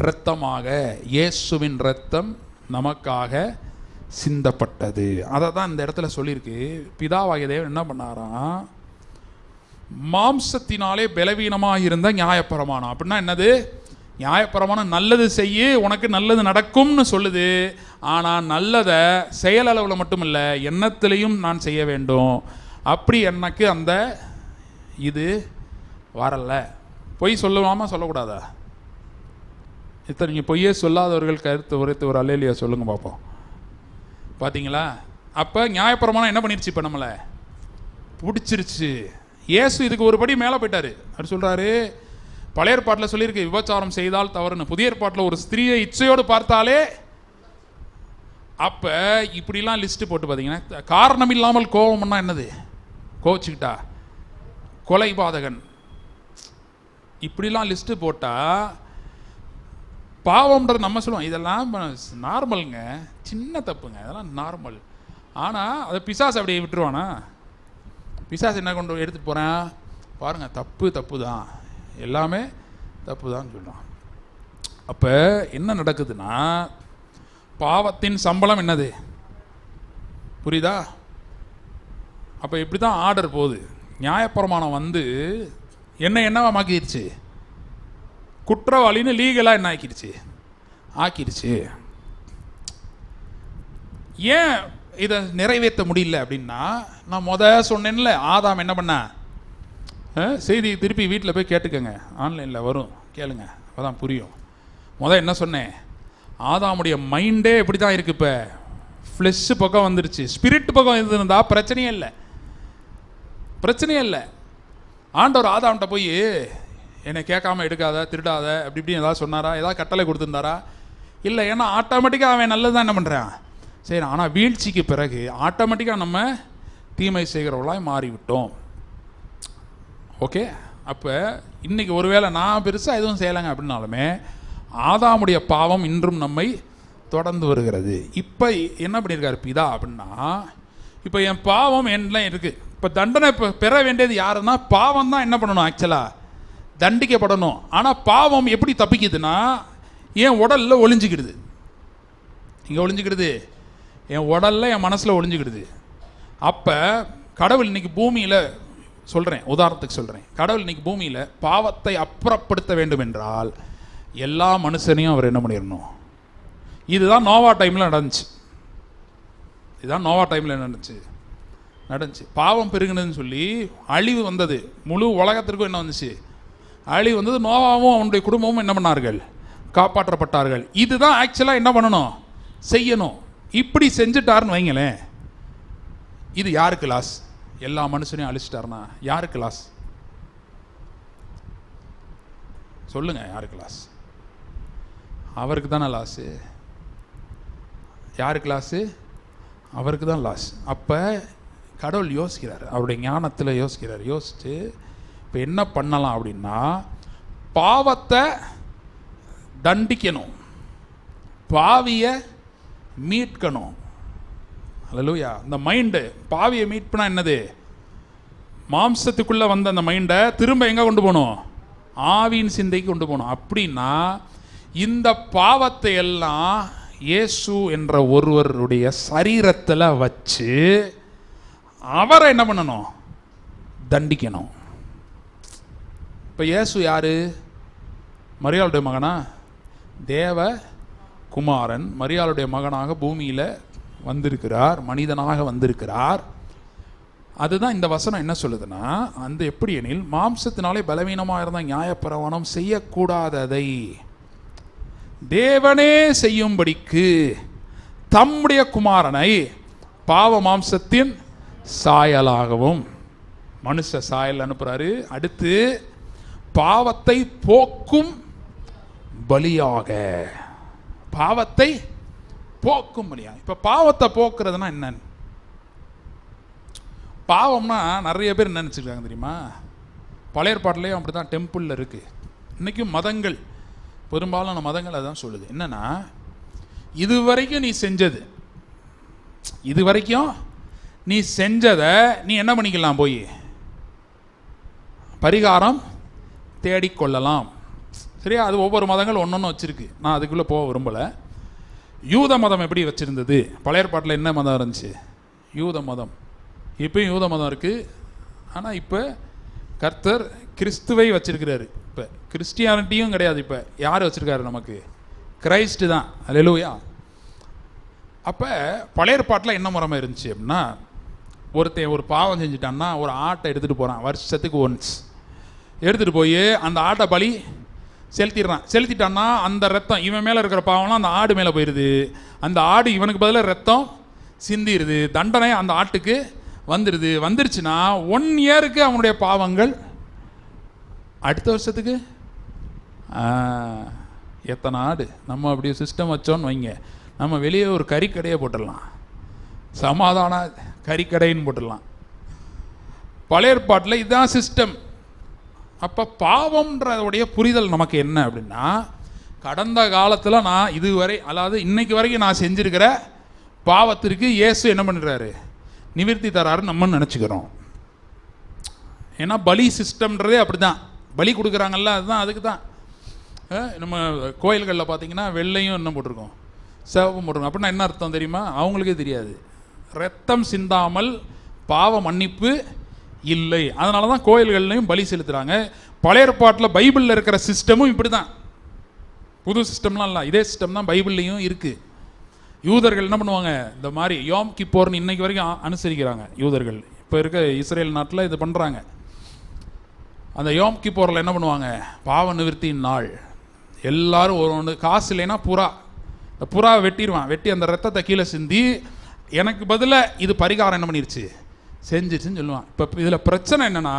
இரத்தமாக இயேசுவின் இரத்தம் நமக்காக சிந்தப்பட்டது. அதை தான் இந்த இடத்துல சொல்லியிருக்கு. பிதாவாகிய தேவன் என்ன பண்ணாராம்? மாம்சத்தினாலே பலவீனமாக இருந்த நியாயப்பிரமாணம் அப்படின்னா என்னது? நியாயப்பிரமாணம் நல்லது செய்ய உனக்கு நல்லது நடக்கும்னு சொல்லுது. ஆனால் நல்லதை செயலளவில் மட்டும் இல்லை, எண்ணத்திலையும் நான் செய்ய வேண்டும். அப்படி எனக்கு அந்த இது வரலை. பொய் சொல்லலாமா சொல்லக்கூடாதா? இத்தனை நீங்கள் பொய்யே சொல்லாதவர்கள் கருத்து உரைத்து ஒரு அல்லேலியா சொல்லுங்க பார்ப்போம். பார்த்தீங்களா? அப்போ நியாயப்பிரமாணம் என்ன பண்ணிருச்சு? இப்போ நம்மளை பிடிச்சிருச்சு. இயேசு இதுக்கு ஒரு படி மேலே போயிட்டாரு. அவர் சொல்கிறாரு, பழைய ஏற்பாட்டில் சொல்லியிருக்கு விபச்சாரம் செய்தால் தவறுன்னு. புதிய ஏற்பாட்டில் ஒரு ஸ்திரீயை இச்சையோடு பார்த்தாலே. அப்போ இப்படிலாம் லிஸ்ட்டு போட்டு பார்த்தீங்கன்னா, காரணம் இல்லாமல் கோபம்னா என்னது? கோவச்சுக்கிட்டா கொலை பாதகன். இப்படிலாம் லிஸ்ட்டு போட்டால் பாவம்ன்றது நம்ம சொல்லுவோம் இதெல்லாம் நார்மலுங்க, சின்ன தப்புங்க, இதெல்லாம் நார்மல். ஆனால் அதை பிசாசு அப்படியே விட்டுருவானா? பிசாசு என்ன கொண்டு எடுத்து போகிறேன் பாருங்கள், தப்பு தான், எல்லாமே தப்பு தான் சொல்கிறான். அப்போ என்ன நடக்குதுன்னா, பாவத்தின் சம்பளம் என்னது? புரியுதா? அப்போ இப்படி தான் ஆர்டர் போகுது. நியாயப்பிரமாணம் வந்து என்னவா மாக்கிடுச்சு? குற்றவாளின்னு லீகலாக என்ன ஆக்கிடுச்சு. ஏன் இதை நிறைவேற்ற முடியல அப்படின்னா, நான் சொன்னேன்ல, ஆதாம் என்ன பண்ண? செய்தி திருப்பி வீட்டில் போய் கேட்டுக்கங்க, ஆன்லைனில் வரும், கேளுங்க, அப்போதான் புரியும். என்ன சொன்னேன்? ஆதாமுடைய மைண்டே இப்படி தான் இருக்குது. இப்போ ஃப்ளெஷ் பக்கம் வந்துருச்சு, ஸ்பிரிட் பக்கம் இருந்திருந்தா பிரச்சனையே இல்லை. ஆண்டவர் ஆதாம்கிட்ட போய் என்னை கேட்காம எடுக்காத, திருடாத, அப்படி இப்படி ஏதாவது சொன்னாரா? ஏதாவது கட்டளை கொடுத்துருந்தாரா? இல்லை. ஏன்னா ஆட்டோமேட்டிக்காக அவன் நல்லது தான் என்ன பண்ணுறான், சரி. ஆனால் வீழ்ச்சிக்கு பிறகு ஆட்டோமேட்டிக்காக நம்ம தீமை செய்கிறவர்களாய் மாறிவிட்டோம். ஓகே. அப்போ இன்றைக்கி ஒருவேளை நான் பெருசாக எதுவும் செய்யலைங்க அப்படின்னாலுமே ஆதாமுடைய பாவம் இன்றும் நம்மை தொடர்ந்து வருகிறது. இப்போ என்ன பண்ணியிருக்காரு பிதா அப்படின்னா, இப்போ என் பாவம் என்னலாம் இருக்குது. இப்போ தண்டனை பெற வேண்டியது யாருன்னா, பாவம் தான் என்ன பண்ணணும், ஆக்சுவலாக தண்டிக்கப்படணும். ஆனால் பாவம் எப்படி தப்பிக்குதுன்னா, என் உடலில் ஒளிஞ்சிக்கிடுது. இங்கே ஒளிஞ்சிக்கிடுது, என் உடலில், என் மனசில் ஒளிஞ்சிக்கிடுது. அப்போ கடவுள் இன்னைக்கு பூமியில் சொல்கிறேன், உதாரணத்துக்கு சொல்கிறேன், கடவுள் இன்னைக்கு பூமியில் பாவத்தை அப்புறப்படுத்த வேண்டும் என்றால் எல்லா மனுஷனையும் அவர் என்ன பண்ணிடணும். இதுதான் நோவா டைமில் நடந்துச்சு. பாவம் பெருகுனதுன்னு சொல்லி அழிவு வந்தது. முழு உலகத்திற்கும் என்ன வந்துச்சு? அழிவு வந்தது. நோவாவும் அவனுடைய குடும்பமும் என்ன பண்ணார்கள்? காப்பாற்றப்பட்டார்கள். இதுதான் ஆக்சுவலாக என்ன பண்ணணும், செய்யணும். இப்படி செஞ்சுட்டாருன்னு வைங்களேன், இது யாருக்கு லாஸ்? எல்லா மனுஷனையும் அழிச்சிட்டாருன்னா யாருக்கு லாஸ்? சொல்லுங்க, யாருக்கு லாஸ்? அவருக்கு தானே லாஸு. யாருக்கு லாஸு? அவருக்கு தான் லாஸ். அப்போ கடவுள் யோசிக்கிறார், அவருடைய ஞானத்தில் யோசித்து இப்போ என்ன பண்ணலாம் அப்படின்னா, பாவத்தை தண்டிக்கணும், பாவியை மீட்கணும். அல்லேலூயா. இந்த மைண்டு பாவியை மீட் பண்ணால் என்னது? மாம்சத்துக்குள்ளே வந்த அந்த மைண்டை திரும்ப எங்கே கொண்டு போகணும்? ஆவியின் சிந்தைக்கு கொண்டு போகணும். அப்படின்னா இந்த பாவத்தை எல்லாம் இயேசு என்ற ஒருவருடைய சரீரத்தில் வச்சு அவரை என்ன பண்ணணும்? தண்டிக்கணும். இப்போ இயேசு யாரு? மரியாளுடைய மகனா? தேவ குமாரன் மரியாளுடைய மகனாக பூமியில் வந்திருக்கிறார், மனிதனாக வந்திருக்கிறார். அதுதான் இந்த வசனம் என்ன சொல்லுதுன்னா, அந்த எப்படி எனில் மாம்சத்தினாலே பலவீனமாக இருந்த நியாயப்பிரமாணம் செய்யக்கூடாததை தேவனே செய்யும்படிக்கு தம்முடைய குமாரனை பாவ மாம்சத்தின் சாயலாகவும் மனுஷ சாயல் அனுப்புறாரு. அடுத்து பாவத்தை போக்கும் பலியாக, பாவத்தை போக்கும் பலியாக. இப்போ பாவத்தை போக்குறதுனா என்னன்னு, பாவம்னா நிறைய பேர் என்ன நினச்சிருக்காங்க தெரியுமா? பழைய ஏற்பாட்டிலையும் அப்படி தான் டெம்பிளில் இருக்குது. இன்றைக்கும் மதங்கள், பெரும்பாலான மதங்கள் அதான் சொல்லுது. என்னன்னா, இதுவரைக்கும் நீ செஞ்சதை நீ என்ன பண்ணிக்கலாம், போய் பரிகாரம் தேடிக்கொள்ளலாம். சரியா? அது ஒவ்வொரு மதங்கள் ஒன்று வச்சுருக்கு, நான் அதுக்குள்ளே போக விரும்பலை. யூத மதம் எப்படி வச்சுருந்தது? பழைய ஏற்பாட்டில் என்ன மதம் இருந்துச்சு? யூத மதம். இப்போயும் யூத மதம் இருக்குது. ஆனால் இப்போ கர்த்தர் கிறிஸ்துவை வச்சிருக்கிறாரு. இப்போ கிறிஸ்டியானிட்டியும் கிடையாது. இப்போ யார் வச்சுருக்காரு நமக்கு? கிரைஸ்ட்டு தான். அல்லேலூயா. அப்போ பழைய ஏற்பாட்டில் என்ன முறைமை இருந்துச்சு அப்படின்னா, ஒருத்தன் ஒரு பாவம் செஞ்சுட்டான்னா ஒரு ஆட்டை எடுத்துகிட்டு போகிறான், வருஷத்துக்கு ஒன்ஸ் எடுத்துகிட்டு போய் அந்த ஆட்டை பலி செலுத்திட்டான்னா அந்த ரத்தம் இவன் மேலே இருக்கிற பாவம்லாம் அந்த ஆடு மேலே போயிடுது. அந்த ஆடு இவனுக்கு பதிலாக ரத்தம் சிந்திடுது. தண்டனை அந்த ஆட்டுக்கு வந்துடுது. வந்துருச்சுன்னா 1 இயருக்கு அவனுடைய பாவங்கள் அடுத்த வருஷத்துக்கு. எத்தனை ஆடு நம்ம அப்படி சிஸ்டம் வச்சோன்னு வைங்க, நம்ம வெளியே ஒரு கறிக்கடையை போட்டுடலாம், சமாதான கறிக்கடைன்னு போட்டுடலாம். பழைய ஏற்பாட்டில் இதுதான் சிஸ்டம். அப்போ பாவம்ன்றதுடைய புரிதல் நமக்கு என்ன அப்படின்னா, கடந்த காலத்தில் நான் இதுவரை, அதாவது இன்னைக்கு வரைக்கும் நான் செஞ்சிருக்கிற பாவத்திற்கு இயேசு என்ன பண்ணுறாரு? நிவர்த்தி தராருன்னு நம்ம நினச்சிக்கிறோம். ஏன்னா பலி சிஸ்டம்ன்றதே அப்படி தான். பலி கொடுக்குறாங்கல்ல, அதுதான். அதுக்கு தான் நம்ம கோயில்களில் பார்த்தீங்கன்னா வெள்ளையும் என்ன போட்டிருக்கோம், சிவப்பும் போட்டிருக்கோம். அப்படின்னா என்ன அர்த்தம் தெரியுமா? அவங்களுக்கே தெரியாது. ரத்தம் சிந்தாமல் பாவ மன்னிப்பு இல்லை. அதனால தான் கோயில்கள்லையும் பலி செலுத்துகிறாங்க. பழைய ஏற்பாட்டில் பைபிளில் இருக்கிற சிஸ்டமும் இப்படி தான். புது சிஸ்டம்லாம் இல்லை, இதே சிஸ்டம் தான் பைபிள்லையும் இருக்குது. யூதர்கள் என்ன பண்ணுவாங்க, இந்த மாதிரி யோம் கிப்போர்னு இன்னைக்கு வரைக்கும் அனுசரிக்கிறாங்க யூதர்கள். இப்போ இருக்க இஸ்ரேல் நாட்டில் இது பண்ணுறாங்க. அந்த யோம் கிப்போரில் என்ன பண்ணுவாங்க, பாவ நிவர்த்தியின் நாள். எல்லாரும் ஒன்று காசு இல்லைன்னா புறா, இந்த புறாவை வெட்டிடுவான். வெட்டி அந்த ரத்தத்தை கீழே சிந்தி எனக்கு பதிலாக இது பரிகாரம் என்ன பண்ணிருச்சு, செஞ்சிருச்சுன்னு சொல்லுவான். இப்போ இதில் பிரச்சனை என்னென்னா,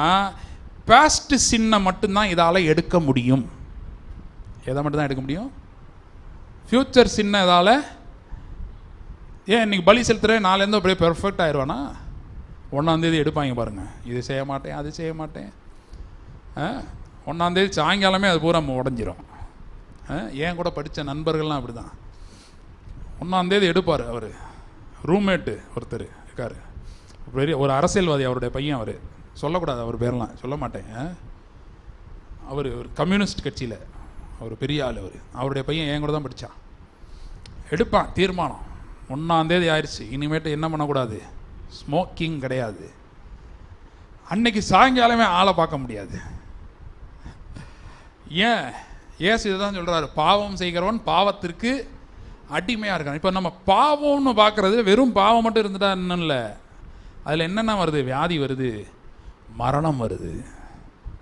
பாஸ்ட் சின்னை மட்டும்தான் இதால் எடுக்க முடியும். எதை மட்டும்தான் எடுக்க முடியும்? ஃப்யூச்சர் சின்ன இதால். ஏன் இன்னைக்கு பலி செலுத்துகிறேன், நாலேருந்து அப்படியே பெர்ஃபெக்ட் ஆயிடுவானா? 1ஆம் தேதி எடுப்பாங்க பாருங்கள், இது செய்ய மாட்டேன் அது செய்ய மாட்டேன். 1ஆம் தேதி சாயங்காலமே அது பூரா உடஞ்சிரும். ஏன் கூட படித்த நண்பர்கள்லாம் அப்படி தான். 1ஆம் தேதி எடுப்பார். அவர் ரூம்மேட்டு ஒருத்தர் இருக்கார், பெரிய ஒரு அரசியல்வாதி, அவருடைய பையன். அவர் சொல்லக்கூடாது, அவர் பேரெலாம் சொல்ல மாட்டேன். அவர் ஒரு கம்யூனிஸ்ட் கட்சியில் அவர் பெரிய ஆள். அவருடைய பையன் என் கூட தான் படித்தான். எடுப்பான் தீர்மானம், 1ஆம் தேதி ஆயிடுச்சு, இனிமேட்டு என்ன பண்ணக்கூடாது, ஸ்மோக்கிங் கிடையாது. அன்னைக்கு சாயங்காலமே ஆளை பார்க்க முடியாது. ஏன்? ஏசு இதுதான் சொல்கிறாரு, பாவம் செய்கிறவன் பாவத்திற்கு அடிமையாக இருக்கான். இப்போ நம்ம பாவம்னு பார்க்குறது வெறும் பாவம் மட்டும் இருந்துட்டா இன்னும் இல்லை, அதில் என்னென்ன வருது? வியாதி வருது, மரணம் வருது,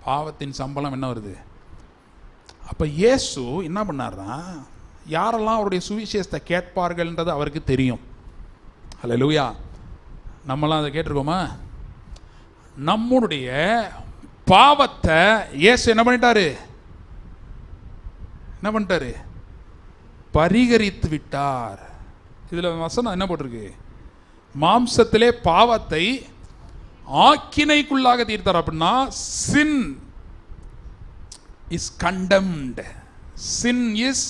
பாவத்தின் சம்பளம் என்ன வருது. அப்போ இயேசு என்ன பண்ணார்னா, யாரெல்லாம் அவருடைய சுவிசேஷத்தை கேட்பார்கள்ன்றது அவருக்கு தெரியும். அல்லேலூயா. நம்மளாம் அதை கேட்டிருக்கோமா? நம்முடைய பாவத்தை இயேசு என்ன பண்ணிட்டாரு? என்ன பண்ணிட்டாரு? பரிகரித்து விட்டார். இதில் வசனம் என்ன போட்டிருக்கு? மாம்சத்திலே பாவத்தை ஆக்கினைக்குள்ளாக தீர்த்தார். அப்படின்னா sin is condemned. Sin is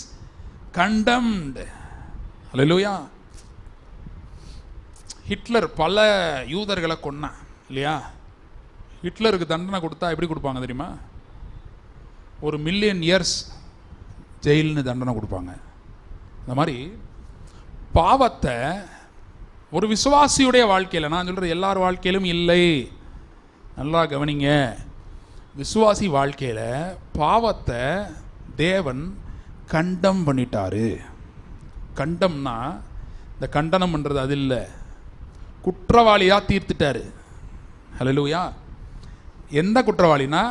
condemned. Alleluia. Hitler பல யூதர்களை கொன்னான் இல்லையா? ஹிட்லருக்கு தண்டனை கொடுத்தா எப்படி கொடுப்பாங்க தெரியுமா? 1 மில்லியன் இயர்ஸ் ஜெயில்னு தண்டனை கொடுப்பாங்க. இந்த மாதிரி பாவத்தை ஒரு விசுவாசியுடைய வாழ்க்கையில், நான் சொல்கிறது எல்லார் வாழ்க்கையிலும் இல்லை, நல்லா கவனிங்க, விசுவாசி வாழ்க்கையில் பாவத்தை தேவன் கண்டம் பண்ணிட்டாரு. கண்டம்னா இந்த கண்டனம் பண்ணுறது அது இல்லை, குற்றவாளியாக தீர்த்துட்டாரு. ஹல்லேலூயா. எந்த குற்றவாளினா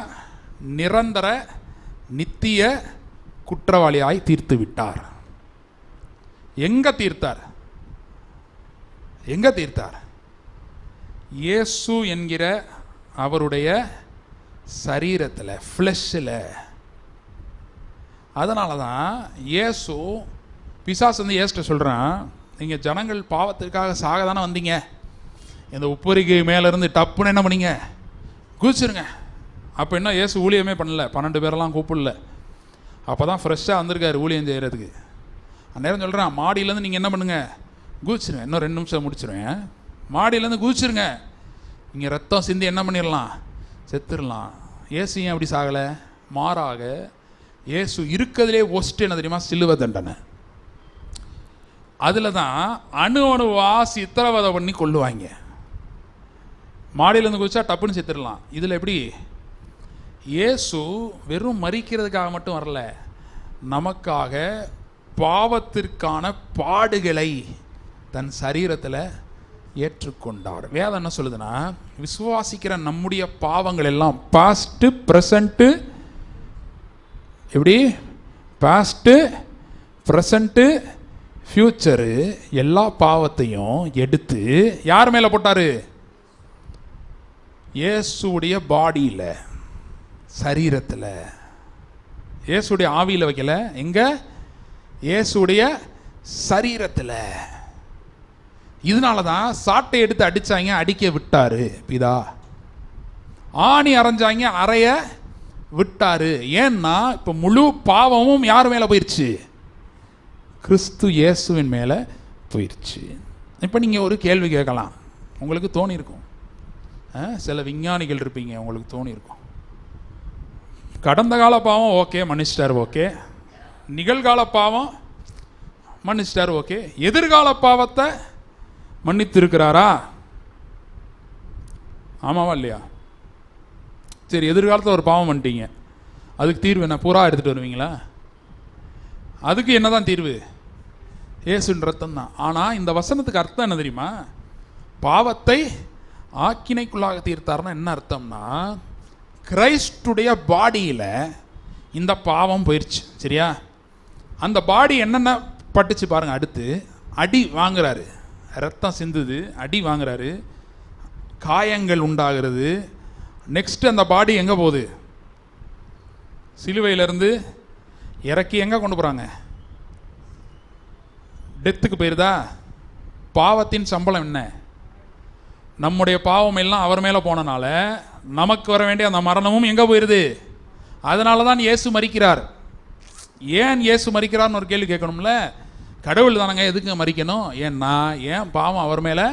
நிரந்தர நித்திய குற்றவாளியாய் தீர்த்து விட்டார். எங்க தீர்த்தார்? எங்க தீர்த்தார்? இயேசு என்கிற அவருடைய சரீரத்தில், ஃப்ளெஷ்ஷில். அதனால தான் இயேசு, பிசாசு வந்து இயேசுட்ட சொல்கிறான், நீங்கள் ஜனங்கள் பாவத்திற்காக சாக தானே வந்தீங்க, இந்த உப்பரிகை மேலேருந்து டப்புன்னு என்ன பண்ணீங்க, குதிச்சிருங்க. அப்போ என்ன இயேசு ஊழியமே பண்ணல, 12 பேரெல்லாம் கூப்பிடல. அப்போ தான் ஃப்ரெஷ்ஷாக வந்திருக்காரு ஊழியம் செய்கிறதுக்கு. அந்நேரம் சொல்கிறேன், மாடியிலேருந்து நீங்கள் என்ன பண்ணுங்க, குதிச்சிருங்க, இன்னும் 2 நிமிஷம் முடிச்சிருவேன், மாடியிலேருந்து குதிச்சிருங்க, இங்கே ரத்தம் சிந்தி என்ன பண்ணிடலாம், செத்துடலாம். இயேசு ஏன் அப்படி சாகலை? மாறாக இயேசு இருக்கிறதுலே ஒஸ்ட் என்ன தெரியுமா? சிலுவை தண்டனை. அதில் தான் அணுவா சித்திரவதை பண்ணி கொள்ளுவாங்க. மாடியிலேருந்து குதிச்சா டப்புன்னு செத்துடலாம். இதில் எப்படி? இயேசு வெறும் மரிக்கிறதுக்காக மட்டும் வரல, நமக்காக பாவத்திற்கான பாடுகளை தன் சரீரத்தில் ஏற்றுக்கொண்டார். வேதம் என்ன சொல்லுதுன்னா, விசுவாசிக்கிற நம்முடைய பாவங்கள் எல்லாம் பாஸ்ட்டு, ப்ரெசண்ட்டு, எப்படி பாஸ்ட்டு, ப்ரெசண்ட்டு, ஃப்யூச்சரு, எல்லா பாவத்தையும் எடுத்து யார் மேலே போட்டார்? இயேசுடைய பாடியில், சரீரத்தில். இயேசுடைய ஆவியில் வைக்கல, எங்க? இயேசுடைய சரீரத்தில். இதனால தான் சாட்டை எடுத்து அடித்தாங்க, அடிக்க விட்டாரு பிதா. ஆணி அரைஞ்சாங்க, அறைய விட்டாரு. ஏன்னா இப்போ முழு பாவமும் யார் மேலே போயிடுச்சு? கிறிஸ்து இயேசுவின் மேலே போயிடுச்சு. இப்போ நீங்கள் ஒரு கேள்வி கேட்கலாம், உங்களுக்கு தோணியிருக்கும், சில விஞ்ஞானிகள் இருப்பீங்க, உங்களுக்கு தோணியிருக்கும், கடந்த கால பாவம் ஓகே மன்னிச்சிட்டார், ஓகே, நிகழ்கால பாவம் மன்னிச்சிட்டார், ஓகே, எதிர்கால பாவத்தை மன்னித்திருக்கிறாரா? ஆமாவா இல்லையா? சரி, எதிர்காலத்தில் ஒரு பாவம் பண்ணிட்டீங்க, அதுக்கு தீர்வு என்ன? பூரா எடுத்துகிட்டு வருவீங்களா? அதுக்கு என்னதான் தீர்வு? இயேசுவின் ரத்தம் தான். ஆனால் இந்த வசனத்துக்கு அர்த்தம் என்ன தெரியுமா? பாவத்தை ஆக்கினைக்குள்ளாக தீர்த்தார்னா என்ன அர்த்தம்னா, கிரைஸ்டுடைய பாடியில் இந்த பாவம் போயிடுச்சு. சரியா? அந்த பாடி என்னென்ன பட்டுச்சு பாருங்கள். அடுத்து அடி வாங்குறாரு, ரத்தம் சிந்துது, அடி வாங்குறாரு, காயங்கள் உண்டாகிறது. நெக்ஸ்ட் அந்த பாடி எங்கே போகுது? சிலுவையிலேருந்து இறக்கி எங்கே கொண்டு போகிறாங்க? டெத்துக்கு போயிருதா? பாவத்தின் சம்பளம் என்ன? நம்முடைய பாவம் எல்லாம் அவர் மேலே போனனால நமக்கு வர வேண்டிய அந்த மரணமும் எங்கே போயிடுது? அதனால தான் இயேசு மரிக்கிறார். ஏன் இயேசு மரிக்கிறார்னு ஒரு கேள்வி கேட்கணும்ல. கடவுள் தானங்க, எதுக்கு மரிக்கணும்? ஏன்னா ஏன் பாவம் அவர் மேலே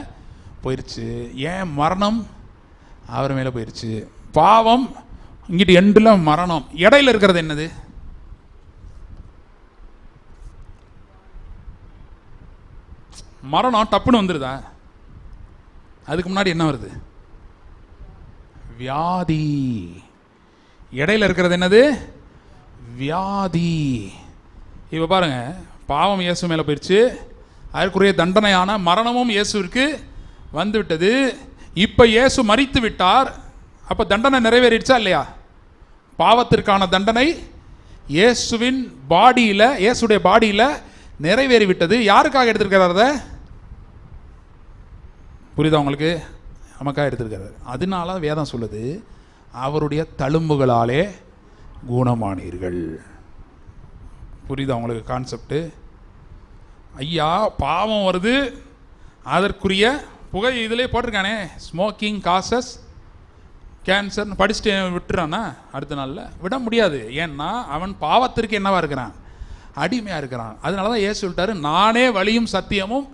போயிடுச்சு, ஏன் மரணம் அவர் மேலே போயிடுச்சு. பாவம் இங்கிட்டு எண்டில், மரணம் இடையில இருக்கிறது என்னது? மரணம் டப்புன்னு வந்துடுதா? அதுக்கு முன்னாடி என்ன வருது? வியாதி. இடையில இருக்கிறது என்னது? வியாதி. இப்போ பாருங்க, பாவம் இயேசு மேலே போயிடுச்சு, அதற்குரிய தண்டனையான மரணமும் இயேசுவிற்கு வந்து விட்டது. இப்போ இயேசு மரித்து விட்டார். அப்போ தண்டனை நிறைவேறிடுச்சா இல்லையா? பாவத்திற்கான தண்டனை இயேசுவின் பாடியில், இயேசுடைய பாடியில் நிறைவேறிவிட்டது. யாருக்காக எடுத்திருக்கிறார்? அதை புரியுதா உங்களுக்கு? நமக்காக எடுத்திருக்கிறார். அதனால வேதம் சொல்லுது, அவருடைய தழும்புகளாலே குணமானீர்கள். புரியுதா உங்களுக்கு கான்செப்டு? ஐயா, பாவம் வருது, அதற்குரிய புகை இதிலே போட்டிருக்கானே, ஸ்மோக்கிங் காசஸ் கேன்சர், படிச்சுட்டு விட்டுறானா? அடுத்த நாளில் விட முடியாது. ஏன்னா அவன் பாவத்திற்கு என்னவா இருக்கிறான்? அடிமையாக இருக்கிறான். அதனால தான் ஏசு சொல்லிட்டாரு, நானே வழியும் சத்தியமும்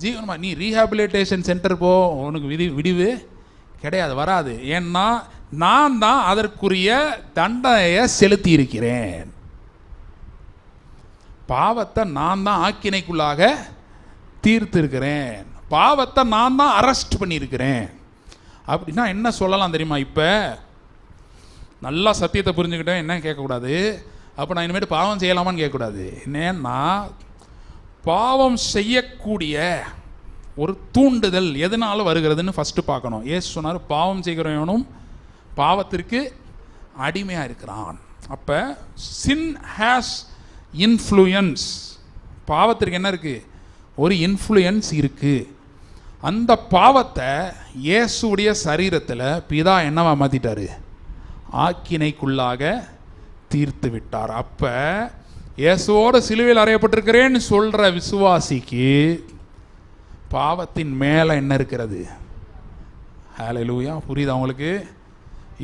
ஜீவனமா. நீ ரீஹாபிலிட்டேஷன் சென்டர் போ, உனக்கு விடிவு கிடையாது, வராது. ஏன்னா நான் தான் அதற்குரிய தண்டனையை செலுத்தி இருக்கிறேன். பாவத்தை நான் தான் ஆக்கினைக்குள்ளாக தீர்த்திருக்கிறேன், பாவத்தை நான் தான் அரெஸ்ட் பண்ணியிருக்கிறேன். அப்படின்னா என்ன சொல்லலாம் தெரியுமா? இப்போ நல்லா சத்தியத்தை புரிஞ்சுக்கிட்டேன், என்ன கேட்கக்கூடாது, அப்போ நான் இனிமேட்டு பாவம் செய்யலாமான்னு கேட்கக்கூடாது. என்னன்னா, பாவம் செய்யக்கூடிய ஒரு தூண்டுதல் எதனால் வருகிறதுன்னு ஃபஸ்ட்டு பார்க்கணும். ஏசு சொன்னார், பாவம் செய்கிறவனும் பாவத்திற்கு அடிமையாக இருக்கிறான். அப்போ சின் ஹேஸ் இன்ஃப்ளூயன்ஸ். பாவத்திற்கு என்ன இருக்குது? ஒரு இன்ஃப்ளூயன்ஸ் இருக்குது. அந்த பாவத்தை இயேசுடைய சரீரத்தில் பிதா என்னவா மாற்றிட்டாரு? ஆக்கினைக்குள்ளாக தீர்த்து விட்டார். அப்போ இயேசுவோட சிலுவையில் அறையப்பட்டிருக்கிறேன்னு சொல்கிற விசுவாசிக்கு பாவத்தின் மேலே என்ன இருக்கிறது? ஹல்லேலூயா. புரியுதா உங்களுக்கு?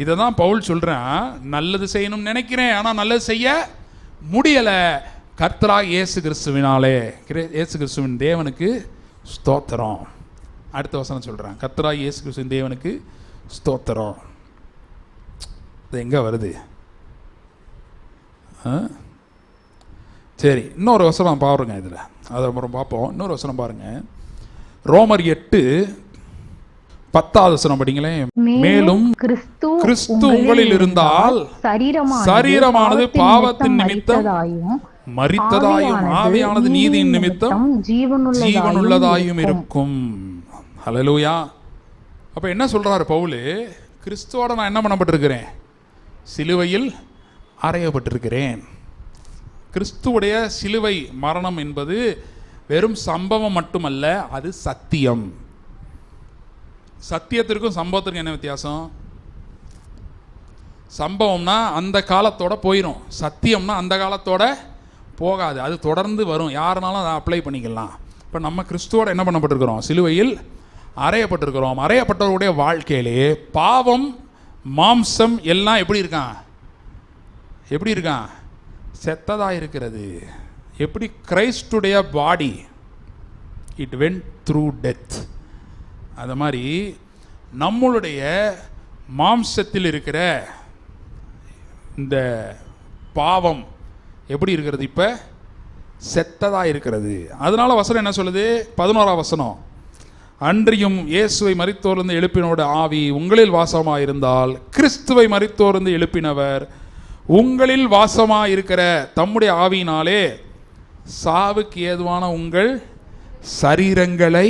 இதை தான் பவுல் சொல்கிறேன், நல்லது செய்யணும்னு நினைக்கிறேன், ஆனால் நல்லது செய்ய முடியலை. கர்த்தராகிய இயேசு கிறிஸ்துவினாலே, இயேசு கிறிஸ்துவின் தேவனுக்கு ஸ்தோத்திரம். அடுத்த வசனம் சொல்கிறேன், கர்த்தராகிய இயேசு கிறிஸ்துவின் தேவனுக்கு ஸ்தோத்திரம். இது எங்கே வருது? சரி, இன்னொரு வசனம் பாருங்க, இதில் அதை அப்புறம் பார்ப்போம். இன்னொரு வசனம் பாருங்கள், ரோமர் 8 10வது வசனம் படிங்களேன். மேலும் கிறிஸ்து உங்களில் இருந்தால் சரீரமானது பாவத்தின் நிமித்தம் மரித்ததாயும் ஆவியானது நீதியின் நிமித்தம் ஜீவனுள்ளதாயும் இருக்கும். ஹல்லேலூயா. அப்ப என்ன சொல்றாரு பவுல்? கிறிஸ்துவோட நான் என்ன பண்ணப்பட்டிருக்கிறேன்? சிலுவையில் அறையப்பட்டிருக்கிறேன். கிறிஸ்துவுடைய சிலுவை மரணம் என்பது வெறும் சம்பவம் மட்டுமல்ல, அது சத்தியம். சத்தியத்திற்கும் சம்பவத்திற்கும் என்ன வித்தியாசம்? சம்பவம்னா அந்த காலத்தோட போயிடும், சத்தியம்னா அந்த காலத்தோட போகாது, அது தொடர்ந்து வரும், யாருனாலும் அதை அப்ளை பண்ணிக்கலாம். இப்போ நம்ம கிறிஸ்துவோட என்ன பண்ணப்பட்டிருக்கிறோம்? சிலுவையில் அறையப்பட்டிருக்கிறோம். அறையப்பட்டவருடைய வாழ்க்கையிலே பாவம், மாம்சம் எல்லாம் எப்படி இருக்கான்? எப்படி இருக்கான்? செத்ததாக இருக்கிறது. எப்படி கிரைஸ்டுடைய body it went through death, அது மாதிரி நம்மளுடைய மாம்சத்தில் இருக்கிற இந்த பாவம் எப்படி இருக்கிறது? இப்போ செத்ததாக இருக்கிறது. அதனால வசனம் என்ன சொல்லுது? 11ஆம் வசனம், அன்றியும் இயேசுவை மரித்தோர்ந்து எழுப்பினோட ஆவி உங்களில் வாசமாக இருந்தால் கிறிஸ்துவை மரித்தோர்ந்து எழுப்பினவர் உங்களில் வாசமாக இருக்கிற தம்முடைய ஆவியினாலே சாவுக்கு ஏதுவான உங்கள் சரீரங்களை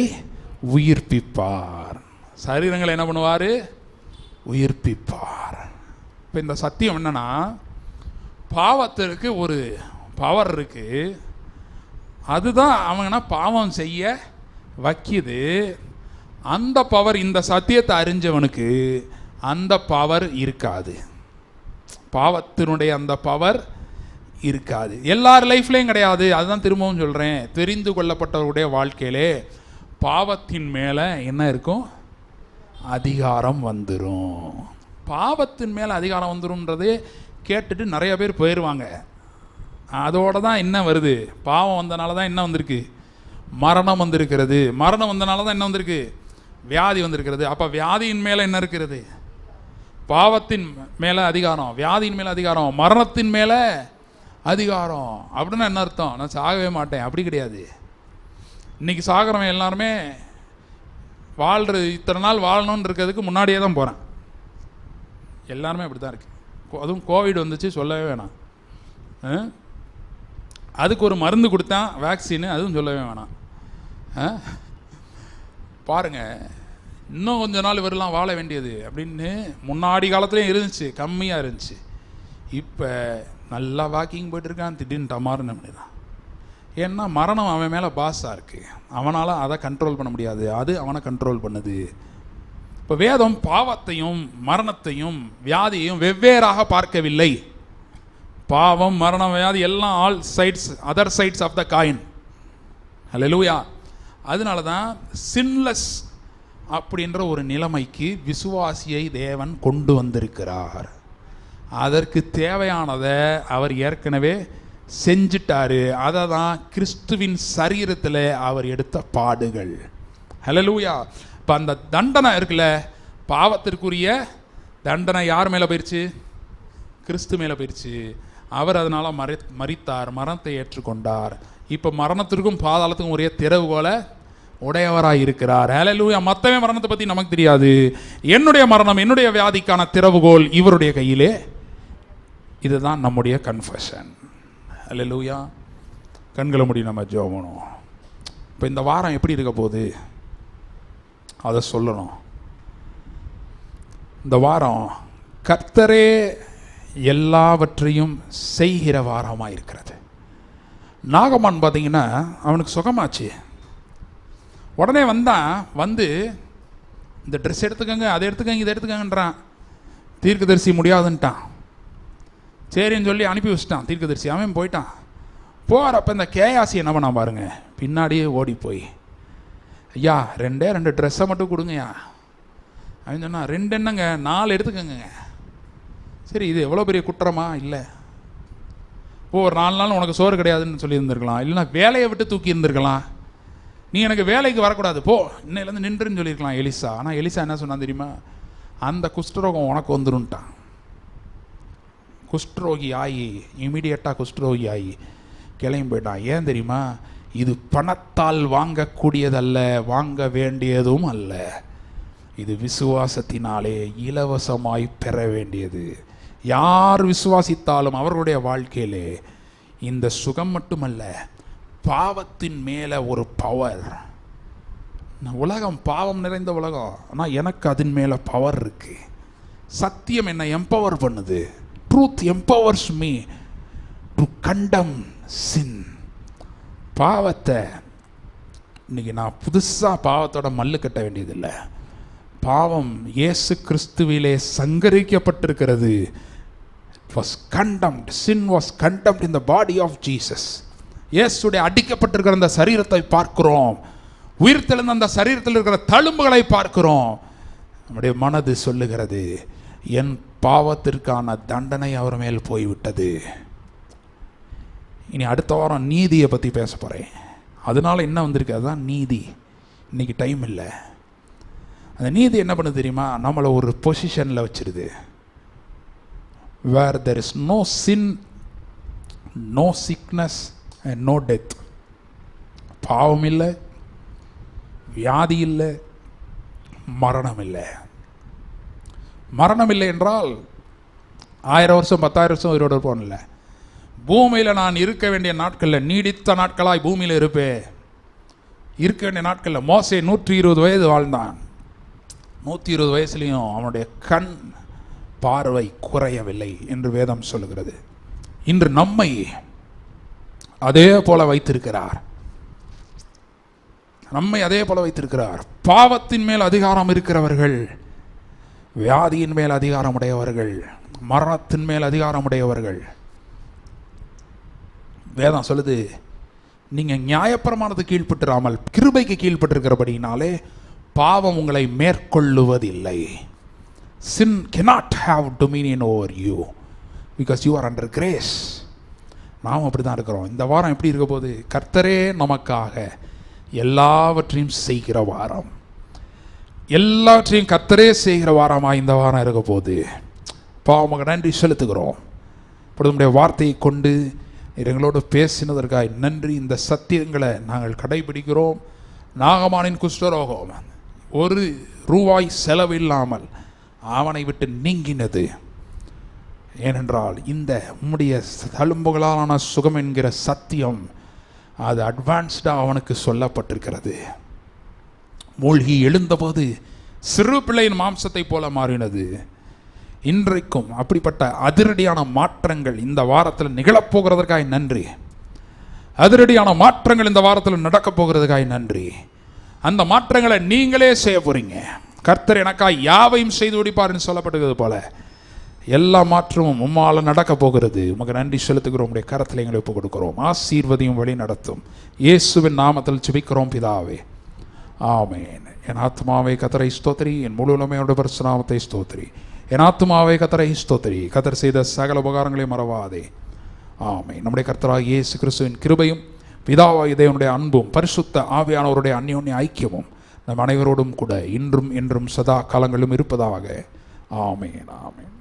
உயிர்ப்பிப்பார். சரீரங்களை என்ன பண்ணுவார்? உயிர்ப்பிப்பார். இப்போ இந்த சத்தியம் என்னன்னா, பாவத்திற்கு ஒரு பவர் இருக்கு, அதுதான் அவங்கன்னா பாவம் செய்ய வைக்கிது. அந்த பவர், இந்த சத்தியத்தை அறிஞ்சவனுக்கு அந்த பவர் இருக்காது. பாவத்தினுடைய அந்த பவர் இருக்காது. எல்லார் லைஃப்லேயும் கிடையாது. அதுதான் திரும்பவும் சொல்கிறேன், தெரிந்து கொள்ளப்பட்டவருடைய வாழ்க்கையிலே பாவத்தின் மேலே என்ன இருக்கும்? அதிகாரம் வந்துடும். பாவத்தின் மேலே அதிகாரம் வந்துடும்ன்றது கேட்டுட்டு நிறைய பேர் போயிடுவாங்க. அதோடு தான் என்ன வருது? பாவம் வந்தனால தான் என்ன வந்திருக்கு? மரணம் வந்திருக்கிறது. மரணம் வந்தனால தான் என்ன வந்திருக்கு? வியாதி வந்திருக்கிறது. அப்போ வியாதியின் மேலே என்ன இருக்கிறது? பாவத்தின் மேலே அதிகாரம், வியாதியின் மேலே அதிகாரம், மரணத்தின் மேலே அதிகாரம். அப்படின்னா என்ன அர்த்தம்? நான் சாகவே மாட்டேன், அப்படி கிடையாது. இன்னைக்கு சாகிறவன் எல்லாருமே வாழ்கிறது, இத்தனை நாள் வாழணும்னு இருக்கிறதுக்கு முன்னாடியே தான் போகிறேன். எல்லாருமே அப்படி தான் இருக்குது. அதுவும் கோவிட் வந்துச்சு, சொல்லவே வேணாம். அதுக்கு ஒரு மருந்து கொடுத்தான், வேக்சின்னு, அதுவும் சொல்லவே வேணாம். பாருங்கள், இன்னும் கொஞ்ச நாள் இவரெல்லாம் வாழ வேண்டியது அப்படின்னு முன்னாடி காலத்துலேயும் இருந்துச்சு, கம்மியாக இருந்துச்சு. இப்போ நல்லா வாக்கிங் போய்ட்டுருக்கான், திடீர்னு டமாருன்னு அப்படிதான். ஏன்னா மரணம் அவன் மேலே பாஸாக இருக்குது, அவனால் அதை கண்ட்ரோல் பண்ண முடியாது, அது அவனை கண்ட்ரோல் பண்ணுது. இப்போ வேதம் பாவத்தையும் மரணத்தையும் வியாதியையும் வெவ்வேறாக பார்க்கவில்லை. பாவம், மரணம், வியாதி எல்லாம் all sides, other sides of the coin. Hallelujah. அதனால தான் சின்லெஸ் அப்படின்ற ஒரு நிலைமைக்கு விசுவாசியை தேவன் கொண்டு வந்திருக்கிறார். அதற்கு தேவையானதை அவர் ஏற்கனவே செஞ்சிட்டாரு. அதை தான் கிறிஸ்துவின் சரீரத்தில் அவர் எடுத்த பாடுகள். ஹல்லேலூயா. இப்போ அந்த தண்டனை இருக்குல்ல, பாவத்திற்குரிய தண்டனை யார் மேலே போயிடுச்சு? கிறிஸ்து மேலே போயிடுச்சு. அவர் அதனால் மரித்தார், மரணத்தை ஏற்றுக்கொண்டார். இப்போ மரணத்திற்கும் பாதாளத்துக்கும் ஒரே திறவுகோலை உடையவராக இருக்கிறார். ஹல்லேலூயா. மற்றவன் மரணத்தை பற்றி நமக்கு தெரியாது. என்னுடைய மரணம், என்னுடைய வியாதிக்கான திறவுகோல் இவருடைய கையிலே. இதுதான் நம்முடைய கன்ஃபெஷன். ஹல்லேலூயா. கண்களை மூடி நம்ம ஜெபம். இப்போ இந்த வாரம் எப்படி இருக்க போகுது அதை சொல்லணும். இந்த வாரம் கர்த்தரே எல்லாவற்றையும் செய்கிற வாரமாக இருக்கிறது. நாகமான் பார்த்தீங்கன்னா அவனுக்கு சுகமாச்சு. உடனே வந்து இந்த ட்ரெஸ் எடுத்துக்கங்க, அதை எடுத்துக்கங்க, இதை எடுத்துக்கங்கன்றான். தீர்க்கதரிசி முடியாதுன்ட்டான். சரின்னு சொல்லி அனுப்பி வச்சிட்டான் தீர்க்கதரிசி. அவன் போயிட்டான். போகிறப்ப இந்த கேயாசி என்ன பண்ணா பாருங்க, பின்னாடியே ஓடி போய், ஐயா 2 ட்ரெஸ்ஸை மட்டும் கொடுங்கய்யா. அவன் சொன்னான், 2 என்னங்க, 4 எடுத்துக்கங்க. சரி, இது எவ்வளோ பெரிய குற்றமா? இல்லை. ஒரு 4 நாள் உனக்கு சோறு கிடையாதுன்னு சொல்லி இருந்திருக்கலாம், இல்லைன்னா வேலையை விட்டு தூக்கி இருந்திருக்கலாம். நீ எனக்கு வேலைக்கு வரக்கூடாது, போ, இன்னையிலேருந்து நின்றுன்னு சொல்லியிருக்கலாம் எலிசா. ஆனால் எலிசா என்ன சொன்னான் தெரியுமா? அந்த குஷ்டரோகம் உனக்கு வந்துருன்ட்டான். குஷ்டரோகி ஆகி, இமீடியட்டாக குஷ்டரோகி ஆகி கிளம்பி போயிட்டான். ஏன் தெரியுமா? இது பணத்தால் வாங்கக்கூடியதல்ல, வாங்க வேண்டியதும் அல்ல. இது விசுவாசத்தினாலே இலவசமாய் பெற வேண்டியது. யார் விசுவாசித்தாலும் அவர்களுடைய வாழ்க்கையிலே இந்த சுகம் மட்டுமல்ல, பாவத்தின் மேலே ஒரு பவர். உலகம் பாவம் நிறைந்த உலகம், ஆனால் எனக்கு அதன் மேலே பவர் இருக்கு. சத்தியம் என்னை எம்பவர் பண்ணுது. ட்ரூத் எம்பவர்ஸ் மீ டு கண்டம் சின். பாவத்தை இன்னைக்கு நான் புதுசாக பாவத்தோட மல்லு கட்ட வேண்டியதில்லை. பாவம் இயேசு கிறிஸ்துவிலே சங்கரிக்கப்பட்டிருக்கிறது. was condemned. Sin was condemned in the body of Jesus. இயேசுடைய அடிக்கப்பட்டிருக்கிற அந்த சரீரத்தை பார்க்கிறோம். உயிர்த்தெழுந்த அந்த சரீரத்தில் இருக்கிற தழும்புகளை பார்க்கிறோம். நம்முடைய மனது சொல்லுகிறது, என் பாவத்திற்கான தண்டனை அவர் மேல் போய்விட்டது. இனி அடுத்த வாரம் நீதியை பற்றி பேச போகிறேன். அதனால என்ன வந்திருக்கு, அதுதான் நீதி. இன்னைக்கு டைம் இல்லை. அந்த நீதி என்ன பண்ணுது தெரியுமா? நம்மளை ஒரு பொசிஷனில் வச்சிருது. where there is no sin, no sickness and no death. பாவம் இல்லை, வியாதி இல்லை, மரணம் இல்லை. மரணம் இல்லை என்றால் 1000 வருஷம் 10,000 வருஷம் உயிரோடு இருப்போம் இல்லை. பூமியில் நான் இருக்க வேண்டிய நாட்களில் நீடித்த நாட்களாய் பூமியில் இருப்பேன். இருக்க வேண்டிய நாட்களில் மோசே 120 வயது வாழ்ந்தான். 120 வயசுலையும் அவனுடைய கண் பார்வை குறையவில்லை என்று வேதம் சொல்லுகிறது. இன்று நம்மை அதே போல வைத்திருக்கிறார். நம்மை அதே போல வைத்திருக்கிறார். பாவத்தின் மேல் அதிகாரம் இருக்கிறவர்கள், வியாதியின் மேல் அதிகாரம் உடையவர்கள், மரணத்தின் மேல் அதிகாரம் உடையவர்கள். வேதம் சொல்லுது, நீங்கள் நியாயப்பிரமாணத்துக்கு கீழ்ப்பட்டுறாமல் கிருபைக்கு கீழ்ப்பட்டிருக்கிறபடினாலே பாவம் உங்களை மேற்கொள்ளுவதில்லை. Sin cannot have dominion over you because you are under grace. நாம் அப்படி தான் இருக்கிறோம். இந்த வாரம் எப்படி இருக்க போது? கர்த்தரே நமக்காக எல்லாவற்றையும் செய்கிற வாரம். எல்லாவற்றையும் கர்த்தரே செய்கிற வாரமாக இந்த வாரம் இருக்க போது. பாவமாக நன்றி செலுத்துகிறோம். இப்படி நம்முடைய வார்த்தையை கொண்டு எங்களோடு பேசினதற்காக நன்றி. இந்த சத்தியங்களை நாங்கள் கடைபிடிக்கிறோம். நாகமானின் குஷ்டரோகம் ₹1 செலவில்லாமல் அவனை விட்டு நீங்கினது. ஏனென்றால் இந்த உம்முடைய தழும்புகளாலான சுகம் என்கிற சத்தியம் அது அட்வான்ஸ்டாக அவனுக்கு சொல்லப்பட்டிருக்கிறது. மூழ்கி எழுந்தபோது சிறு பிள்ளையின் மாம்சத்தை போல மாறினது. இன்றைக்கும் அப்படிப்பட்ட அதிரடியான மாற்றங்கள் இந்த வாரத்தில் நிகழப்போகிறதற்காக நன்றி. அதிரடியான மாற்றங்கள் இந்த வாரத்தில் நடக்கப் போகிறதுக்காக நன்றி. அந்த மாற்றங்களை நீங்களே செய்ய போறீங்க. கர்த்தர் எனக்காக யாவையும் செய்து முடிப்பார்னு சொல்லப்பட்டிருக்கிறது போல எல்லா மாற்றமும் உம்மால நடக்க போகிறது. உமக்கு நன்றி செலுத்துகிறோம். உடைய கரத்தில் எங்களை ஒப்புக் கொடுக்கிறோம். ஆசீர்வதியும் வழி நடத்தும். இயேசுவின் நாமத்தில் ஜெபிக்கிறோம் பிதாவே, ஆமென். என் ஆத்மாவே கர்த்தரை ஸ்தோத்திரி, என் முழு உலமையோட பரிசுநாமத்தை ஸ்தோத்திரி. என் ஆத்மாவே கர்த்தரை ஸ்தோத்திரி, கர்த்தர் செய்த சகல உபகாரங்களையும் மறவாதே. ஆமென். நம்முடைய கர்த்தராகிய இயேசு கிறிஸ்துவின் கிருபையும் பிதாவாகிய தேவனுடைய அன்பும் பரிசுத்த ஆவியானவருடைய அந்யோன்ய ஐக்கியமும் நம் அனைவரோடும் கூட இன்றும் என்றும் சதா காலங்களும் இருப்பதாக. ஆமென், ஆமென்.